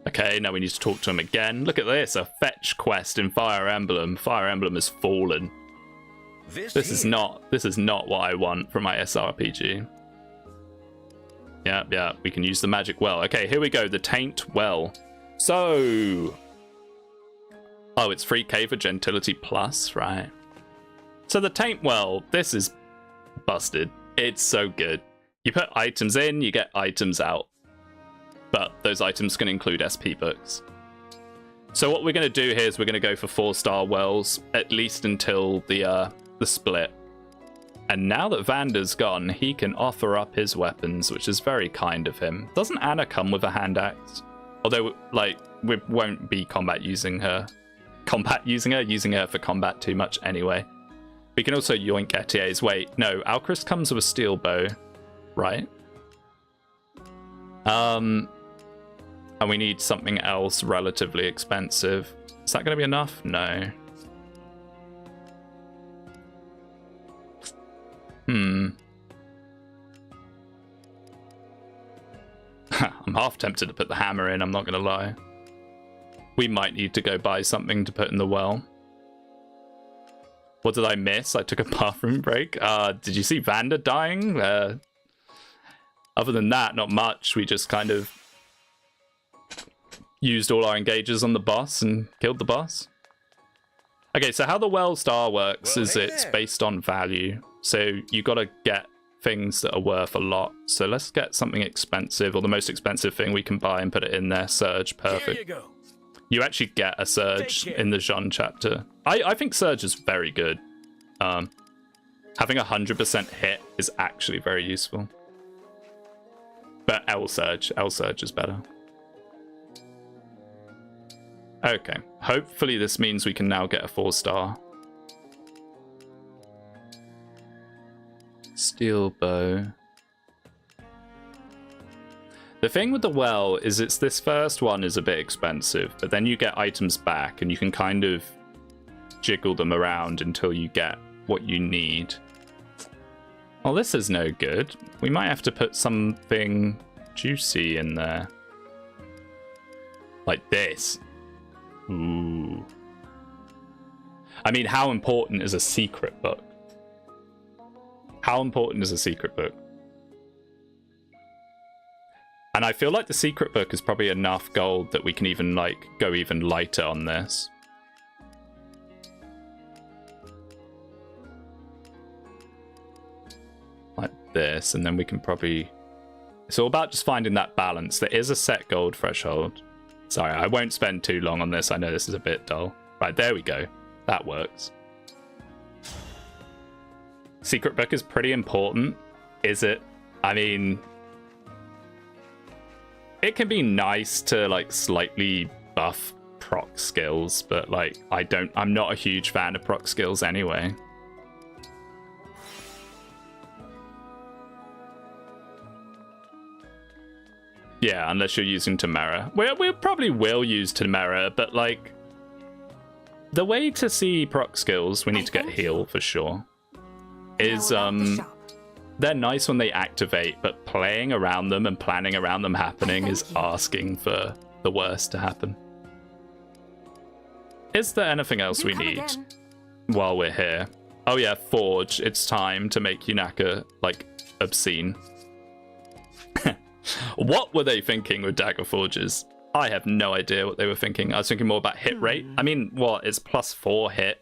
Okay, now we need to talk to him again. Look at this, a fetch quest in Fire Emblem. Fire Emblem has fallen. This is not what I want from my SRPG. Yeah, we can use the magic well. Okay, here we go, the Taint Well. So... Oh, it's 3k for Gentility Plus, right. So the Taint Well, this is busted. It's so good. You put items in, you get items out. But those items can include SP books. So what we're going to do here is we're going to go for 4-star wells, at least until the split. And now that Vander's gone, he can offer up his weapons, which is very kind of him. Doesn't Anna come with a hand axe? Although, like, we won't be using her for combat too much anyway. We can also yoink Etier's. Wait, no, Alchrist comes with a steel bow, right? And we need something else relatively expensive. Is that going to be enough? No. I'm half tempted to put the hammer in, I'm not going to lie. We might need to go buy something to put in the well. What did I miss? I took a bathroom break. Did you see Vander dying? Other than that, not much. We just kind of used all our engages on the boss and killed the boss. Okay, so how the well star works is it's based on value. So you got to get things that are worth a lot. So let's get something expensive, or the most expensive thing we can buy, and put it in there. Surge, perfect. Here you go. You actually get a surge in the Jean chapter. I think surge is very good. Having 100% hit is actually very useful. But L surge is better. Okay, hopefully this means we can now get a 4-star. Steel bow. The thing with the well is this first one is a bit expensive, but then you get items back and you can kind of jiggle them around until you get what you need. Well, this is no good. We might have to put something juicy in there. Like this. Ooh. I mean, how important is a secret book? How important is a secret book? And I feel like the secret book is probably enough gold that we can even, like, go even lighter on this. Like this, and then we can probably... It's all about just finding that balance. There is a set gold threshold. Sorry, I won't spend too long on this. I know this is a bit dull. Right, there we go. That works. Secret book is pretty important. Is it? I mean... It can be nice to, like, slightly buff proc skills, but, like, I'm not a huge fan of proc skills anyway. Yeah, unless you're using Tamara. We probably will use Tamara, but, like, the way to see proc skills, we need to get heal for sure, is, they're nice when they activate, but playing around them and planning around them happening is asking for the worst to happen. Is there anything else we need while we're here? Oh yeah, Forge. It's time to make Yunaka, like, obscene. What were they thinking with Dagger Forges? I have no idea what they were thinking. I was thinking more about hit rate. I mean, what? It's +4 hit.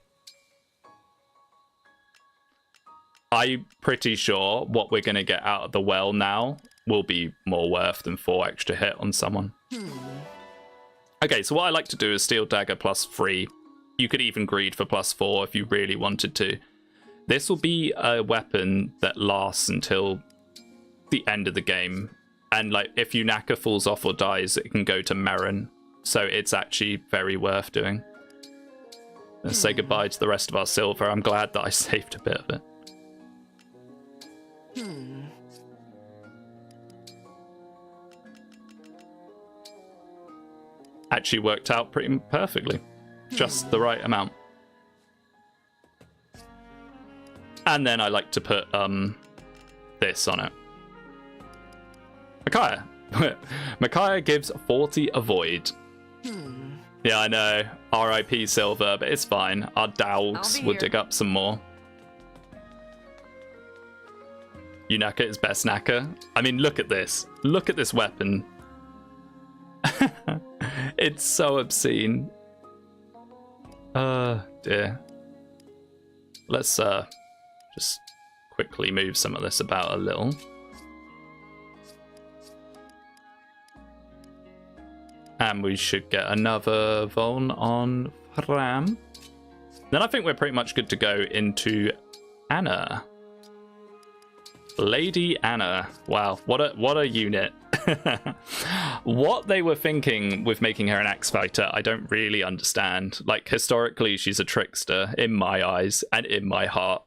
I'm pretty sure what we're going to get out of the well now will be more worth than 4 extra hit on someone. Okay, so what I like to do is Steel Dagger +3. You could even greed for +4 if you really wanted to. This will be a weapon that lasts until the end of the game. And, like, if Yunaka falls off or dies, it can go to Merrin. So it's actually very worth doing. Let's say goodbye to the rest of our silver. I'm glad that I saved a bit of it. Actually worked out pretty perfectly. Just the right amount. And then I like to put this on it. Micaiah. Micaiah gives 40 avoid. Yeah, I know. RIP Silver, but it's fine. Our dogs will dig up some more. Unaka is best Naka. I mean, look at this. Look at this weapon. It's so obscene. Dear. Let's just quickly move some of this about a little. And we should get another Vuln on Ram. Then I think we're pretty much good to go into Anna. Lady Anna. Wow, what a unit. What they were thinking with making her an axe fighter, I don't really understand. Like, historically, she's a trickster in my eyes and in my heart.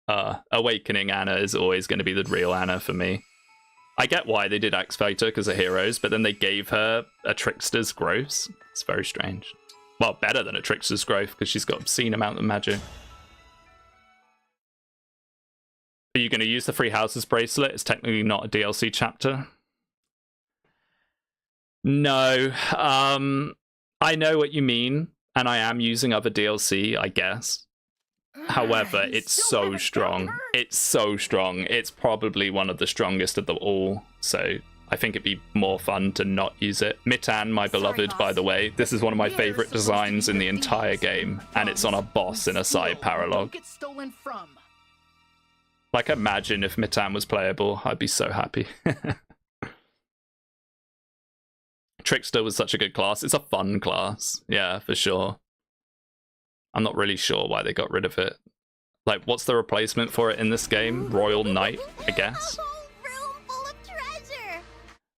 Awakening Anna is always going to be the real Anna for me. I get why they did axe fighter because of heroes, but then they gave her a trickster's growth. It's very strange. Well, better than a trickster's growth because she's got obscene amount of magic. Are you going to use the Free Houses bracelet? It's technically not a DLC chapter. No. I know what you mean, and I am using other DLC, I guess. However, it's so strong. It's so strong. It's probably one of the strongest of them all. So I think it'd be more fun to not use it. Mitan, my beloved, by the way. This is one of my favorite designs in the entire game. And it's on a boss in a side paralogue. Like, imagine if Mitan was playable. I'd be so happy. Trickster was such a good class. It's a fun class. Yeah, for sure. I'm not really sure why they got rid of it. Like, what's the replacement for it in this game? Royal Knight, I guess.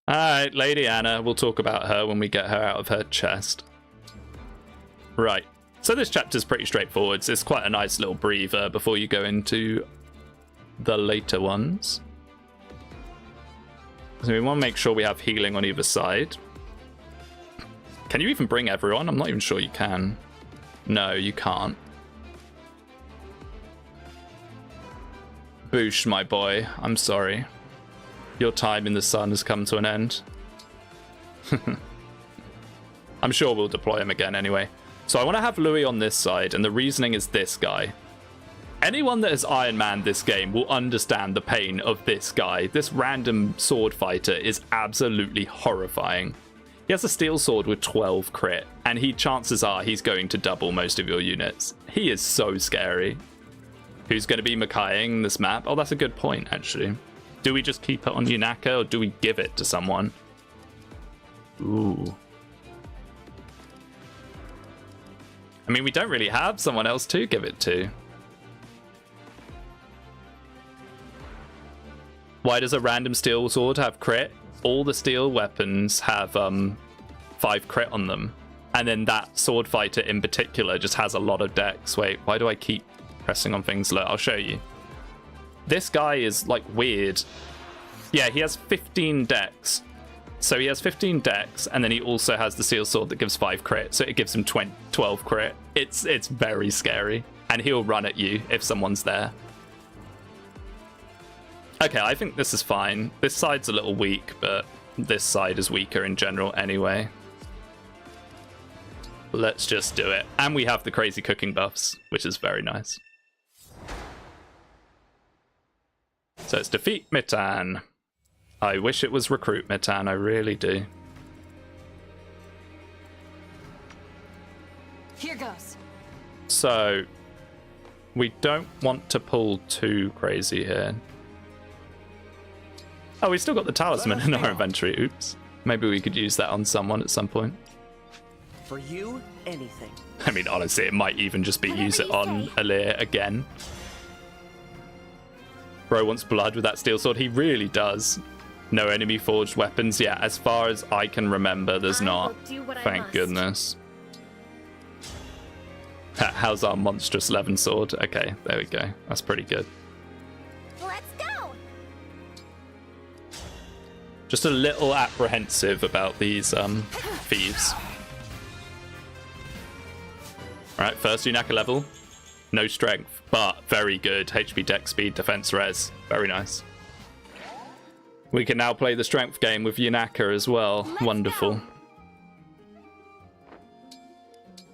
Alright, Lady Anna. We'll talk about her when we get her out of her chest. Right. So this chapter's pretty straightforward. It's quite a nice little breather before you go into the later ones. So we want to make sure we have healing on either side. Can you even bring everyone? I'm not even sure you can. No, you can't. Boosh, my boy. I'm sorry. Your time in the sun has come to an end. I'm sure we'll deploy him again anyway. So I want to have Louis on this side, and the reasoning is this guy. Anyone that has Ironman this game will understand the pain of this guy. This random sword fighter is absolutely horrifying. He has a steel sword with 12 crit, and chances are he's going to double most of your units. He is so scary. Who's going to be Micaiahing this map? Oh, that's a good point, actually. Do we just keep it on Unaka, or do we give it to someone? Ooh. I mean, we don't really have someone else to give it to. Why does a random steel sword have crit? All the steel weapons have 5 crit on them. And then that sword fighter in particular just has a lot of dex. Wait, why do I keep pressing on things? Look, I'll show you. This guy is like weird. Yeah, he has 15 dex. So he has 15 dex, and then he also has the steel sword that gives 5 crit. So it gives him 12 crit. It's very scary. And he'll run at you if someone's there. Okay, I think this is fine. This side's a little weak, but this side is weaker in general anyway. Let's just do it. And we have the crazy cooking buffs, which is very nice. So it's defeat Mitan. I wish it was recruit Mitan, I really do. Here goes. So we don't want to pull too crazy here. Oh, we still got the talisman in our inventory. Oops. Maybe we could use that on someone at some point. For you, anything. I mean, honestly, it might even just be use it on Alir again. Bro wants blood with that steel sword. He really does. No enemy forged weapons. Yeah, as far as I can remember, there's not. Thank goodness. How's our monstrous 11 sword? Okay, there we go. That's pretty good. Let's go. Just a little apprehensive about these thieves. Alright, first Yunaka level. No strength, but very good. HP, dex, speed, defense, res. Very nice. We can now play the strength game with Yunaka as well. Wonderful.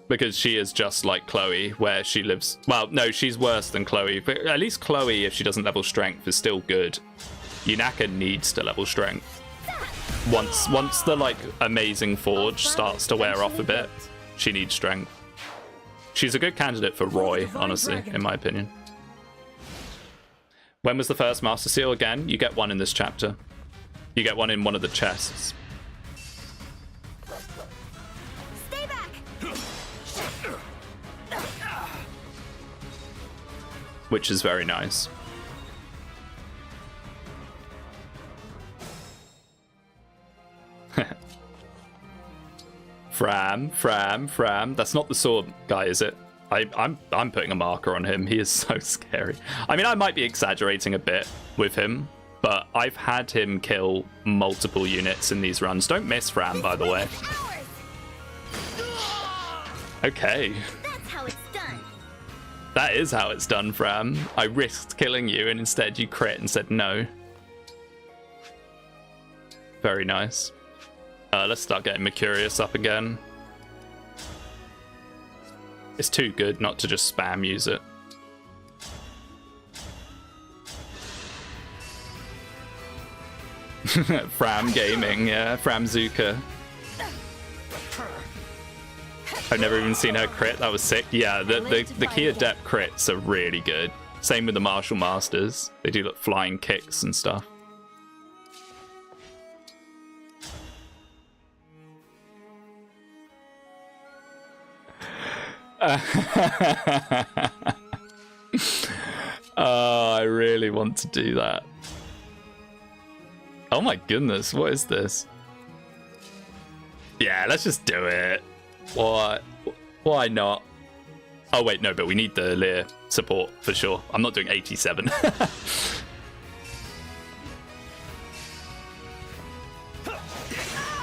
Because she is just like Chloe, where she lives... Well, no, she's worse than Chloe. But at least Chloe, if she doesn't level strength, is still good. Yunaka needs to level strength. Once the, like, amazing forge starts to wear off a bit, she needs strength. She's a good candidate for Roy, honestly, in my opinion. When was the first Master Seal again? You get one in this chapter. You get one in one of the chests. Stay back. Which is very nice. Fram. That's not the sword guy, is it? I'm putting a marker on him. He is so scary. I mean, I might be exaggerating a bit with him, but I've had him kill multiple units in these runs. Don't miss Fram, by the way. Okay. That's how it's done. That is how it's done, Fram. I risked killing you, and instead you crit and said no. Very nice. Let's start getting Mercurius up again. It's too good not to just spam use it. Fram Gaming, yeah. Framzuka. I've never even seen her crit. That was sick. Yeah, the key adept crits are really good. Same with the Martial Masters. They do like flying kicks and stuff. Oh, I really want to do that. Oh my goodness, what is this? Yeah, let's just do it. What? Why not? Oh wait, no, but we need the Lear support for sure. I'm not doing 87.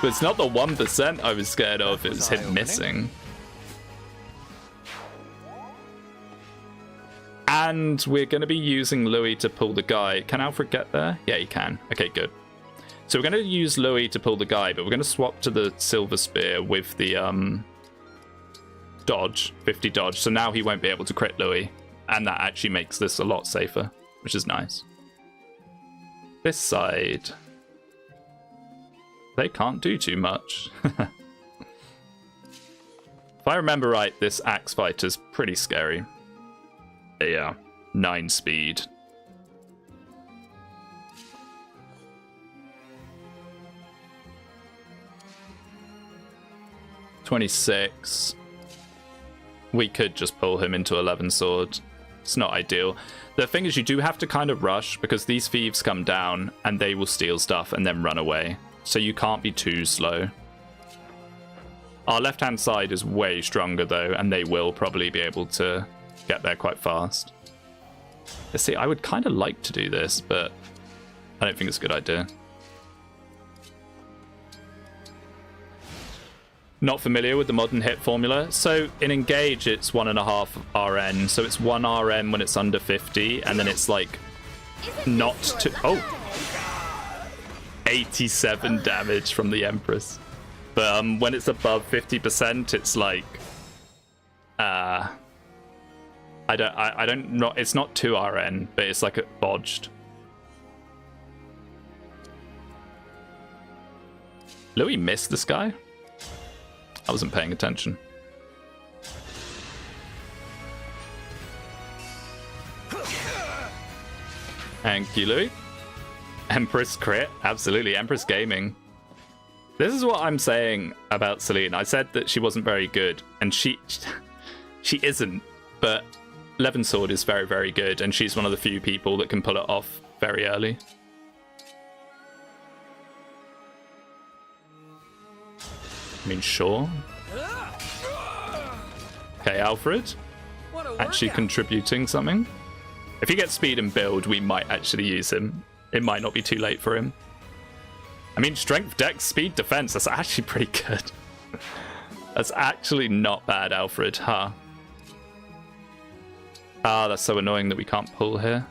But it's not the 1% I was scared of, it was him missing. And we're going to be using Louis to pull the guy. Can Alfred get there? Yeah, he can. Okay, good. So we're going to use Louis to pull the guy, but we're going to swap to the Silver Spear with the dodge, 50 dodge. So now he won't be able to crit Louis. And that actually makes this a lot safer, which is nice. This side, they can't do too much. If I remember right, this axe fighter's pretty scary. Yeah, 9 speed. $26. We could just pull him into 11 sword. It's not ideal. The thing is, you do have to kind of rush because these thieves come down and they will steal stuff and then run away. So you can't be too slow. Our left-hand side is way stronger though, and they will probably be able to get there quite fast. Let's see, I would kind of like to do this, but I don't think it's a good idea. Not familiar with the modern hit formula. So in Engage, it's 1.5 RN. So it's 1 RN when it's under 50, and then it's like not to... Oh! 87 damage from the Empress. But when it's above 50%, it's like... I don't know. It's not 2 RN, but it's like a bodged. Louis missed this guy? I wasn't paying attention. Thank you, Louis. Empress crit. Absolutely. Empress Gaming. This is what I'm saying about Celine. I said that she wasn't very good, and she isn't, but Levin Sword is very, very good, and she's one of the few people that can pull it off very early. I mean, sure. Okay, Alfred. Actually contributing something. If he gets speed and build, we might actually use him. It might not be too late for him. I mean, strength, dex, speed, defense. That's actually pretty good. That's actually not bad, Alfred, huh? Ah, that's so annoying that we can't pull here.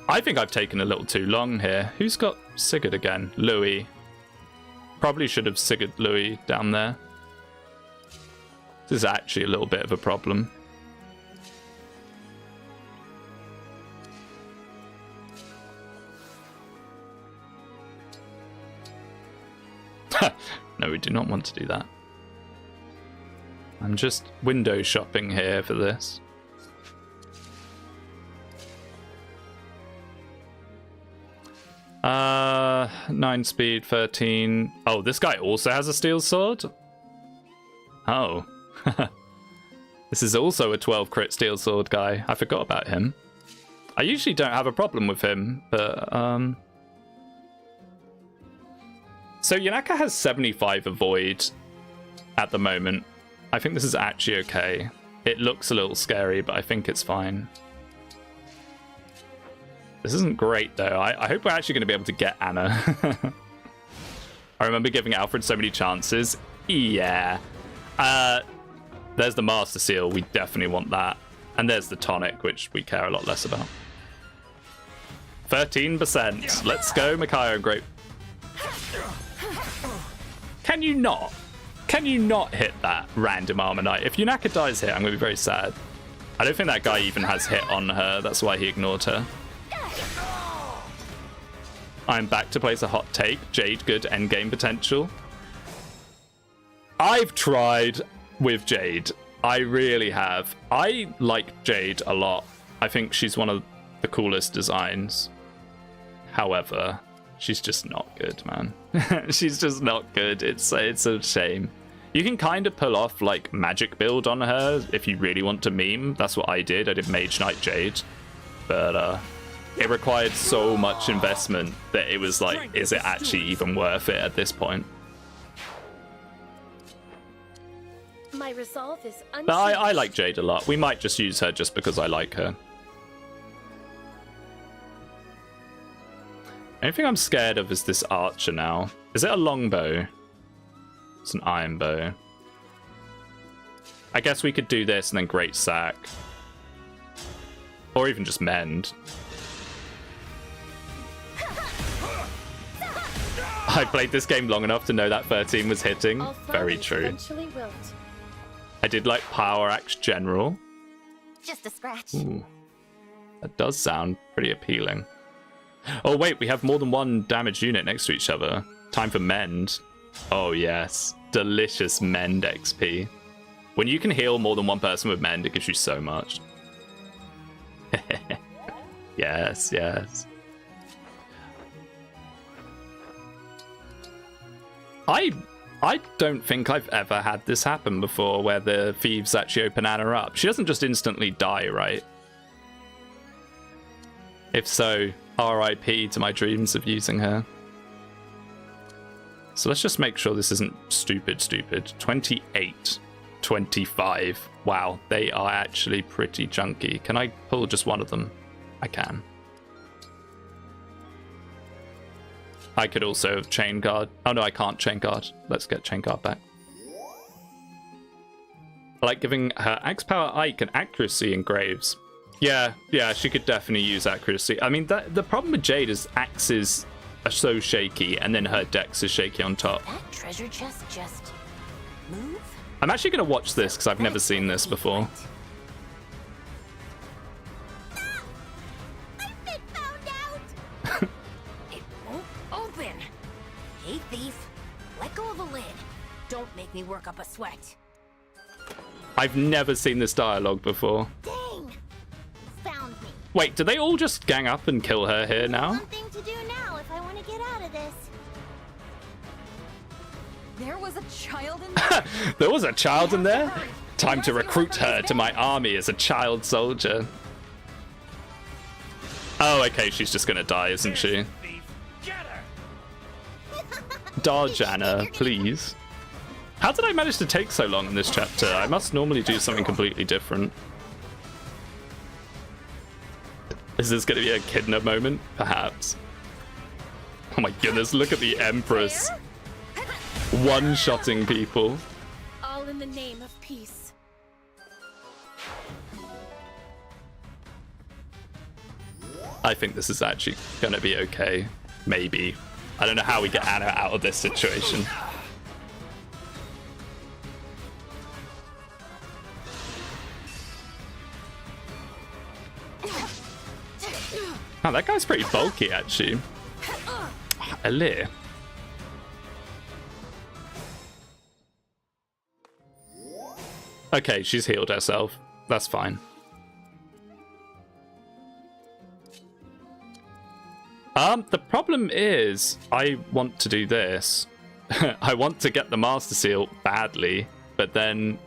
I think I've taken a little too long here. Who's got Sigurd again? Louis. Probably should have Sigurd Louis down there. This is actually a little bit of a problem. No, we do not want to do that. I'm just window shopping here for this. Uh, 9 speed, 13. Oh, this guy also has a steel sword? Oh. This is also a 12 crit steel sword guy. I forgot about him. I usually don't have a problem with him, but so Yanaka has 75 avoid at the moment. I think this is actually okay. It looks a little scary, but I think it's fine. This isn't great, though. I hope we're actually going to be able to get Anna. I remember giving Alfred so many chances. Yeah. There's the Master Seal. We definitely want that. And there's the Tonic, which we care a lot less about. 13%. Let's go, Makayo Grape. Can you not? Can you not hit that random Armor Knight? If Yunaka dies here, I'm going to be very sad. I don't think that guy even has hit on her. That's why he ignored her. I'm back to place a hot take. Jade, good endgame potential. I've tried with Jade. I really have. I like Jade a lot. I think she's one of the coolest designs. However, she's just not good, man. She's just not good. It's a shame. You can kind of pull off like magic build on her if you really want to meme. That's what I did. I did Mage Knight Jade. But it required so much investment that it was like, is it actually even worth it at this point? My resolve is But I like Jade a lot. We might just use her just because I like her. The only thing I'm scared of is this archer now. Is it a longbow? It's an iron bow. I guess we could do this and then Great Sack. Or even just Mend. I played this game long enough to know that 13 was hitting. Very true. I did like Power Axe General. Just a scratch. Ooh. That does sound pretty appealing. Oh wait, we have more than one damage unit next to each other. Time for Mend. Oh yes, delicious Mend XP. When you can heal more than one person with Mend, it gives you so much. Yes, yes. I don't think I've ever had this happen before, where the thieves actually open Anna up. She doesn't just instantly die, right? If so, RIP to my dreams of using her. So let's just make sure this isn't stupid. 28, 25. Wow, they are actually pretty chunky. Can I pull just one of them? I can. I could also have Chain Guard. Oh no, I can't Chain Guard. Let's get Chain Guard back. I like giving her Axe Power Ike and Accuracy in Graves. Yeah, she could definitely use Accuracy. I mean, the problem with Jade is axes are so shaky, and then her dex is shaky on top. That treasure chest just move? I'm actually going to watch this, because I've never seen this before. I've been found out! It won't open. Hey, thief. Let go of the lid. Don't make me work up a sweat. I've never seen this dialogue before. Dang! Found me. Wait, do they all just gang up and kill her here now? Something to do now if I want to get out of this. There was a child in there? There was a child in there? Time to recruit her to my army as a child soldier. Oh, okay, she's just gonna die, isn't she? Get her! Dodge, Anna, please. How did I manage to take so long in this chapter? I must normally do something completely different. Is this going to be a Echidna moment? Perhaps. Oh my goodness, look at the Empress. One-shotting people. All in the name of peace. I think this is actually gonna be okay. Maybe. I don't know how we get Anna out of this situation. Oh, that guy's pretty bulky, actually. Alir. Okay, she's healed herself. That's fine. The problem is, I want to do this. I want to get the Master Seal badly, but then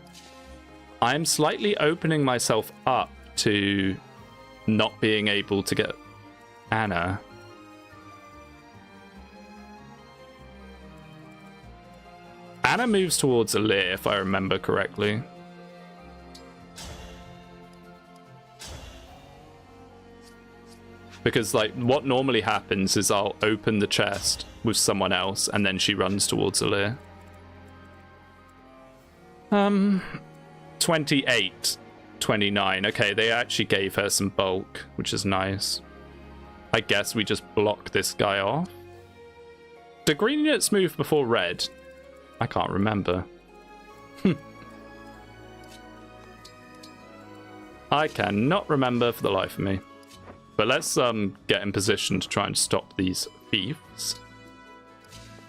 I'm slightly opening myself up to not being able to get Anna. Anna moves towards Alir, if I remember correctly. Because, like, what normally happens is I'll open the chest with someone else, and then she runs towards Alir. 28, 29. Okay, they actually gave her some bulk, which is nice. I guess we just block this guy off. Do green units move before red? I can't remember. I cannot remember for the life of me. But let's get in position to try and stop these thieves.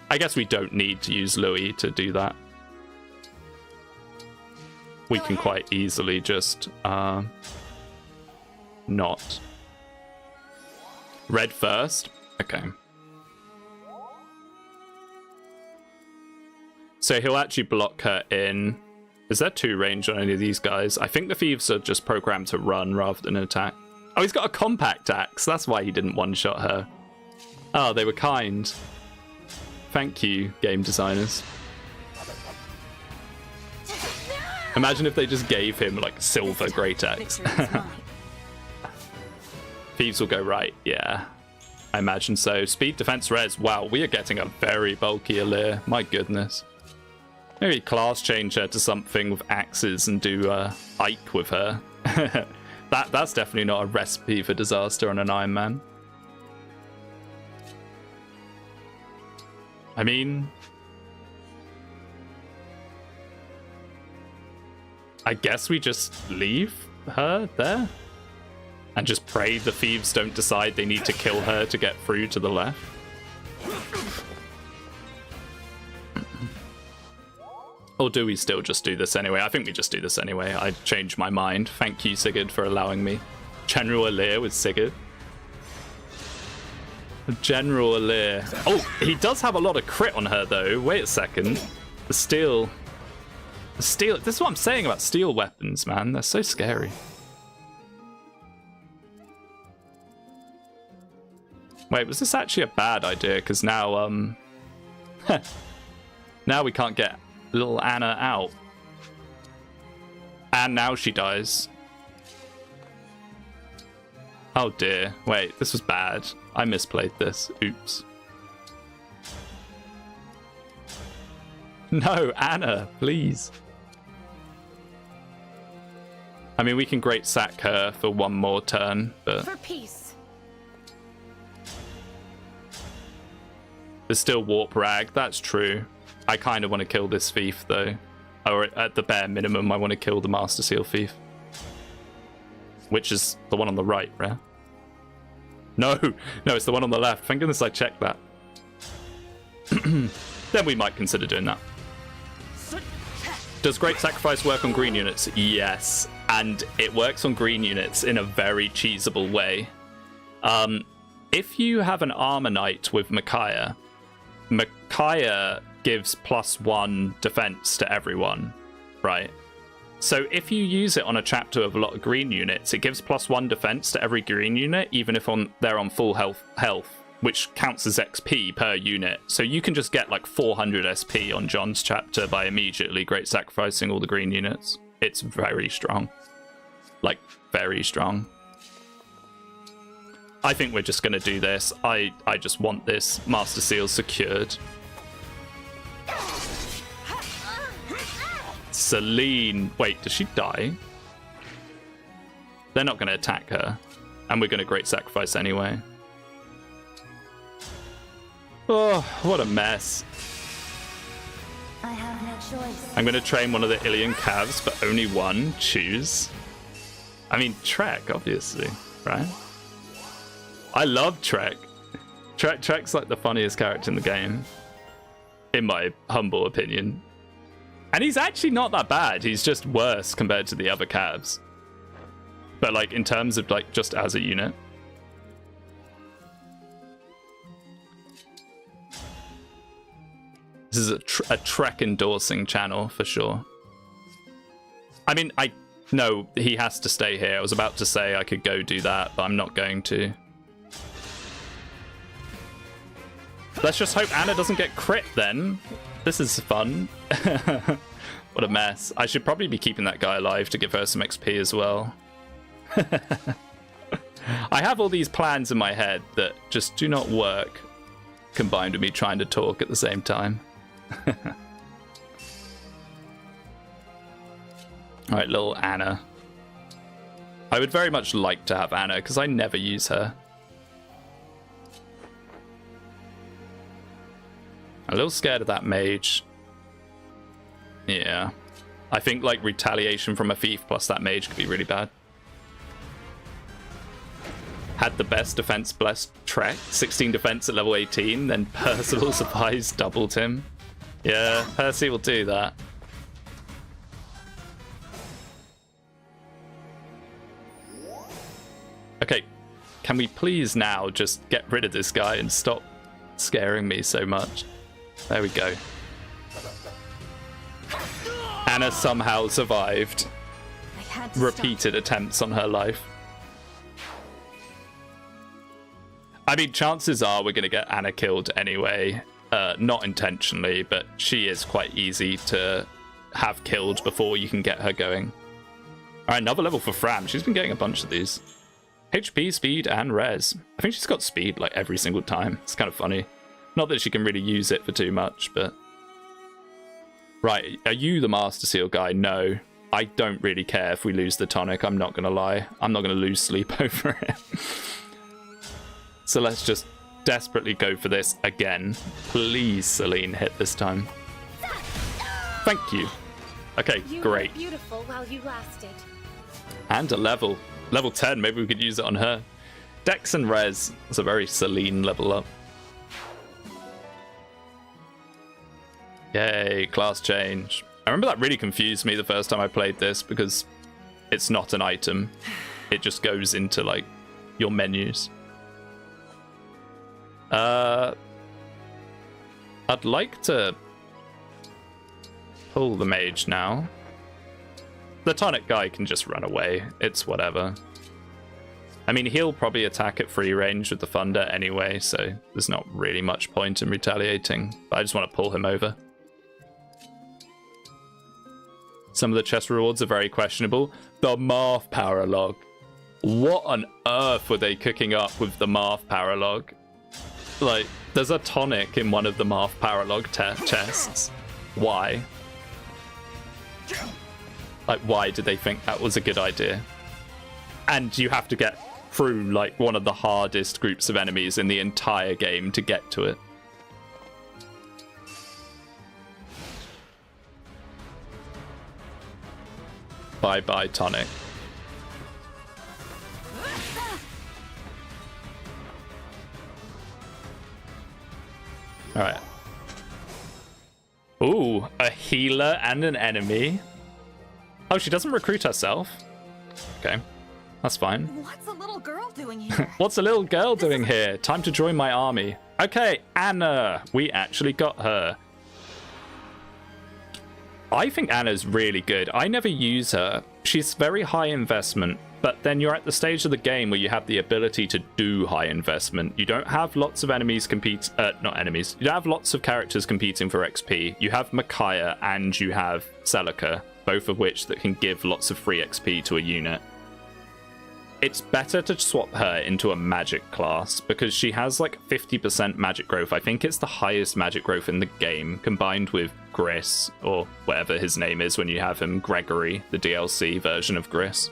I guess we don't need to use Louis to do that. We can quite easily just not. Red first? Okay. So he'll actually block her in. Is there 2 range on any of these guys? I think the thieves are just programmed to run rather than attack. Oh, he's got a compact axe. That's why he didn't one-shot her. Oh, they were kind. Thank you, game designers. Imagine if they just gave him, like, silver great axe. Thieves will go right, yeah. I imagine so. Speed, defense, res. Wow, we are getting a very bulky Alir. My goodness. Maybe class change her to something with axes and do Ike with her. That's definitely not a recipe for disaster on an Ironman. I mean, I guess we just leave her there and just pray the thieves don't decide they need to kill her to get through to the left. Or do we still just do this anyway? I think we just do this anyway. I changed my mind. Thank you, Sigurd, for allowing me. General Alir with Sigurd. General Alir. Oh, he does have a lot of crit on her, though. Wait a second. The steel... This is what I'm saying about steel weapons, man. They're so scary. Wait, was this actually a bad idea? Because now, now we can't get little Anna out. And now she dies. Oh dear. Wait, this was bad. I misplayed this. Oops. No, Anna, please. I mean, we can great sack her for one more turn, but... For peace. There's still warp rag, that's true. I kind of want to kill this thief, though. Or at the bare minimum, I want to kill the Master Seal thief. Which is the one on the right, right? No, it's the one on the left. Thank goodness I checked that. Then we might consider doing that. Does Great Sacrifice work on green units? Yes, and it works on green units in a very cheesable way. If you have an Armor Knight with Micaiah, Micaiah gives +1 defense to everyone, right? So if you use it on a chapter of a lot of green units, it gives +1 defense to every green unit, even if they're on full health, which counts as XP per unit. So you can just get like 400 SP on John's chapter by immediately great sacrificing all the green units. It's very strong. Like, very strong. I think we're just going to do this. I just want this Master Seal secured. Celine. Wait, does she die? They're not going to attack her. And we're going to Great Sacrifice anyway. Oh, what a mess. I have no choice. I'm going to train one of the Ilian calves, but only one. Choose. I mean, Trek, obviously, right? I love Trek. Trek's like the funniest character in the game, in my humble opinion. And he's actually not that bad. He's just worse compared to the other calves. But like in terms of like just as a unit. This is a Trek endorsing channel for sure. I mean, no, he has to stay here. I was about to say I could go do that, but I'm not going to. Let's just hope Anna doesn't get crit then. This is fun. What a mess. I should probably be keeping that guy alive to give her some XP as well. I have all these plans in my head that just do not work, combined with me trying to talk at the same time. Alright, little Anna. I would very much like to have Anna, because I never use her. A little scared of that mage. Yeah. I think like retaliation from a thief plus that mage could be really bad. Had the best defense blessed Trek, 16 defense at level 18, then Percival supplies doubled him. Yeah, Percy will do that. Okay, can we please now just get rid of this guy and stop scaring me so much? There we go. Anna somehow survived I had to repeated attempts on her life. I mean, chances are we're going to get Anna killed anyway. Not intentionally, but she is quite easy to have killed before you can get her going. Alright, another level for Fran. She's been getting a bunch of these. HP, speed, and res. I think she's got speed like every single time. It's kind of funny. Not that she can really use it for too much, but... Right, are you the Master Seal guy? No. I don't really care if we lose the tonic, I'm not going to lie. I'm not going to lose sleep over it. So let's just desperately go for this again. Please, Celine, hit this time. Thank you. Okay, You great. were beautiful while you lasted. And a level. Level 10, maybe we could use it on her. Dex and res. It's a very Celine level up. Yay, class change. I remember that really confused me the first time I played this because it's not an item. It just goes into like your menus. I'd like to pull the mage now. The tonic guy can just run away. It's whatever. I mean, he'll probably attack at free range with the thunder anyway, so there's not really much point in retaliating. But I just want to pull him over. Some of the chest rewards are very questionable. The Marth Paralog. What on earth were they cooking up with the Marth Paralog? Like, there's a tonic in one of the Marth Paralog chests. Why? Like, why did they think that was a good idea? And you have to get through, like, one of the hardest groups of enemies in the entire game to get to it. Bye-bye, tonic. Alright. Ooh, a healer and an enemy. Oh, she doesn't recruit herself. Okay, that's fine. What's a little girl doing here? What's a little girl doing here? Time to join my army. Okay, Anna. We actually got her. I think Anna's really good. I never use her. She's very high investment, but then you're at the stage of the game where you have the ability to do high investment. You don't have lots of enemies compete, not enemies. You don't have lots of characters competing for XP. You have Micaiah and you have Celica, both of which that can give lots of free XP to a unit. it's better to swap her into a magic class because she has like 50% magic growth. I think it's the highest magic growth in the game, combined with Gris, or whatever his name is when you have him, Gregory, the DLC version of Gris.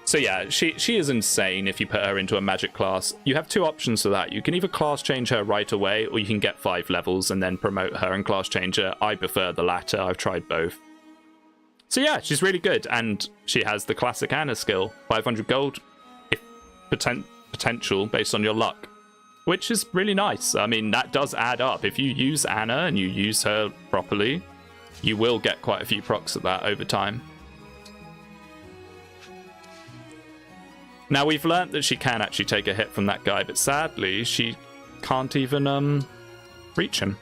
So yeah, she is insane if you put her into a magic class. You have two options for that. You can either class change her right away, or you can get 5 levels and then promote her and class change her. I prefer the latter. I've tried both. So yeah, she's really good, and she has the classic Anna skill, 500 gold, if potential based on your luck, which is really nice. I mean, that does add up. If you use Anna and you use her properly, you will get quite a few procs at that over time. Now, we've learnt that she can actually take a hit from that guy, but sadly, she can't even reach him.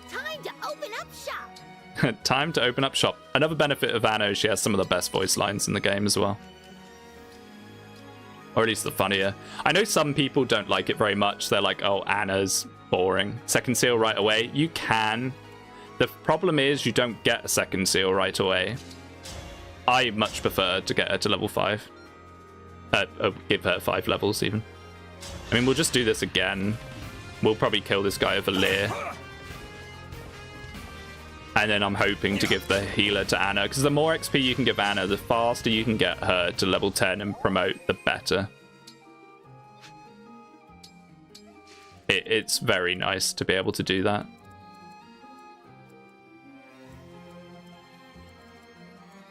Time to open up shop. Time to open up shop. Another benefit of Anna is she has some of the best voice lines in the game as well. Or at least the funnier. I know some people don't like it very much. They're like, oh, Anna's boring. Second seal right away. You can. The problem is you don't get a second seal right away. I much prefer to get her to level 5. Give her 5 levels even. I mean, we'll just do this again. We'll probably kill this guy with a Leer. And then I'm hoping to give the healer to Anna, because the more XP you can give Anna, the faster you can get her to level 10 and promote, the better. It's very nice to be able to do that.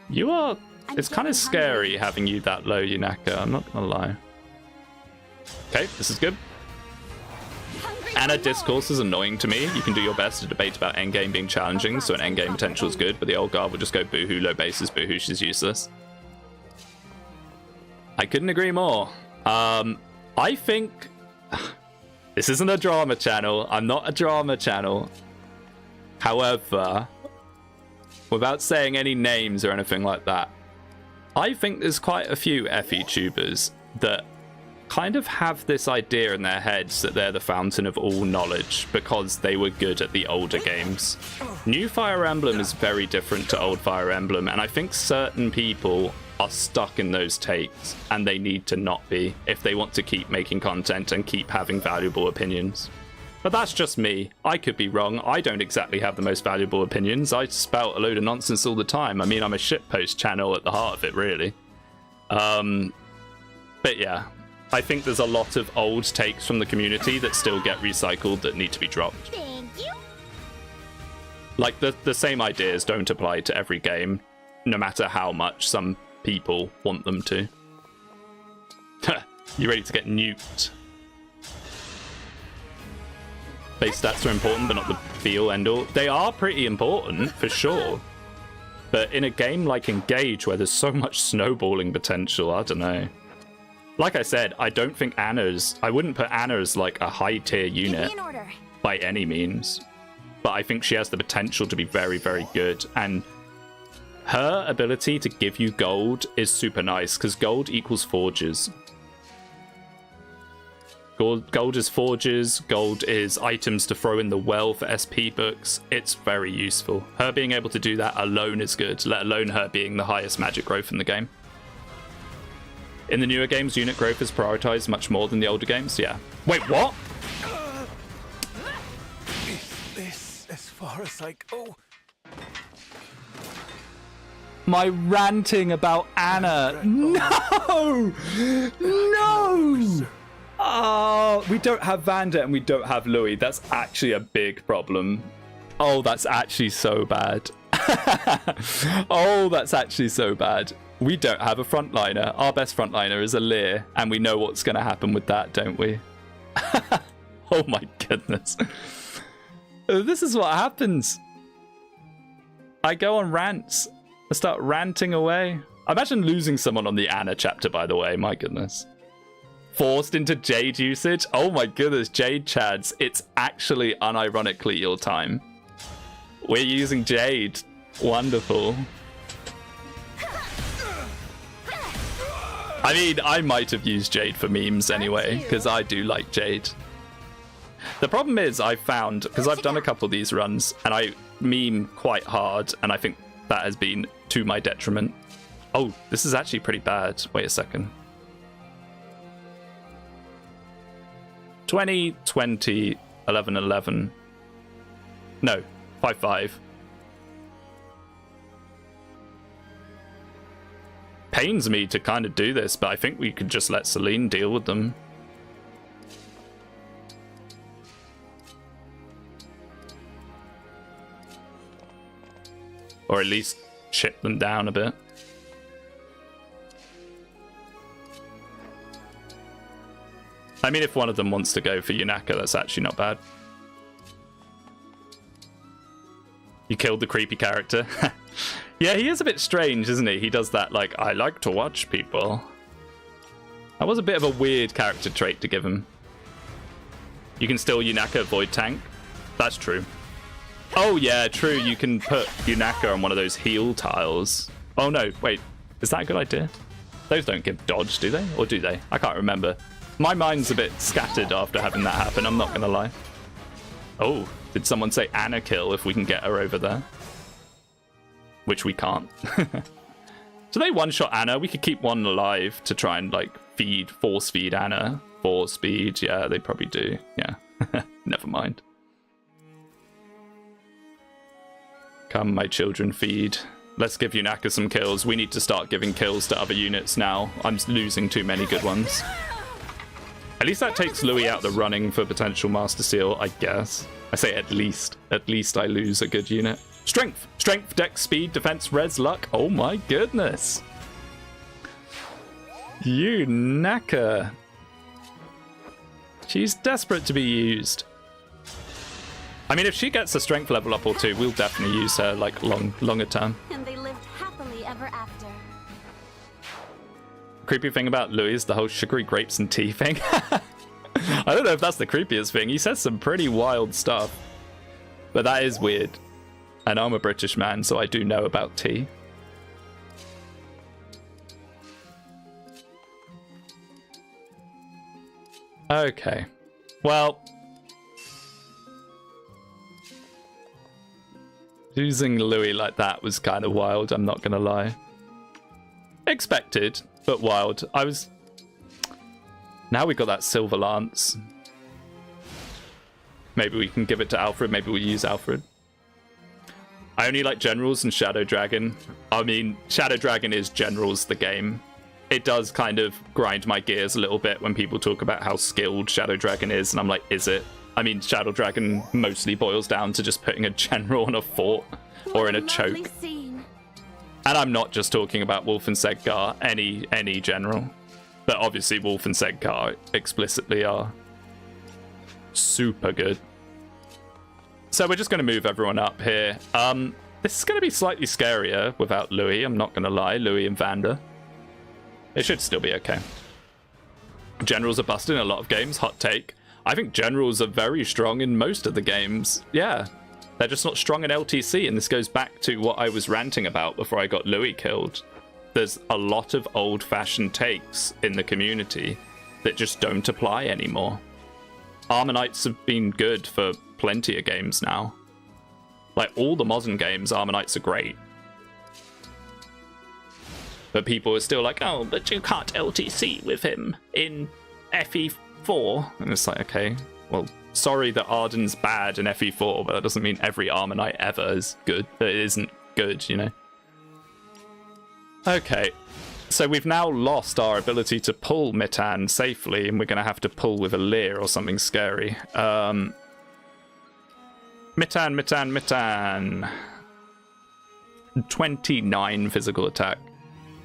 You are... It's kind of scary having you that low, Yunaka. I'm not gonna lie. Okay, this is good. Anna Discourse is annoying to me. You can do your best to debate about endgame being challenging, so an endgame potential is good, but the old guard will just go boohoo, low bases, boohoo, she's useless. I couldn't agree more. I think... This isn't a drama channel. I'm not a drama channel. However, without saying any names or anything like that, I think there's quite a few FE tubers that kind of have this idea in their heads that they're the fountain of all knowledge because they were good at the older games. New Fire Emblem is very different to old Fire Emblem, and I think certain people are stuck in those takes, and they need to not be if they want to keep making content and keep having valuable opinions. But that's just me. I could be wrong. I don't exactly have the most valuable opinions. I spout a load of nonsense all the time. I mean, I'm a shitpost channel at the heart of it, really. But yeah, I think there's a lot of old takes from the community that still get recycled that need to be dropped. Thank you. Like, the same ideas don't apply to every game, no matter how much some people want them to. You ready to get nuked? Base stats are important, but not the be-all, end-all. They are pretty important, for sure. But in a game like Engage, where there's so much snowballing potential, I don't know. Like I said, I don't think Anna's... I wouldn't put Anna as, like, a high-tier unit by any means. But I think she has the potential to be very, very good. And her ability to give you gold is super nice, because gold equals forges. Gold is forges, gold is items to throw in the well for SP books. It's very useful. Her being able to do that alone is good, let alone her being the highest magic growth in the game. In the newer games, unit growth is prioritized much more than the older games, yeah. Wait, what? Is this as far as I go? My ranting about Anna. No! No! Oh, we don't have Vanda and we don't have Louis. That's actually a big problem. Oh, that's actually so bad. Oh, that's actually so bad. We don't have a frontliner. Our best frontliner is a Leer, and we know what's going to happen with that, don't we? Oh my goodness. This is what happens. I go on rants. I start ranting away. Imagine losing someone on the Anna chapter, by the way. My goodness. Forced into Jade usage? Oh my goodness, Jade Chads. It's actually unironically your time. We're using Jade. Wonderful. I mean, I might have used Jade for memes anyway, because I do like Jade. The problem is I've found, because I've done a couple of these runs, and I meme quite hard, and I think that has been to my detriment. Oh, this is actually pretty bad. Wait a second. 20, 20, 11, 11. No, 5, 5. Pains me to kind of do this, but I think we could just let Celine deal with them. Or at least chip them down a bit. I mean, if one of them wants to go for Yunaka, that's actually not bad. You killed the creepy character. Yeah, he is a bit strange, isn't he? He does that, like, I like to watch people. That was a bit of a weird character trait to give him. You can still Yunaka Void Tank. That's true. Oh, yeah, true. You can put Yunaka on one of those heal tiles. Oh, no, wait. Is that a good idea? Those don't give dodge, do they? Or do they? I can't remember. My mind's a bit scattered after having that happen, I'm not going to lie. Oh, did someone say Anna kill if we can get her over there? Which we can't. Do they one-shot Anna? We could keep one alive to try and, like, force feed Anna. Force speed, yeah, they probably do. Yeah, never mind. Come, my children, feed. Let's give Yunaka some kills. We need to start giving kills to other units now. I'm losing too many good ones. At least that takes Louis out the running for potential Master Seal, I guess. I say at least. At least I lose a good unit. Strength! Strength, dex, speed, defense, res, luck. Oh my goodness. Yunaka. She's desperate to be used. I mean, if she gets a strength level up or two, we'll definitely use her, like, longer term. And they lived happily ever after. Creepy thing about Louis is the whole sugary grapes and tea thing. I don't know if that's the creepiest thing. He says some pretty wild stuff. But that is weird. And I'm a British man, so I do know about tea. Okay. Well, using Louis like that was kind of wild, I'm not going to lie. Expected, but wild. Now we got that Silver Lance. Maybe we can give it to Alfred. Maybe we'll use Alfred. I only like Generals and Shadow Dragon. I mean, Shadow Dragon is Generals the game. It does kind of grind my gears a little bit when people talk about how skilled Shadow Dragon is, and I'm like, is it? I mean, Shadow Dragon mostly boils down to just putting a general on a fort or in a choke. And I'm not just talking about Wolf and Sedgar, any general. But obviously Wolf and Sedgar explicitly are super good. So we're just going to move everyone up here. This is going to be slightly scarier without Louis, I'm not going to lie. Louis and Vanda. It should still be okay. Generals are busted in a lot of games, hot take. I think generals are very strong in most of the games. Yeah, they're just not strong in LTC, and this goes back to what I was ranting about before I got Louis killed. There's a lot of old-fashioned takes in the community that just don't apply anymore. Armor Knights have been good for plenty of games now. Like, all the modern games, Armor Knights are great. But people are still like, oh, but you can't LTC with him in FE4. And it's like, okay, well, sorry that Arden's bad in FE4, but that doesn't mean every Armor Knight ever is good. It isn't good, you know? Okay, so we've now lost our ability to pull Mitan safely, and we're going to have to pull with a Leer or something scary. Mitan. 29 physical attack.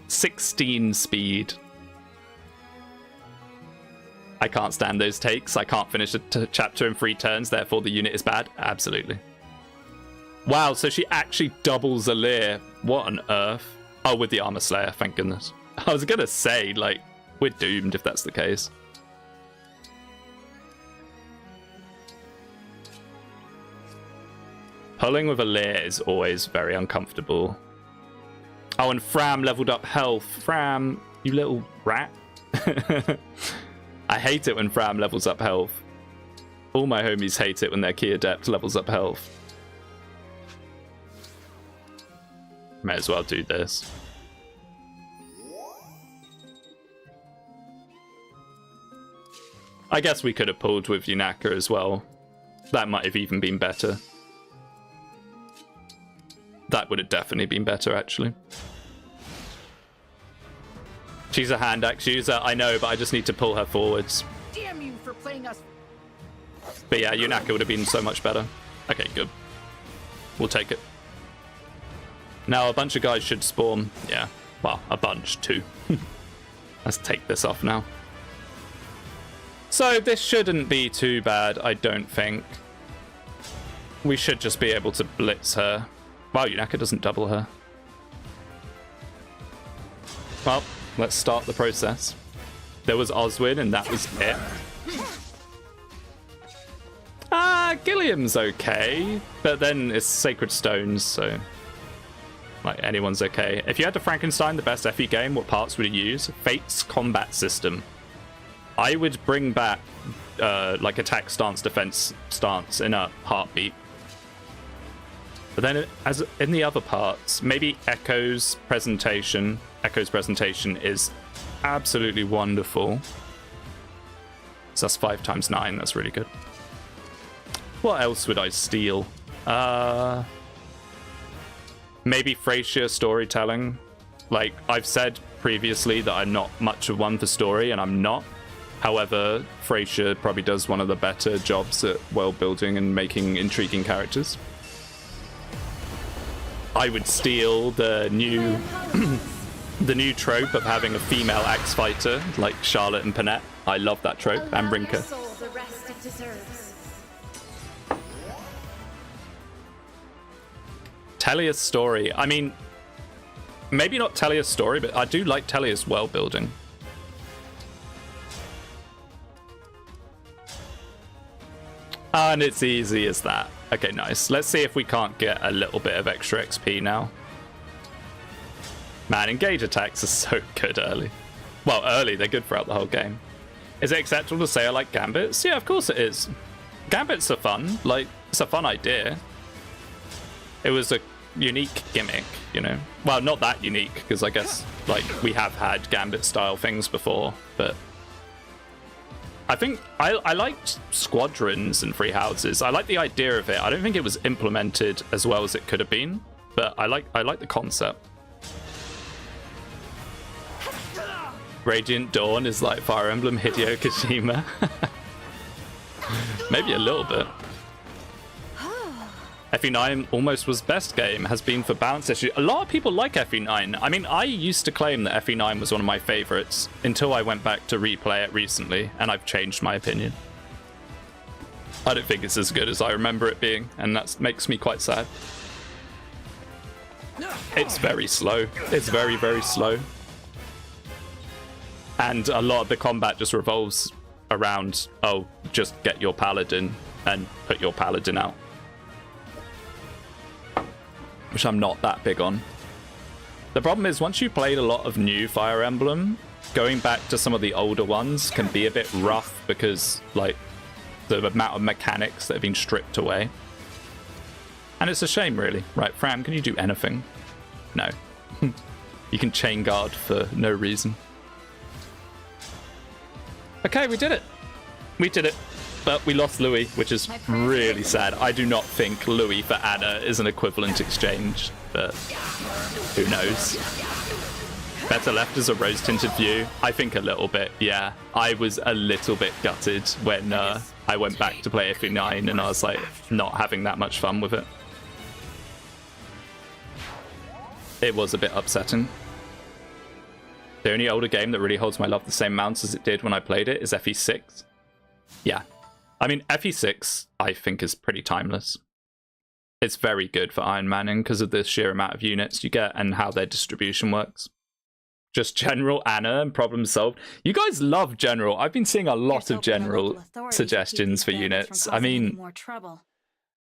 16 speed. I can't stand those takes. I can't finish a chapter in 3 turns, therefore the unit is bad. Absolutely. Wow, so she actually doubles a Leer. What on earth? Oh, with the Armor Slayer, thank goodness. I was gonna say, like, we're doomed if that's the case. Pulling with a Leer is always very uncomfortable. Oh, and Fram leveled up health. Fram, you little rat. I hate it when Fram levels up health. All my homies hate it when their Key Adept levels up health. May as well do this. I guess we could have pulled with Yunaka as well. That might have even been better. That would have definitely been better, actually. She's a hand axe user, I know, but I just need to pull her forwards. Damn you for playing us. But yeah, Yunaka would have been so much better. Okay, good. We'll take it. Now a bunch of guys should spawn. Yeah, well, a bunch, too. Let's take this off now. So this shouldn't be too bad, I don't think. We should just be able to blitz her. Wow, Yunaka doesn't double her. Well, let's start the process. There was Oswin, and that was it. Gilliam's okay, but then it's Sacred Stones, so like anyone's okay. If you had to Frankenstein the best FE game, what parts would you use? Fate's combat system. I would bring back like attack stance, defense stance in a heartbeat. But then as in the other parts, maybe Echo's presentation. Echo's presentation is absolutely wonderful. So that's 5 times 9, that's really good. What else would I steal? Maybe Frasier storytelling. Like, I've said previously that I'm not much of one for story, and I'm not. However, Frasier probably does one of the better jobs at world building and making intriguing characters. I would steal the new the new trope of having a female axe fighter like Charlotte and Panette. I love that trope, and Allow your Brinker. soul the rest it deserves. Telia's story. I mean, maybe not Telia's story, but I do like Telia's world building. And it's easy as that. Okay, nice. Let's see if we can't get a little bit of extra XP now. Man, engage attacks are so good early. Well, early, they're good throughout the whole game. Is it acceptable to say I like gambits? Yeah, of course it is. Gambits are fun. Like, it's a fun idea. It was a unique gimmick, you know? Well, not that unique, because I guess, like, we have had gambit-style things before, but I think I liked squadrons and free houses. I like the idea of it. I don't think it was implemented as well as it could have been, but I like the concept. Radiant Dawn is like Fire Emblem Hideo Kojima. Maybe a little bit. FE9 almost was best game, has been for balance issue. A lot of people like FE9. I mean, I used to claim that FE9 was one of my favorites until I went back to replay it recently, and I've changed my opinion. I don't think it's as good as I remember it being, and that makes me quite sad. It's very slow. It's very, very slow. And a lot of the combat just revolves around, oh, just get your paladin and put your paladin out. Which I'm not that big on. The problem is, once you played a lot of new Fire Emblem, going back to some of the older ones can be a bit rough because, like, the amount of mechanics that have been stripped away. And it's a shame, really. Right, Fram, can you do anything? No. You can chain guard for no reason. Okay, we did it. We did it. But we lost Louis, which is really sad. I do not think Louis for Anna is an equivalent exchange, but who knows? Better left as a rose-tinted view? I think a little bit, yeah. I was a little bit gutted when I went back to play FE9 and I was like not having that much fun with it. It was a bit upsetting. The only older game that really holds my love the same amount as it did when I played it is FE6. Yeah. I mean, FE6, I think, is pretty timeless. It's very good for Ironman because of the sheer amount of units you get and how their distribution works. Just General Anna and problem solved. You guys love General. I've been seeing a lot of General suggestions for units. I mean,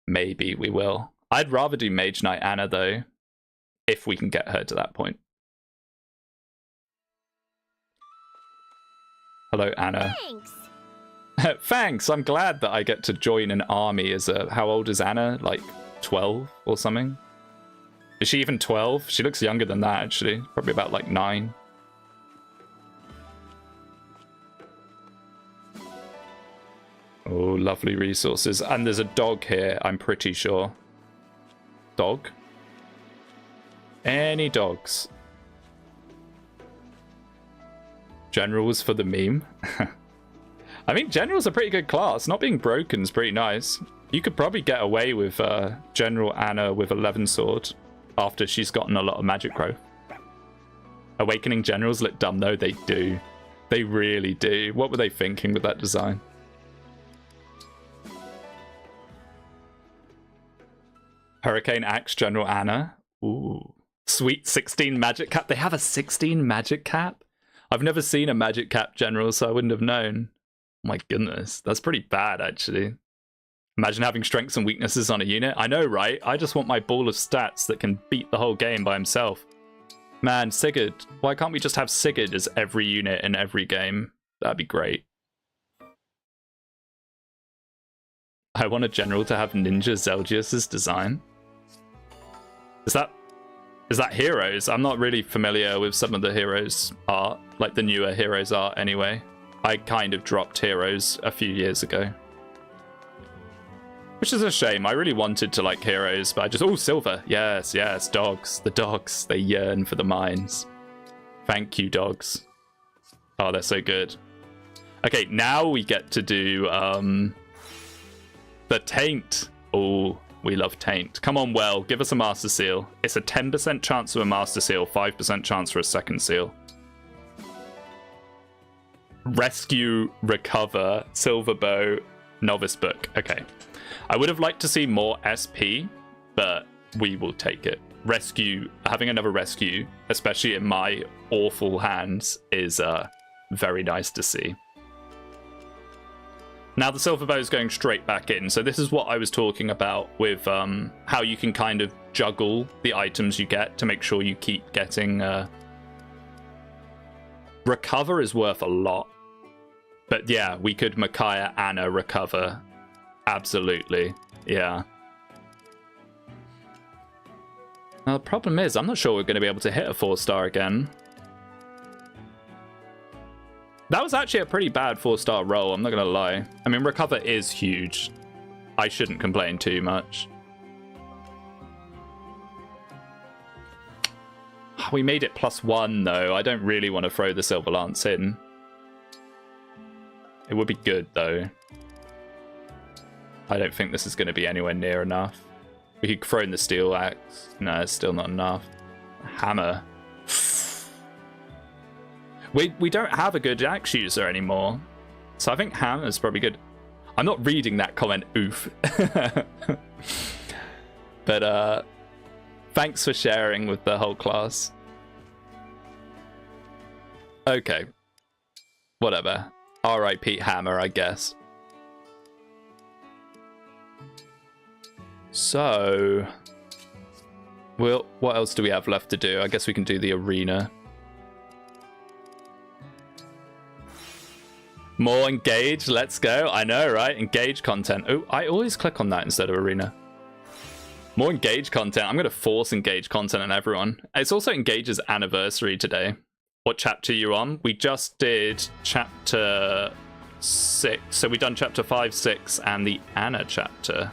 maybe we will. I'd rather do Mage Knight Anna, though, if we can get her to that point. Hello, Anna. Thanks. Thanks, I'm glad that I get to join an army as a... How old is Anna? Like 12 or something? Is she even 12? She looks younger than that, actually. Probably about like 9. Oh, lovely resources. And there's a dog here, I'm pretty sure. Dog? Any dogs? Generals for the meme. I mean, General's a pretty good class. Not being broken is pretty nice. You could probably get away with General Anna with 11 sword after she's gotten a lot of magic growth. Awakening Generals look dumb though. They do. They really do. What were they thinking with that design? Hurricane Axe General Anna. Ooh. Sweet 16 magic cap. They have a 16 magic cap? I've never seen a magic cap general, so I wouldn't have known. My goodness, that's pretty bad, actually. Imagine having strengths and weaknesses on a unit. I know, right? I just want my ball of stats that can beat the whole game by himself. Man, Sigurd. Why can't we just have Sigurd as every unit in every game? That'd be great. I want a general to have Ninja Zelgius's design. Is that heroes? I'm not really familiar with some of the heroes art, like the newer heroes art anyway. I kind of dropped heroes a few years ago. Which is a shame. I really wanted to like heroes, but I just... Oh, silver. Yes, yes, dogs. The dogs. They yearn for the mines. Thank you, dogs. Oh, they're so good. Okay, now we get to do the Taint. Oh, we love Taint. Come on, well, give us a Master Seal. It's a 10% chance of a Master Seal, 5% chance for a second seal. Rescue, Recover, Silver Bow, Novice Book. Okay. I would have liked to see more SP, but we will take it. Rescue, having another rescue, especially in my awful hands, is very nice to see. Now the Silver Bow is going straight back in, so this is what I was talking about with how you can kind of juggle the items you get to make sure you keep getting... Recover is worth a lot. But yeah, we could Micaiah Anna Recover. Absolutely, yeah. Now the problem is, I'm not sure we're going to be able to hit a 4-star again. That was actually a pretty bad 4-star roll, I'm not going to lie. I mean, Recover is huge. I shouldn't complain too much. We made it +1 though. I don't really want to throw the Silver Lance in. It would be good though. I don't think this is going to be anywhere near enough. We could throw in the Steel Axe. No, it's still not enough. Hammer. We don't have a good axe user anymore. So I think hammer is probably good. I'm not reading that comment, oof. But thanks for sharing with the whole class. Okay. Whatever. R.I.P. Hammer, I guess. So, well, what else do we have left to do? I guess we can do the arena. More Engage, let's go. I know, right? Engage content. Oh, I always click on that instead of arena. More Engage content. I'm going to force Engage content on everyone. It's also Engage's anniversary today. What chapter are you on? We just did chapter 6. So we've done chapter 5, 6, and the Anna chapter.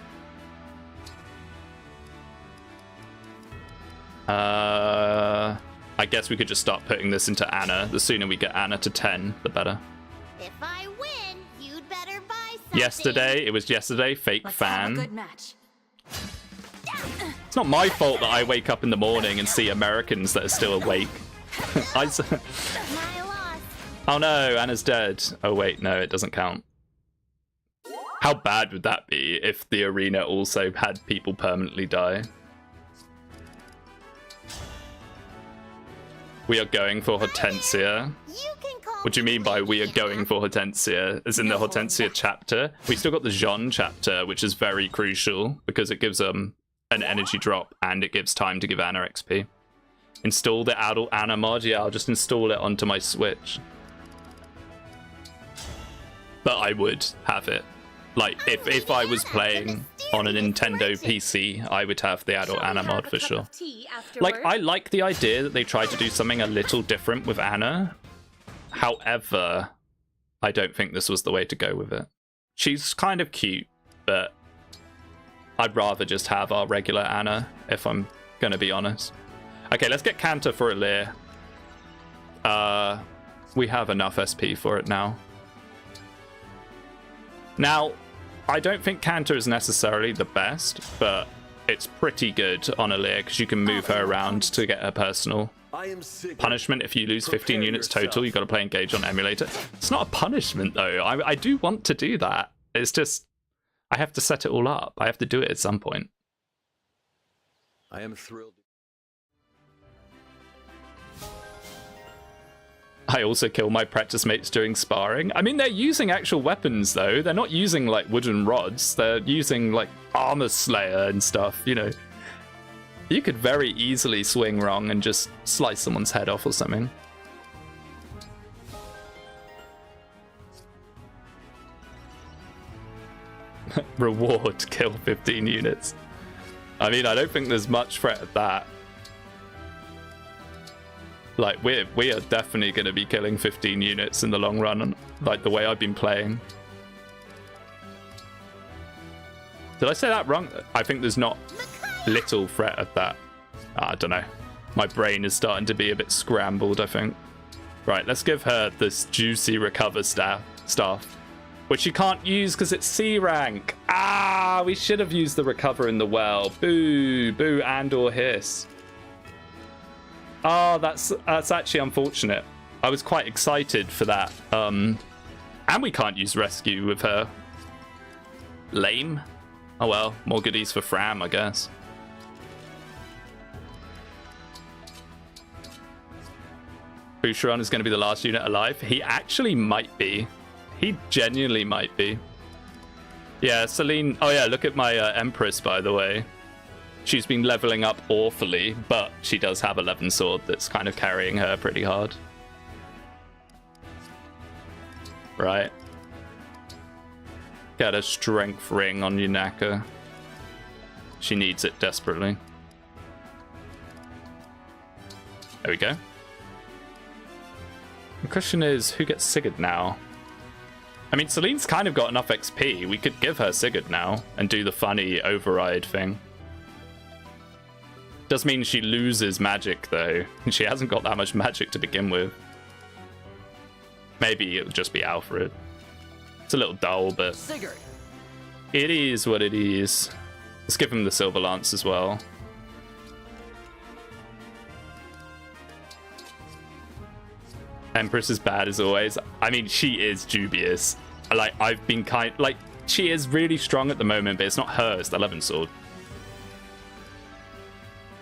I guess we could just start putting this into Anna. The sooner we get Anna to 10, the better. If I win, you'd better buy something. Yesterday, it was yesterday. Fake Let's fan. have a good match. It's not my fault that I wake up in the morning and see Americans that are still awake. My loss. Oh no, Anna's dead. Oh wait, no, it doesn't count. How bad would that be if the arena also had people permanently die? We are going for Hortensia. You can call What do you mean by we are going for Hortensia? As in the Hortensia chapter? We still got the Jean chapter, which is very crucial because it gives an energy drop and it gives time to give Anna XP. Install the adult Anna mod? Yeah, I'll just install it onto my Switch. But I would have it. Like, if I was playing on a Nintendo PC, I would have the adult Anna mod for sure. Like, I like the idea that they tried to do something a little different with Anna. However, I don't think this was the way to go with it. She's kind of cute, but I'd rather just have our regular Anna, if I'm going to be honest. Okay, let's get Cantor for a Leer. We have enough SP for it now. Now, I don't think Cantor is necessarily the best, but it's pretty good on a Leer because you can move her around to get her personal punishment. If you lose 15 units total, you've got to play Engage on Emulator. It's not a punishment, though. I do want to do that. It's just, I have to set it all up. I have to do it at some point. I am thrilled. I also kill my practice mates during sparring. I mean, they're using actual weapons, though. They're not using, like, wooden rods. They're using, like, armor slayer and stuff, you know. You could very easily swing wrong and just slice someone's head off or something. Reward, kill 15 units. I mean, I don't think there's much threat of that. Like, we are definitely going to be killing 15 units in the long run, like the way I've been playing. Did I say that wrong? I think there's not little threat of that. I don't know. My brain is starting to be a bit scrambled, I think. Right, let's give her this juicy recover staff, which you can't use because it's C rank. Ah, we should have used the recover in the well. Boo, boo, and or hiss. Oh, that's actually unfortunate. I was quite excited for that. And we can't use rescue with her. Lame. Oh well, more goodies for Fram, I guess. Boucheron is going to be the last unit alive. He actually might be. He genuinely might be. Yeah, Celine. Oh yeah, look at my Empress, by the way. She's been leveling up awfully, but she does have 11 sword that's kind of carrying her pretty hard. Right. Get a strength ring on Yunaka. She needs it desperately. There we go. The question is, who gets Sigurd now? I mean, Celine's kind of got enough XP. We could give her Sigurd now and do the funny override thing. Does mean she loses magic, though. She hasn't got that much magic to begin with. Maybe it'll just be Alfred. It's a little dull, but Sigurd. It is what it is. Let's give him the Silver Lance as well. Empress is bad as always. I mean, she is dubious. Like, I've been she is really strong at the moment, but it's not her, it's the 11 sword.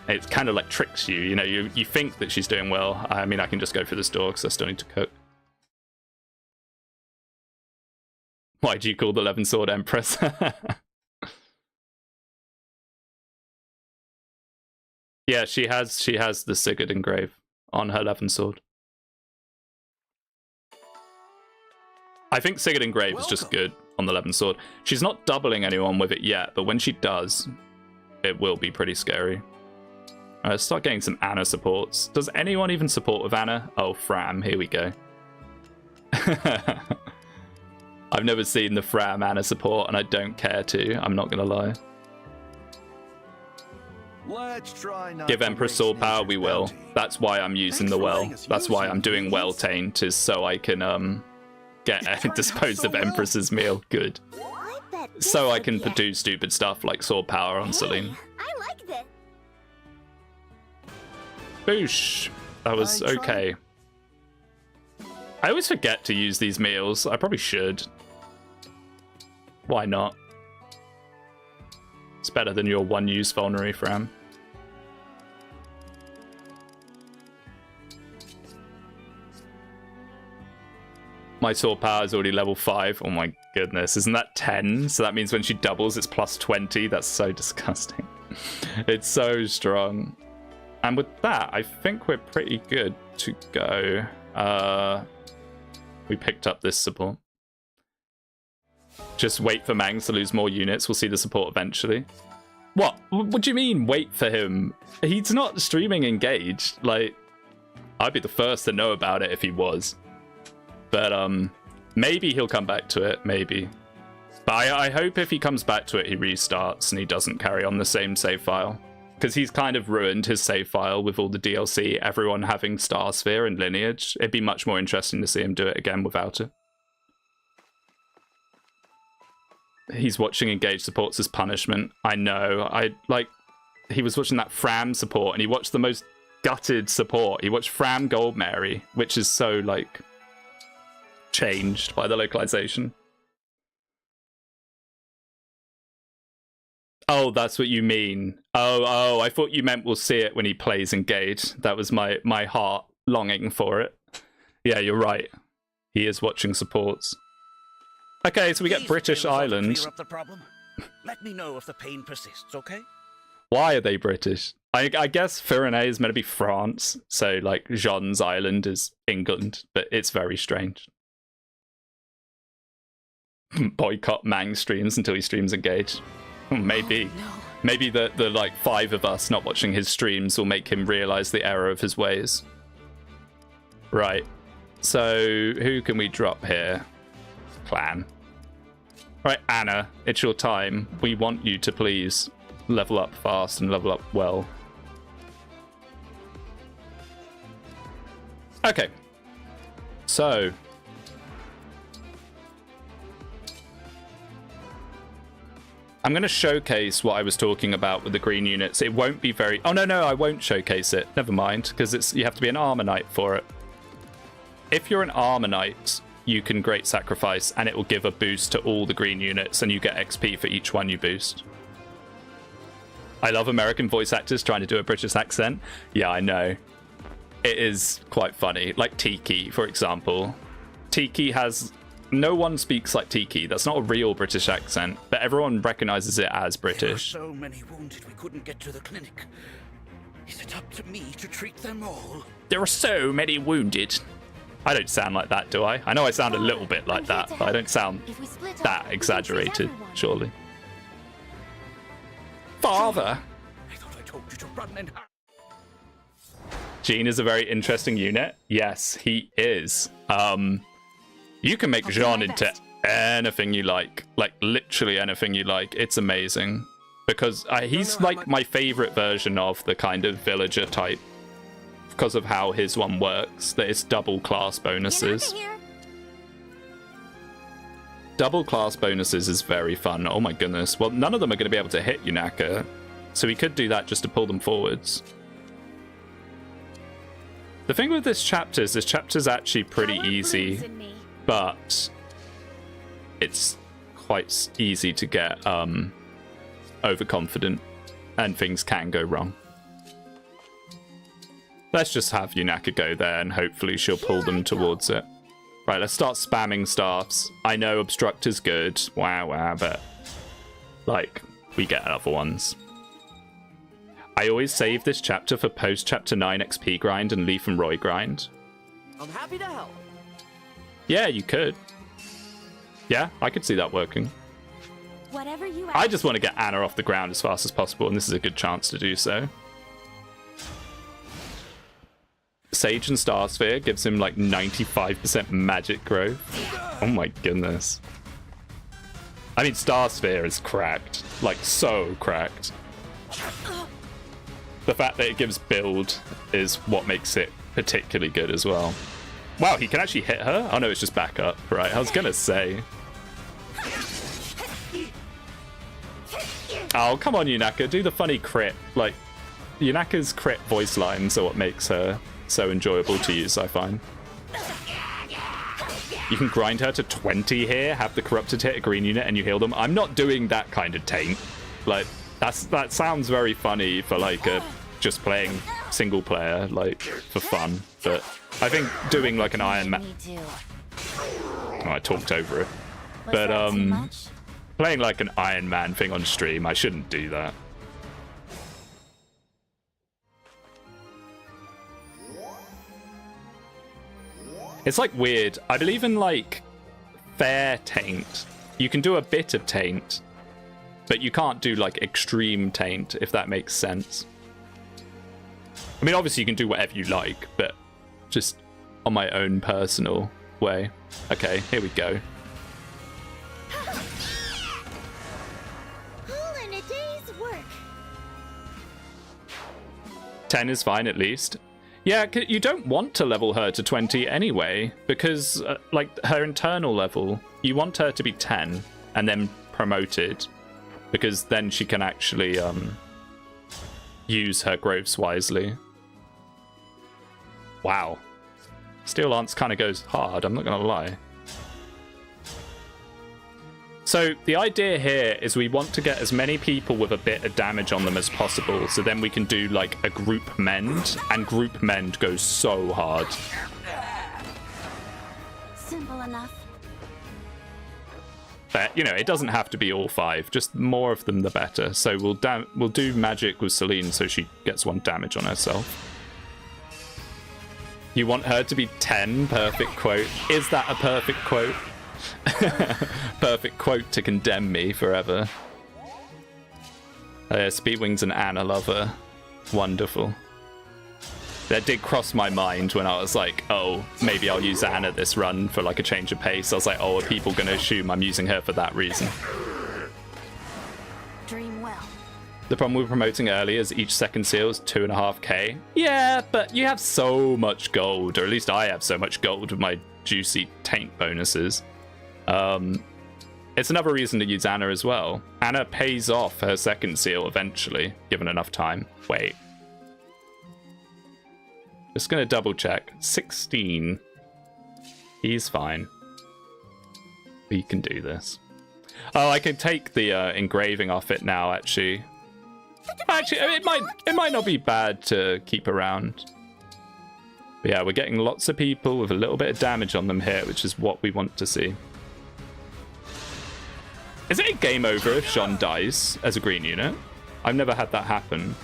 It kind of like tricks you, you know, you think that she's doing well. I mean, I can just go through this door because I still need to cook. Why do you call the 11 sword Empress? Yeah, she has the Sigurd engrave on her 11 sword. I think Sigurd engrave is just good on the 11 sword. She's not doubling anyone with it yet, but when she does, it will be pretty scary. Let's start getting some Anna supports. Does anyone even support with Anna? Oh, Fram, here we go. I've never seen the Fram Anna support, and I don't care to. I'm not going to lie. Let's try not Give to Empress waste sword power, nature's we will. bounty. That's why I'm using Thanks the for well. letting us That's use why you, I'm doing please. well taint, is so I can get turned out disposed so of well. Empress's meal. Good. I bet this So I would can be do stupid stuff like sword power on Celine. I like this. Boosh. That was I tried. okay. I always forget to use these meals. I probably should. Why not? It's better than your one-use vulnerary, Fram. My sword power is already level 5. Oh my goodness. Isn't that 10? So that means when she doubles, it's plus 20. That's so disgusting. It's so strong. And with that, I think we're pretty good to go. We picked up this support. Just wait for Mangs to lose more units. We'll see the support eventually. What? What do you mean, wait for him? He's not streaming Engage. Like, I'd be the first to know about it if he was. But, maybe he'll come back to it. Maybe. But I hope if he comes back to it, he restarts and he doesn't carry on the same save file. Because he's kind of ruined his save file with all the DLC, everyone having Star Sphere and Lineage. It'd be much more interesting to see him do it again without it. He's watching Engage supports as punishment. I know. He was watching that Fram support, and he watched the most gutted support. He watched Fram Gold Mary, which is so, like, changed by the localization. Oh, that's what you mean. Oh, I thought you meant we'll see it when he plays Engage. That was my heart longing for it. Yeah, you're right. He is watching supports. Okay, so we get British Island. Clear up the problem. Let me know if the pain persists, okay? Why are they British? I guess Pyrenees is meant to be France, so like Jean's island is England, but it's very strange. Boycott Mang streams until he streams Engage. Maybe. Oh, no. Maybe the like 5 of us not watching his streams will make him realize the error of his ways. Right. So who can we drop here? Clan. Right, Anna, it's your time. We want you to please level up fast and level up well. Okay. So I'm going to showcase what I was talking about with the green units. It won't be very... Oh, no, I won't showcase it. Never mind, because you have to be an Armor Knight for it. If you're an Armor Knight, you can Great Sacrifice, and it will give a boost to all the green units, and you get XP for each one you boost. I love American voice actors trying to do a British accent. Yeah, I know. It is quite funny. Like Tiki, for example. Tiki has... No one speaks like Tiki. That's not a real British accent, but everyone recognizes it as British. There are so many wounded we couldn't get to the clinic. Is it up to me to treat them all? There are so many wounded. I don't sound like that, do I? I know I sound a little bit like that, but I don't sound that exaggerated, surely. Father! I thought I told you to run and hide. Jean is a very interesting unit. Yes, he is. You can make Jean into anything you like literally anything you like. It's amazing because he's like my favorite version of the kind of villager type because of how his one works, that it's double class bonuses. Double class bonuses is very fun. Oh my goodness. Well, none of them are going to be able to hit Yunaka, so we could do that just to pull them forwards. The thing with this chapter's actually pretty easy, but it's quite easy to get overconfident and things can go wrong. Let's just have Yunaka go there and hopefully she'll pull them towards it. Right, let's start spamming staffs. I know Obstruct is good, wow, but like, we get other ones. I always save this chapter for post-chapter 9 XP grind and Leaf and Roy grind. I'm happy to help. Yeah, you could. Yeah, I could see that working. Whatever you I just want to get Anna off the ground as fast as possible, and this is a good chance to do so. Sage and Star Sphere gives him like 95% magic growth. Oh my goodness. I mean, Star Sphere is cracked. Like, so cracked. The fact that it gives build is what makes it particularly good as well. Wow, he can actually hit her? Oh no, it's just back up. Right, I was gonna say. Oh, come on, Yunaka. Do the funny crit. Like, Yunaka's crit voice lines are what makes her so enjoyable to use, I find. You can grind her to 20 here, have the corrupted hit a green unit, and you heal them. I'm not doing that kind of taint. Like, that sounds very funny for like a just playing single player, like for fun. But I think doing like an Ironman. Oh, I talked over it. But playing like an Ironman thing on stream, I shouldn't do that. It's like weird. I believe in like fair taint. You can do a bit of taint, but you can't do like extreme taint, if that makes sense. I mean, obviously you can do whatever you like, but just on my own personal way. Okay, here we go. day's work. 10 is fine at least. Yeah, you don't want to level her to 20 anyway, because like her internal level, you want her to be 10 and then promoted, because then she can actually use her growths wisely. Wow. Steel Lance kind of goes hard, I'm not going to lie. So the idea here is we want to get as many people with a bit of damage on them as possible, so then we can do like a group mend, and group mend goes so hard. Simple enough. But, you know, it doesn't have to be all 5, just more of them the better. So we'll do magic with Celine so she gets 1 damage on herself. You want her to be 10, perfect quote. Is that a perfect quote? Perfect quote to condemn me forever. Speedwing's an Anna lover. Wonderful. That did cross my mind when I was like, oh, maybe I'll use Anna this run for like a change of pace. I was like, oh, are people going to assume I'm using her for that reason? Dream well. The problem with promoting early is each second seal is 2.5k. Yeah, but you have so much gold, or at least I have so much gold with my juicy taint bonuses. It's another reason to use Anna as well. Anna pays off her second seal eventually, given enough time. Wait. Just gonna double check. 16. He's fine. We can do this. Oh, I can take the engraving off it now, actually. Actually, it might not be bad to keep around. But yeah, we're getting lots of people with a little bit of damage on them here, which is what we want to see. Is it a game over if Jean dies as a green unit? I've never had that happen.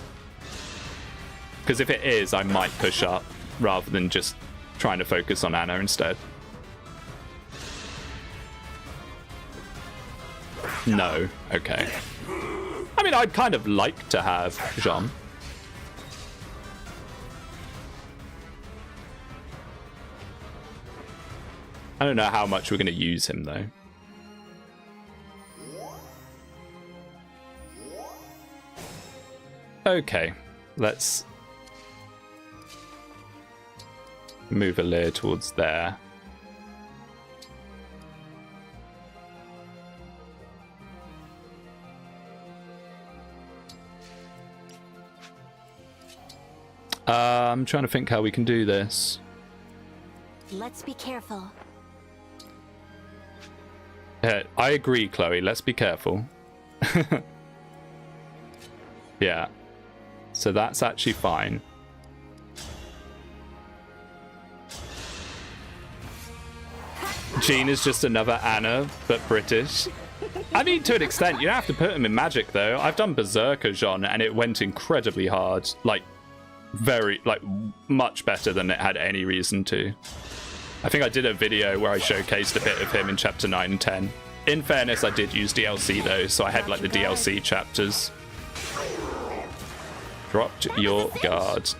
Because if it is, I might push up rather than just trying to focus on Anna instead. No. Okay. I mean, I'd kind of like to have Jean. I don't know how much we're going to use him, though. Okay, let's move a layer towards there. I'm trying to think how we can do this. Let's be careful. I agree, Chloe. Let's be careful. Yeah. So that's actually fine. Jean is just another Anna, but British. I mean, to an extent, you don't have to put him in magic, though. I've done Berserker Jean, and it went incredibly hard. Like, much better than it had any reason to. I think I did a video where I showcased a bit of him in chapter 9 and 10. In fairness, I did use DLC, though, so I had, like, the DLC chapters. Dropped your guard.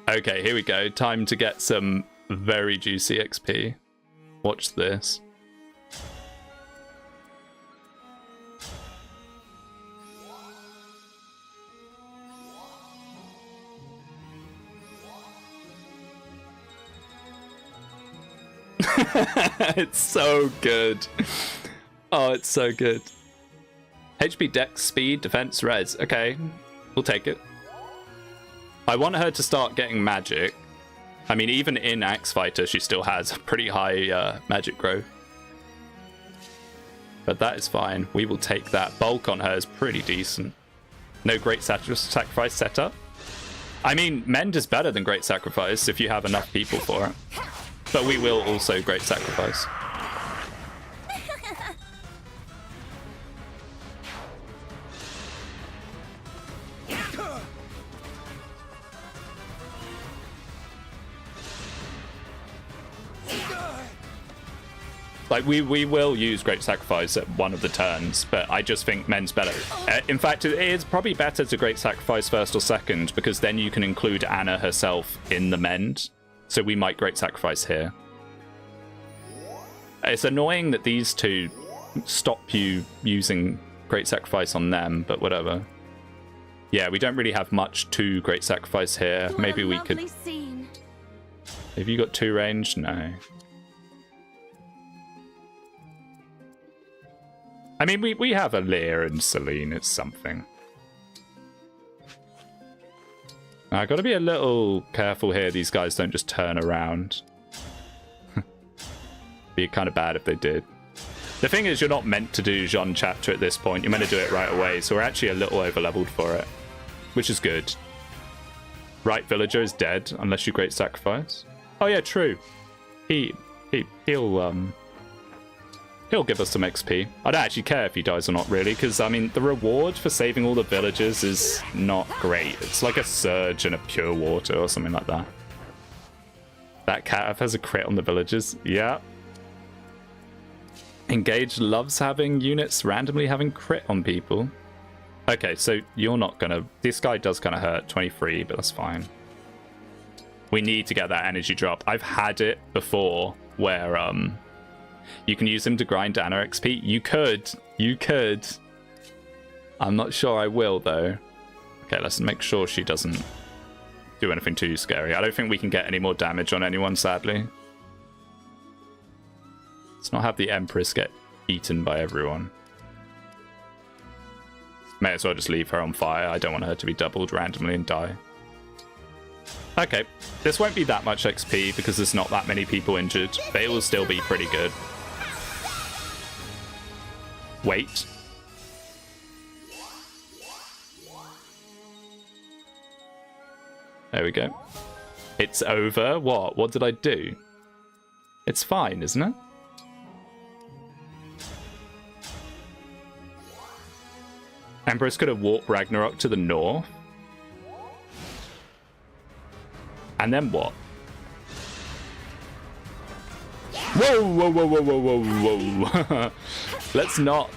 Okay, here we go. Time to get some very juicy XP. Watch this. It's so good. Oh, it's so good. HP, Dex, Speed, Defense, Res. Okay, we'll take it. I want her to start getting magic. I mean, even in Axe Fighter, she still has pretty high magic growth. But that is fine. We will take that. Bulk on her is pretty decent. No Great Sacrifice setup. I mean, Mend is better than Great Sacrifice if you have enough people for it. But we will also Great Sacrifice. Like, we will use Great Sacrifice at one of the turns, but I just think Mend's better. In fact, it is probably better to Great Sacrifice first or second, because then you can include Anna herself in the Mend. So we might Great Sacrifice here. It's annoying that these two stop you using Great Sacrifice on them, but whatever. Yeah, we don't really have much to Great Sacrifice here. Maybe we could... Scene. Have you got 2 range? No. I mean, we have a Lear and Celine. It's something. I got to be a little careful here. These guys don't just turn around. Be kind of bad if they did. The thing is, you're not meant to do Jean chapter at this point. You're meant to do it right away. So we're actually a little over-leveled for it, which is good. Right, Villager is dead unless you Great Sacrifice. Oh yeah, true. He'll give us some XP. I don't actually care if he dies or not, really, because, I mean, the reward for saving all the villagers is not great. It's like a surge and a pure water or something like that. That cat has a crit on the villagers. Yeah. Engage loves having units randomly having crit on people. Okay, so you're not gonna... This guy does kind of hurt, 23, but that's fine. We need to get that energy drop. I've had it before where, you can use him to grind Anna XP. You could. I'm not sure I will, though. Okay, let's make sure she doesn't do anything too scary. I don't think we can get any more damage on anyone, sadly. Let's not have the Empress get eaten by everyone. May as well just leave her on fire. I don't want her to be doubled randomly and die. Okay, this won't be that much XP because there's not that many people injured, but it will still be pretty good. Wait. There we go. It's over. What? What did I do? It's fine, isn't it? Empress could have walked Ragnarok to the north. And then what? Whoa, whoa, whoa, whoa, whoa, whoa, whoa. Let's not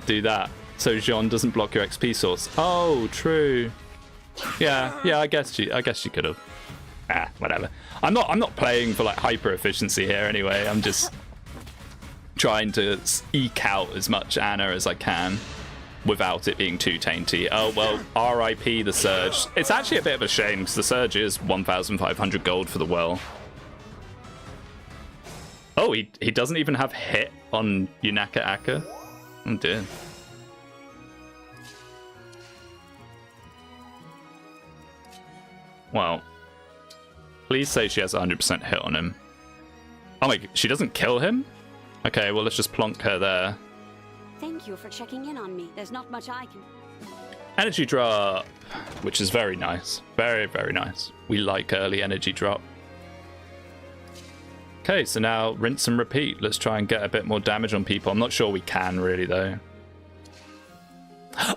do that. So Jean doesn't block your XP source. Oh, true. Yeah, I guess she could have. Ah, whatever. I'm not playing for like hyper efficiency here anyway. I'm just trying to eke out as much Anna as I can without it being too tainty. Oh well, RIP the Surge. It's actually a bit of a shame because the Surge is 1,500 gold for the well. Oh, he doesn't even have hit on Yunaka Aka. Oh dear. Well, please say she has 100% hit on him. Oh my, she doesn't kill him? Okay, well let's just plonk her there. Thank you for checking in on me. There's not much I can... Energy drop, which is very nice. Very, very nice. We like early energy drop. Okay, so now rinse and repeat. Let's try and get a bit more damage on people. I'm not sure we can really, though.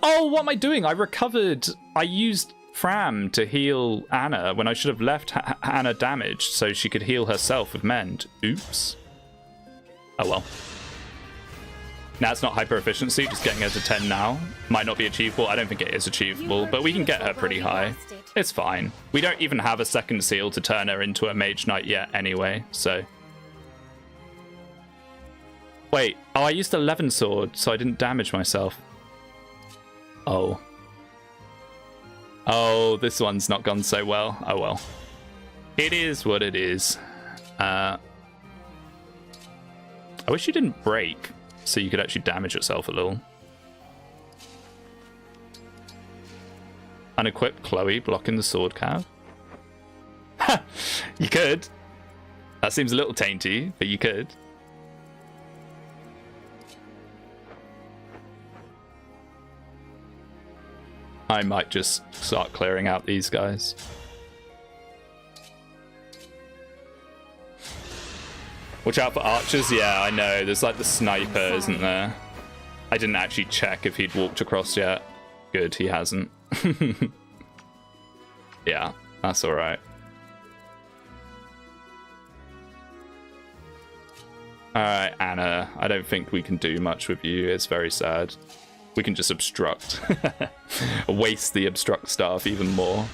Oh, what am I doing? I recovered. I used Fram to heal Anna when I should have left Anna damaged so she could heal herself with Mend. Oops. Oh, well. Now it's not hyper efficiency, just getting her to 10 now. Might not be achievable. I don't think it is achievable, but we can get her pretty high. It's fine. We don't even have a second seal to turn her into a Mage Knight yet anyway, so... Wait, oh, I used 11 sword, so I didn't damage myself. Oh. Oh, this one's not gone so well. Oh well. It is what it is. I wish you didn't break, so you could actually damage yourself a little. Unequipped Chloe blocking the sword cav. Ha! You could. That seems a little tainty, but you could. I might just start clearing out these guys. Watch out for archers. Yeah, I know. There's like the sniper, isn't there? I didn't actually check if he'd walked across yet. Good, he hasn't. Yeah, that's all right. All right, Anna. I don't think we can do much with you. It's very sad. We can just obstruct. Waste the obstruct staff even more.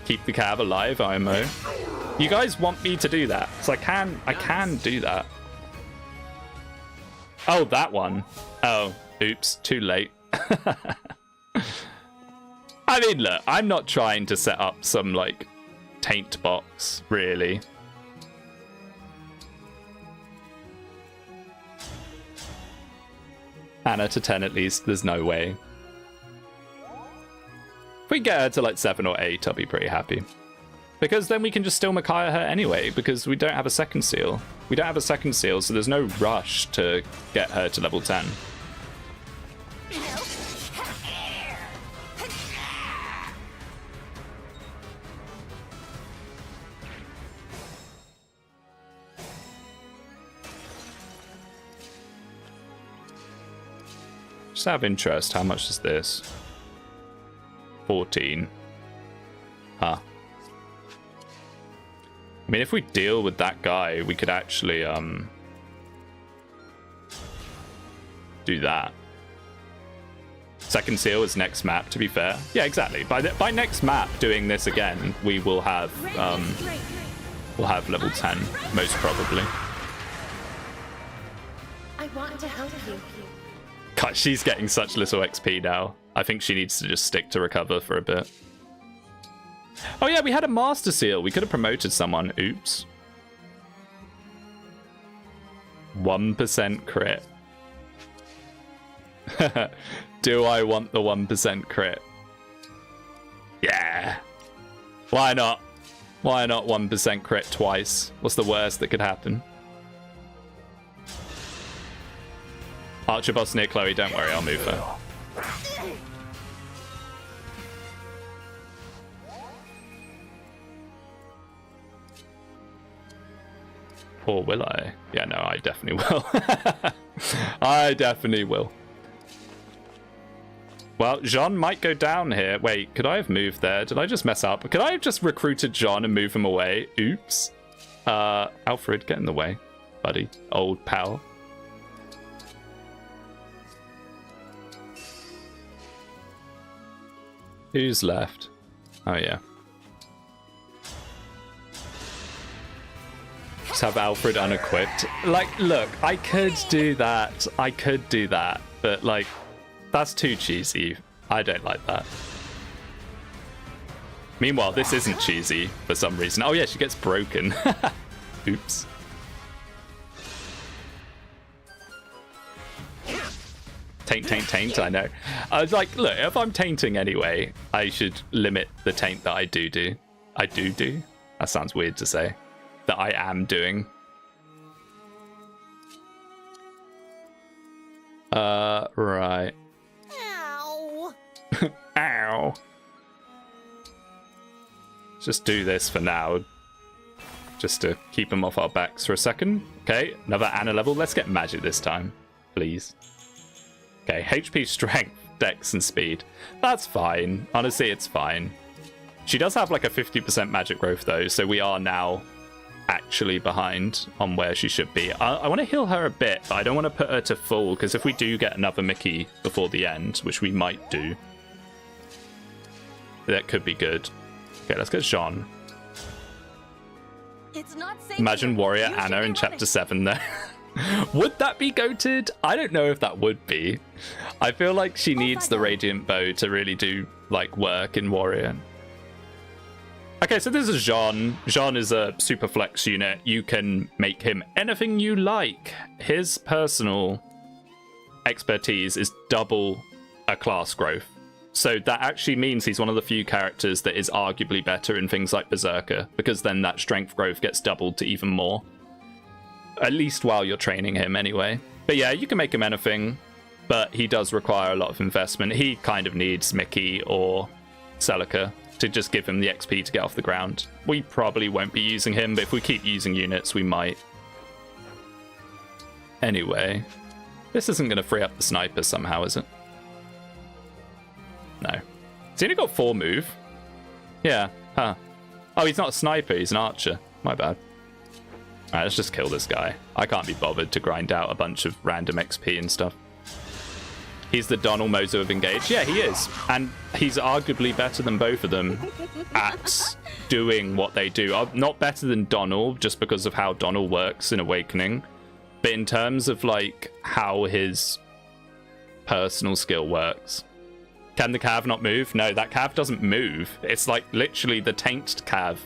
Keep the cav alive, IMO. You guys want me to do that? So I can do that. Oh, that one. Oh, oops, too late. I mean, look, I'm not trying to set up some, like, taint box, really. Anna to 10 at least, there's no way. If we get her to, like, 7 or 8, I'll be pretty happy. Because then we can just still Micaiah her anyway, because we don't have a second seal. We don't have a second seal, so there's no rush to get her to level 10. Just out of interest, how much is this? 14. Huh. I mean, if we deal with that guy, we could actually, do that. Second seal is next map, to be fair. Yeah, exactly. By next map, doing this again, we will have, we'll have level 10, most probably. I want to help you. God, she's getting such little XP now. I think she needs to just stick to recover for a bit. Oh yeah, we had a Master Seal. We could have promoted someone. Oops. 1% crit. Do I want the 1% crit? Yeah. Why not? Why not 1% crit twice? What's the worst that could happen? Archer boss near Chloe, don't worry, I'll move her. Or will I? Yeah, no, I definitely will. I definitely will. Well, Jean might go down here. Wait, could I have moved there? Did I just mess up? Could I have just recruited John and move him away? Oops. Alfred, get in the way, buddy. Old pal. Who's left? Oh, yeah. Just have Alfred unequipped. Like, look, I could do that. I could do that. But, like, that's too cheesy. I don't like that. Meanwhile, this isn't cheesy for some reason. Oh, yeah, she gets broken. Oops. Taint, I know. I was like, look, if I'm tainting anyway, I should limit the taint that I do. I do? That sounds weird to say. That I am doing. Right. Ow. Ow. Just do this for now. Just to keep them off our backs for a second. Okay, another Anna level. Let's get magic this time, please. Okay, HP, strength, dex, and speed. That's fine. Honestly, it's fine. She does have like a 50% magic growth though, so we are now actually behind on where she should be. I want to heal her a bit, but I don't want to put her to full, because if we do get another Mickey before the end, which we might do, that could be good. Okay, let's get Jean. It's not safe. Imagine Warrior You should Anna in get Chapter 7 there. Would that be goated? I don't know if that would be. I feel like she needs the Radiant Bow to really do, like, work in Warrior. Okay, so this is Jean. Jean is a super flex unit. You can make him anything you like. His personal expertise is double a class growth. So that actually means he's one of the few characters that is arguably better in things like Berserker, because then that strength growth gets doubled to even more. At least while you're training him anyway. But yeah, you can make him anything, but he does require a lot of investment. He kind of needs Mickey or Celica to just give him the XP to get off the ground. We probably won't be using him, but if we keep using units, we might. Anyway, this isn't going to free up the sniper somehow, is it? No. He's only got 4 move. Yeah, huh. Oh, he's not a sniper, he's an archer. My bad. Alright, let's just kill this guy. I can't be bothered to grind out a bunch of random XP and stuff. He's the Donald Moser of Engage. Yeah, he is. And he's arguably better than both of them at doing what they do. Not better than Donald, just because of how Donald works in Awakening. But in terms of like how his personal skill works, can the cav not move? No, that cav doesn't move. It's like literally the tainted cav.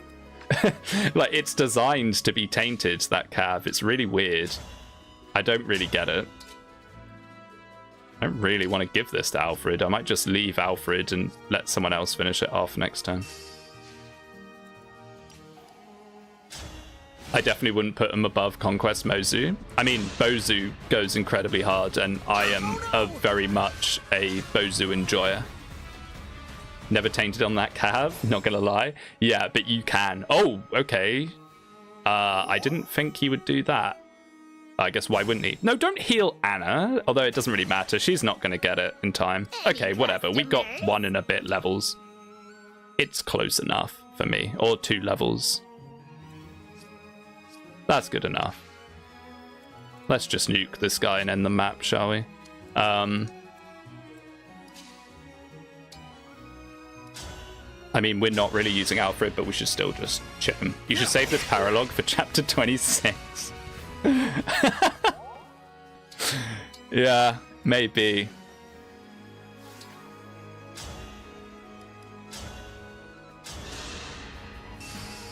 Like it's designed to be tainted, that cav. It's really weird. I don't really get it. I don't really want to give this to Alfred. I might just leave Alfred and let someone else finish it off next turn. I definitely wouldn't put him above Conquest Mozu. I mean, Bozu goes incredibly hard, and I am very much a Bozu enjoyer. Never tainted on that cav, not gonna lie. Yeah, but you can. Oh, okay. I didn't think he would do that. I guess why wouldn't he? No, don't heal Anna, although it doesn't really matter. She's not gonna get it in time. Okay, whatever. We got 1 and a bit levels. It's close enough for me. Or 2 levels. That's good enough. Let's just nuke this guy and end the map, shall we? I mean, we're not really using Alfred, but we should still just chip him. You should save this paralogue for chapter 26. Yeah, maybe.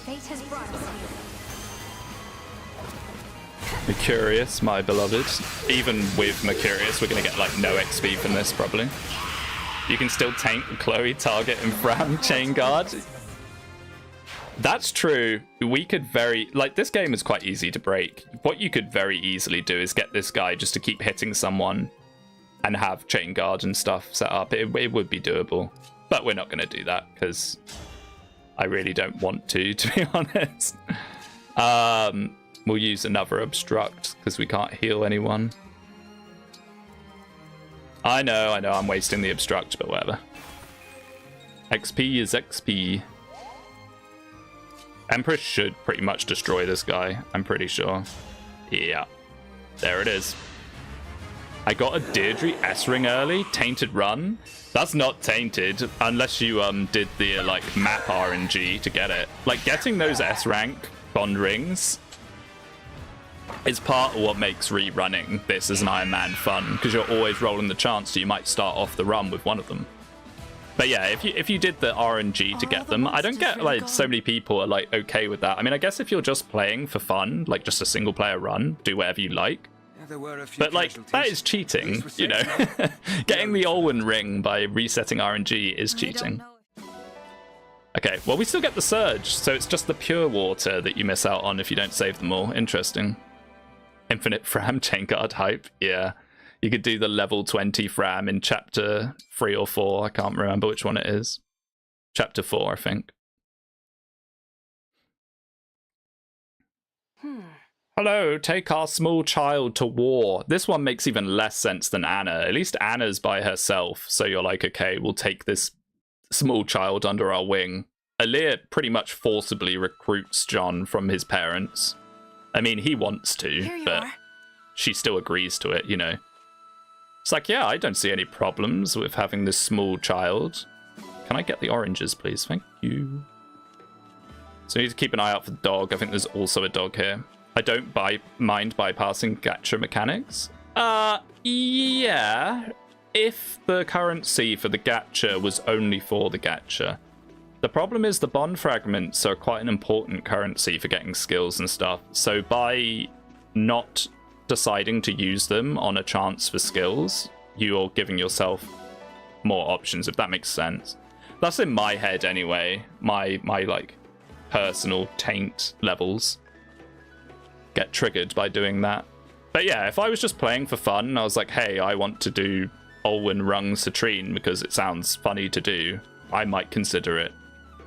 Fate has brought us here. Mercurius, my beloved. Even with Mercurius, we're going to get like no XP from this, probably. You can still taint Chloe, Target, and Fram Chain Guard. That's true. We could like, this game is quite easy to break. What you could very easily do is get this guy just to keep hitting someone and have Chain Guard and stuff set up. It would be doable. But we're not going to do that because I really don't want to be honest. We'll use another Obstruct because we can't heal anyone. I know, I'm wasting the Obstruct, but whatever. XP is XP. Empress should pretty much destroy this guy, I'm pretty sure. Yeah, there it is. I got a Deirdre S-Ring early, Tainted Run. That's not tainted, unless you did the like map RNG to get it. Like getting those S-Rank Bond Rings is part of what makes rerunning this as an Ironman fun, because you're always rolling the chance that you might start off the run with one of them. But yeah, if you did the RNG to get them, I don't get like so many people are like okay with that. I mean, I guess if you're just playing for fun, like just a single player run, do whatever you like. But like that is cheating, you know. Getting the Olwen ring by resetting RNG is cheating. Okay, well we still get the Surge, so it's just the pure water that you miss out on if you don't save them all. Interesting. Infinite Fram Chain Guard hype, yeah. You could do the level 20 Fram in chapter 3 or 4. I can't remember which one it is. Chapter 4, I think. Hello, take our small child to war. This one makes even less sense than Anna. At least Anna's by herself, so you're like, okay, we'll take this small child under our wing. Aaliyah pretty much forcibly recruits John from his parents. I mean, he wants to, but she still agrees to it, you know. It's like, yeah, I don't see any problems with having this small child. Can I get the oranges, please? Thank you. So I need to keep an eye out for the dog. I think there's also a dog here. I don't mind bypassing gacha mechanics. Yeah. If the currency for the gacha was only for the gacha. The problem is the bond fragments are quite an important currency for getting skills and stuff. So by not deciding to use them on a chance for skills, you're giving yourself more options, if that makes sense. That's in my head anyway. My like personal taint levels get triggered by doing that. But yeah, if I was just playing for fun, I was like, hey, I want to do Olwen Rung Citrine because it sounds funny to do, I might consider it.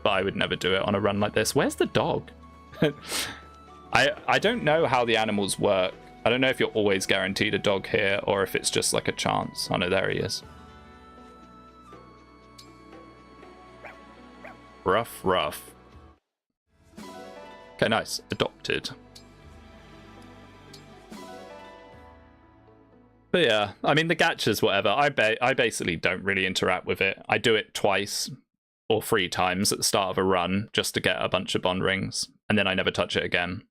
But I would never do it on a run like this. Where's the dog? I don't know how the animals work. I don't know if you're always guaranteed a dog here or if it's just like a chance. Oh no, there he is. Rough. Okay, nice. Adopted. But yeah, I mean, the gachas, whatever. I basically don't really interact with it. I do it twice or 3 times at the start of a run just to get a bunch of bond rings, and then I never touch it again.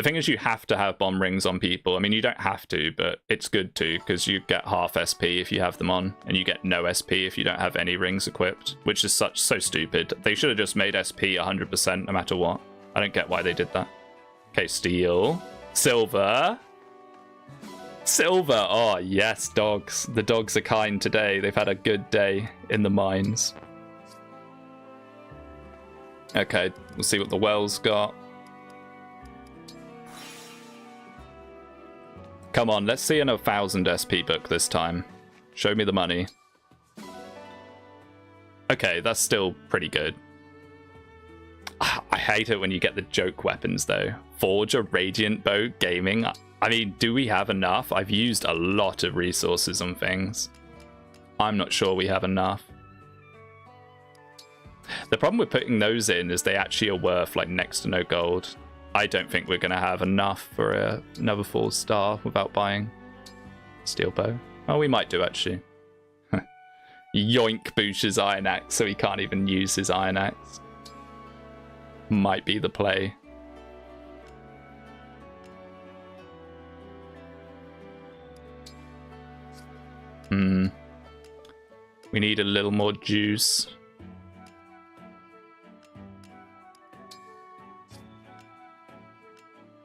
The thing is, you have to have bomb rings on people. I mean, you don't have to, but it's good to, because you get half SP if you have them on, and you get no SP if you don't have any rings equipped, which is so stupid. They should have just made SP 100% no matter what. I don't get why they did that. Okay, steel. Silver. Silver. Oh, yes, dogs. The dogs are kind today. They've had a good day in the mines. Okay, we'll see what the well's got. Come on, let's see an 1000 SP book this time. Show me the money. Okay, that's still pretty good. I hate it when you get the joke weapons, though. Forge a Radiant Bow Gaming. I mean, do we have enough? I've used a lot of resources on things. I'm not sure we have enough. The problem with putting those in is they actually are worth, like, next to no gold. I don't think we're going to have enough for another 4-star without buying steel bow. Oh, we might do, actually. Yoink Boosh's Iron Axe, so he can't even use his Iron Axe. Might be the play. We need a little more juice.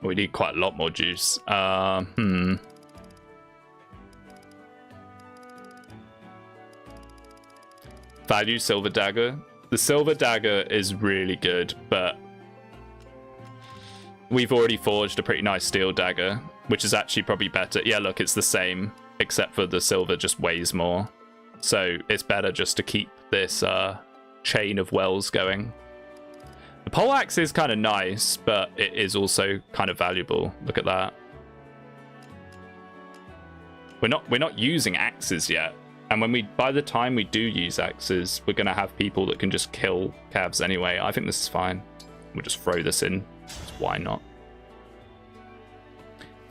We need quite a lot more juice. Value Silver Dagger. The Silver Dagger is really good, but we've already forged a pretty nice Steel Dagger, which is actually probably better. Yeah, look, it's the same, except for the silver just weighs more. So it's better just to keep this chain of wells going. The pole axe is kind of nice, but it is also kind of valuable. Look at that. We're not using axes yet, and by the time we do use axes, we're gonna have people that can just kill cabs anyway. I think this is fine. We'll just throw this in. Why not?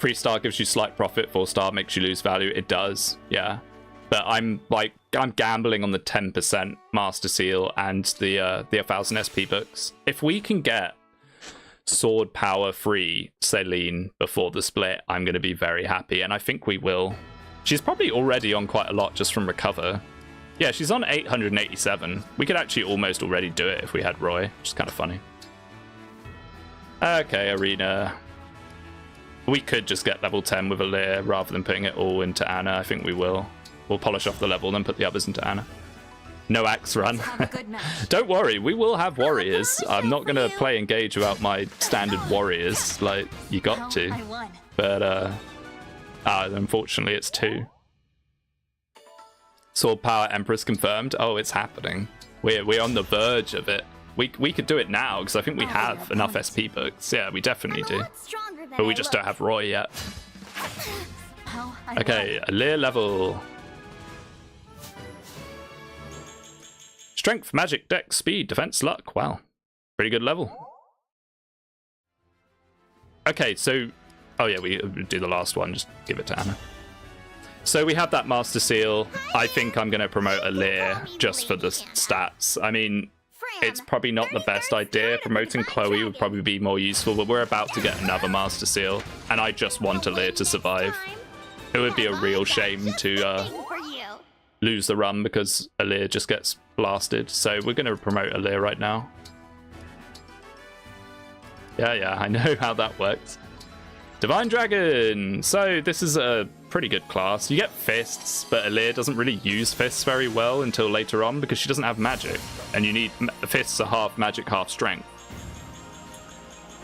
3-star gives you slight profit. 4-star makes you lose value. It does, yeah. But I'm gambling on the 10% Master Seal and the 1000 SP books. If we can get Sword Power free Celine before the split, I'm going to be very happy, and I think we will. She's probably already on quite a lot just from Recover. Yeah, she's on 887. We could actually almost already do it if we had Roy, which is kind of funny. Okay, Arena. We could just get level 10 with Alir rather than putting it all into Anna. I think we will. We'll polish off the level, then put the others into Anna. No axe run. Don't worry, we will have warriors. I'm not going to play Engage without my standard warriors. Like, you got to. But, unfortunately, it's 2. Sword Power Empress confirmed. Oh, it's happening. We're on the verge of it. We could do it now, because I think we have enough SP books. Yeah, we definitely do. But we just don't have Roy yet. Okay, Alir level. Strength, magic, dex, speed, defense, luck. Wow. Pretty good level. Okay, so... Oh yeah, we do the last one. Just give it to Anna. So we have that Master Seal. I think I'm going to promote Alir just for the stats. I mean, it's probably not the best idea. Promoting Chloe would probably be more useful, but we're about to get another Master Seal, and I just want Alir to survive. It would be a real shame to lose the run because Alir just gets blasted. So we're going to promote Alir right now. Yeah, I know how that works. Divine Dragon. So this is a pretty good class. You get fists, but Alir doesn't really use fists very well until later on because she doesn't have magic, and you need fists are half magic, half strength.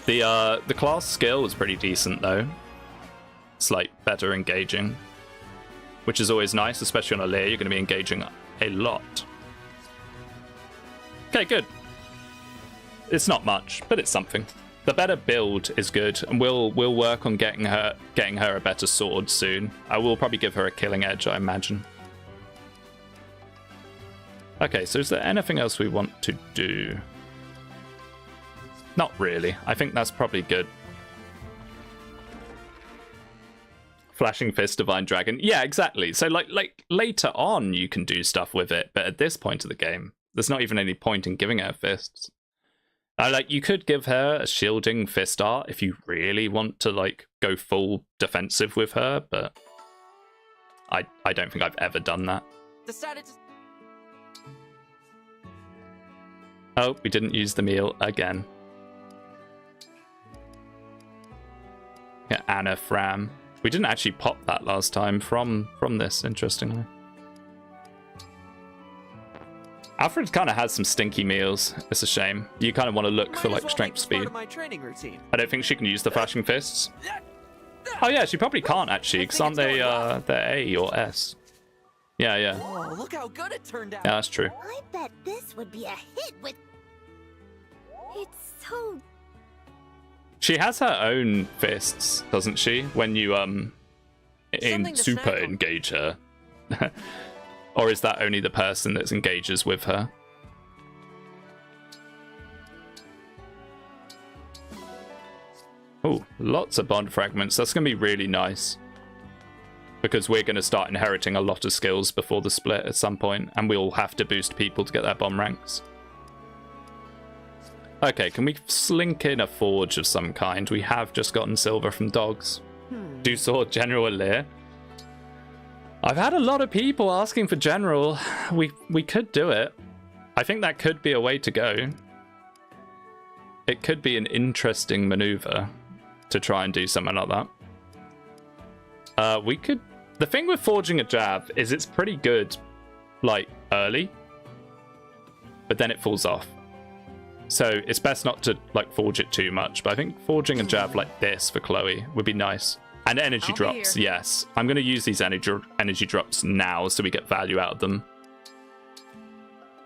The class skill is pretty decent though. It's like better engaging, which is always nice, especially on Alir. You're going to be engaging a lot. Okay, good. It's not much, but it's something. The better build is good, and we'll work on getting her a better sword soon. I will probably give her a killing edge, I imagine. Okay, so is there anything else we want to do? Not really. I think that's probably good. Flashing Fist, Divine Dragon. Yeah, exactly. So like later on you can do stuff with it, but at this point of the game, there's not even any point in giving her fists. Like, you could give her a shielding fist art if you really want to, like, go full defensive with her, but I don't think I've ever done that. Decided to... Oh, we didn't use the meal again. Yeah, Anna Fram. We didn't actually pop that last time from this, interestingly. Alfred kind of has some stinky meals. It's a shame. You kind of want to look for like strength speed. My training routine. I don't think she can use the flashing fists. Oh yeah, she probably can't actually, because aren't they they're A or S? Yeah, yeah. Oh, look how good it turned out. Yeah, that's true. I bet this would be a hit with... It's so... She has her own fists, doesn't she? When you super engage her. Or is that only the person that engages with her? Oh, lots of bond fragments. That's going to be really nice. Because we're going to start inheriting a lot of skills before the split at some point, and we'll have to boost people to get their bomb ranks. Okay, can we slink in a forge of some kind? We have just gotten silver from dogs. Do sword General Alir. I've had a lot of people asking for General. We could do it. I think that could be a way to go. It could be an interesting maneuver to try and do something like that. We could... The thing with forging a jab is it's pretty good, like, early. But then it falls off. So it's best not to, like, forge it too much. But I think forging a jab like this for Chloe would be nice. And energy drops, yes. I'm going to use these energy drops now so we get value out of them.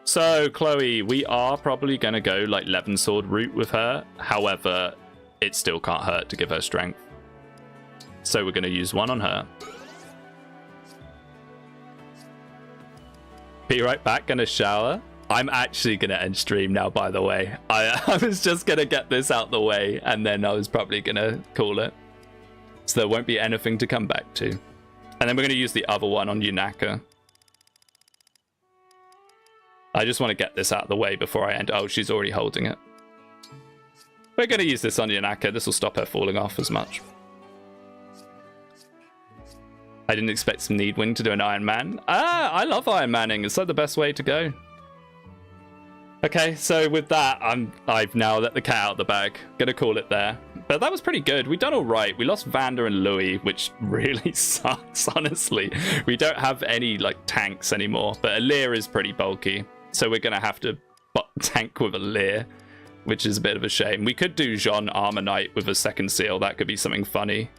So, Chloe, we are probably going to go, like, Levin Sword route with her. However, it still can't hurt to give her strength. So we're going to use one on her. Be right back, going to shower. I'm actually going to end stream now, by the way. I was just going to get this out the way, and then I was probably going to call it. So there won't be anything to come back to. And then we're going to use the other one on Yunaka. I just want to get this out of the way before I end. Oh, she's already holding it. We're going to use this on Yunaka. This will stop her falling off as much. I didn't expect some Needwing to do an Ironman. I love Ironmanning. It's like the best way to go. Okay, so with that, I've now let the cat out of the bag. Gonna call it there. But that was pretty good. We done all right. We lost Vander and Louis, which really sucks, honestly. We don't have any, like, tanks anymore. But Alir is pretty bulky. So we're gonna have to tank with Alir, which is a bit of a shame. We could do Jean Armor Knight with a second seal. That could be something funny.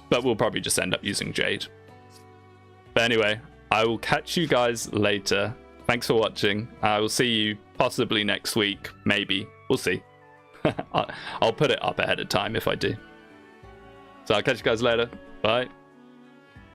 But we'll probably just end up using Jade. But anyway, I will catch you guys later. Thanks for watching. I will see you possibly next week. Maybe. We'll see. I'll put it up ahead of time if I do. So I'll catch you guys later. Bye.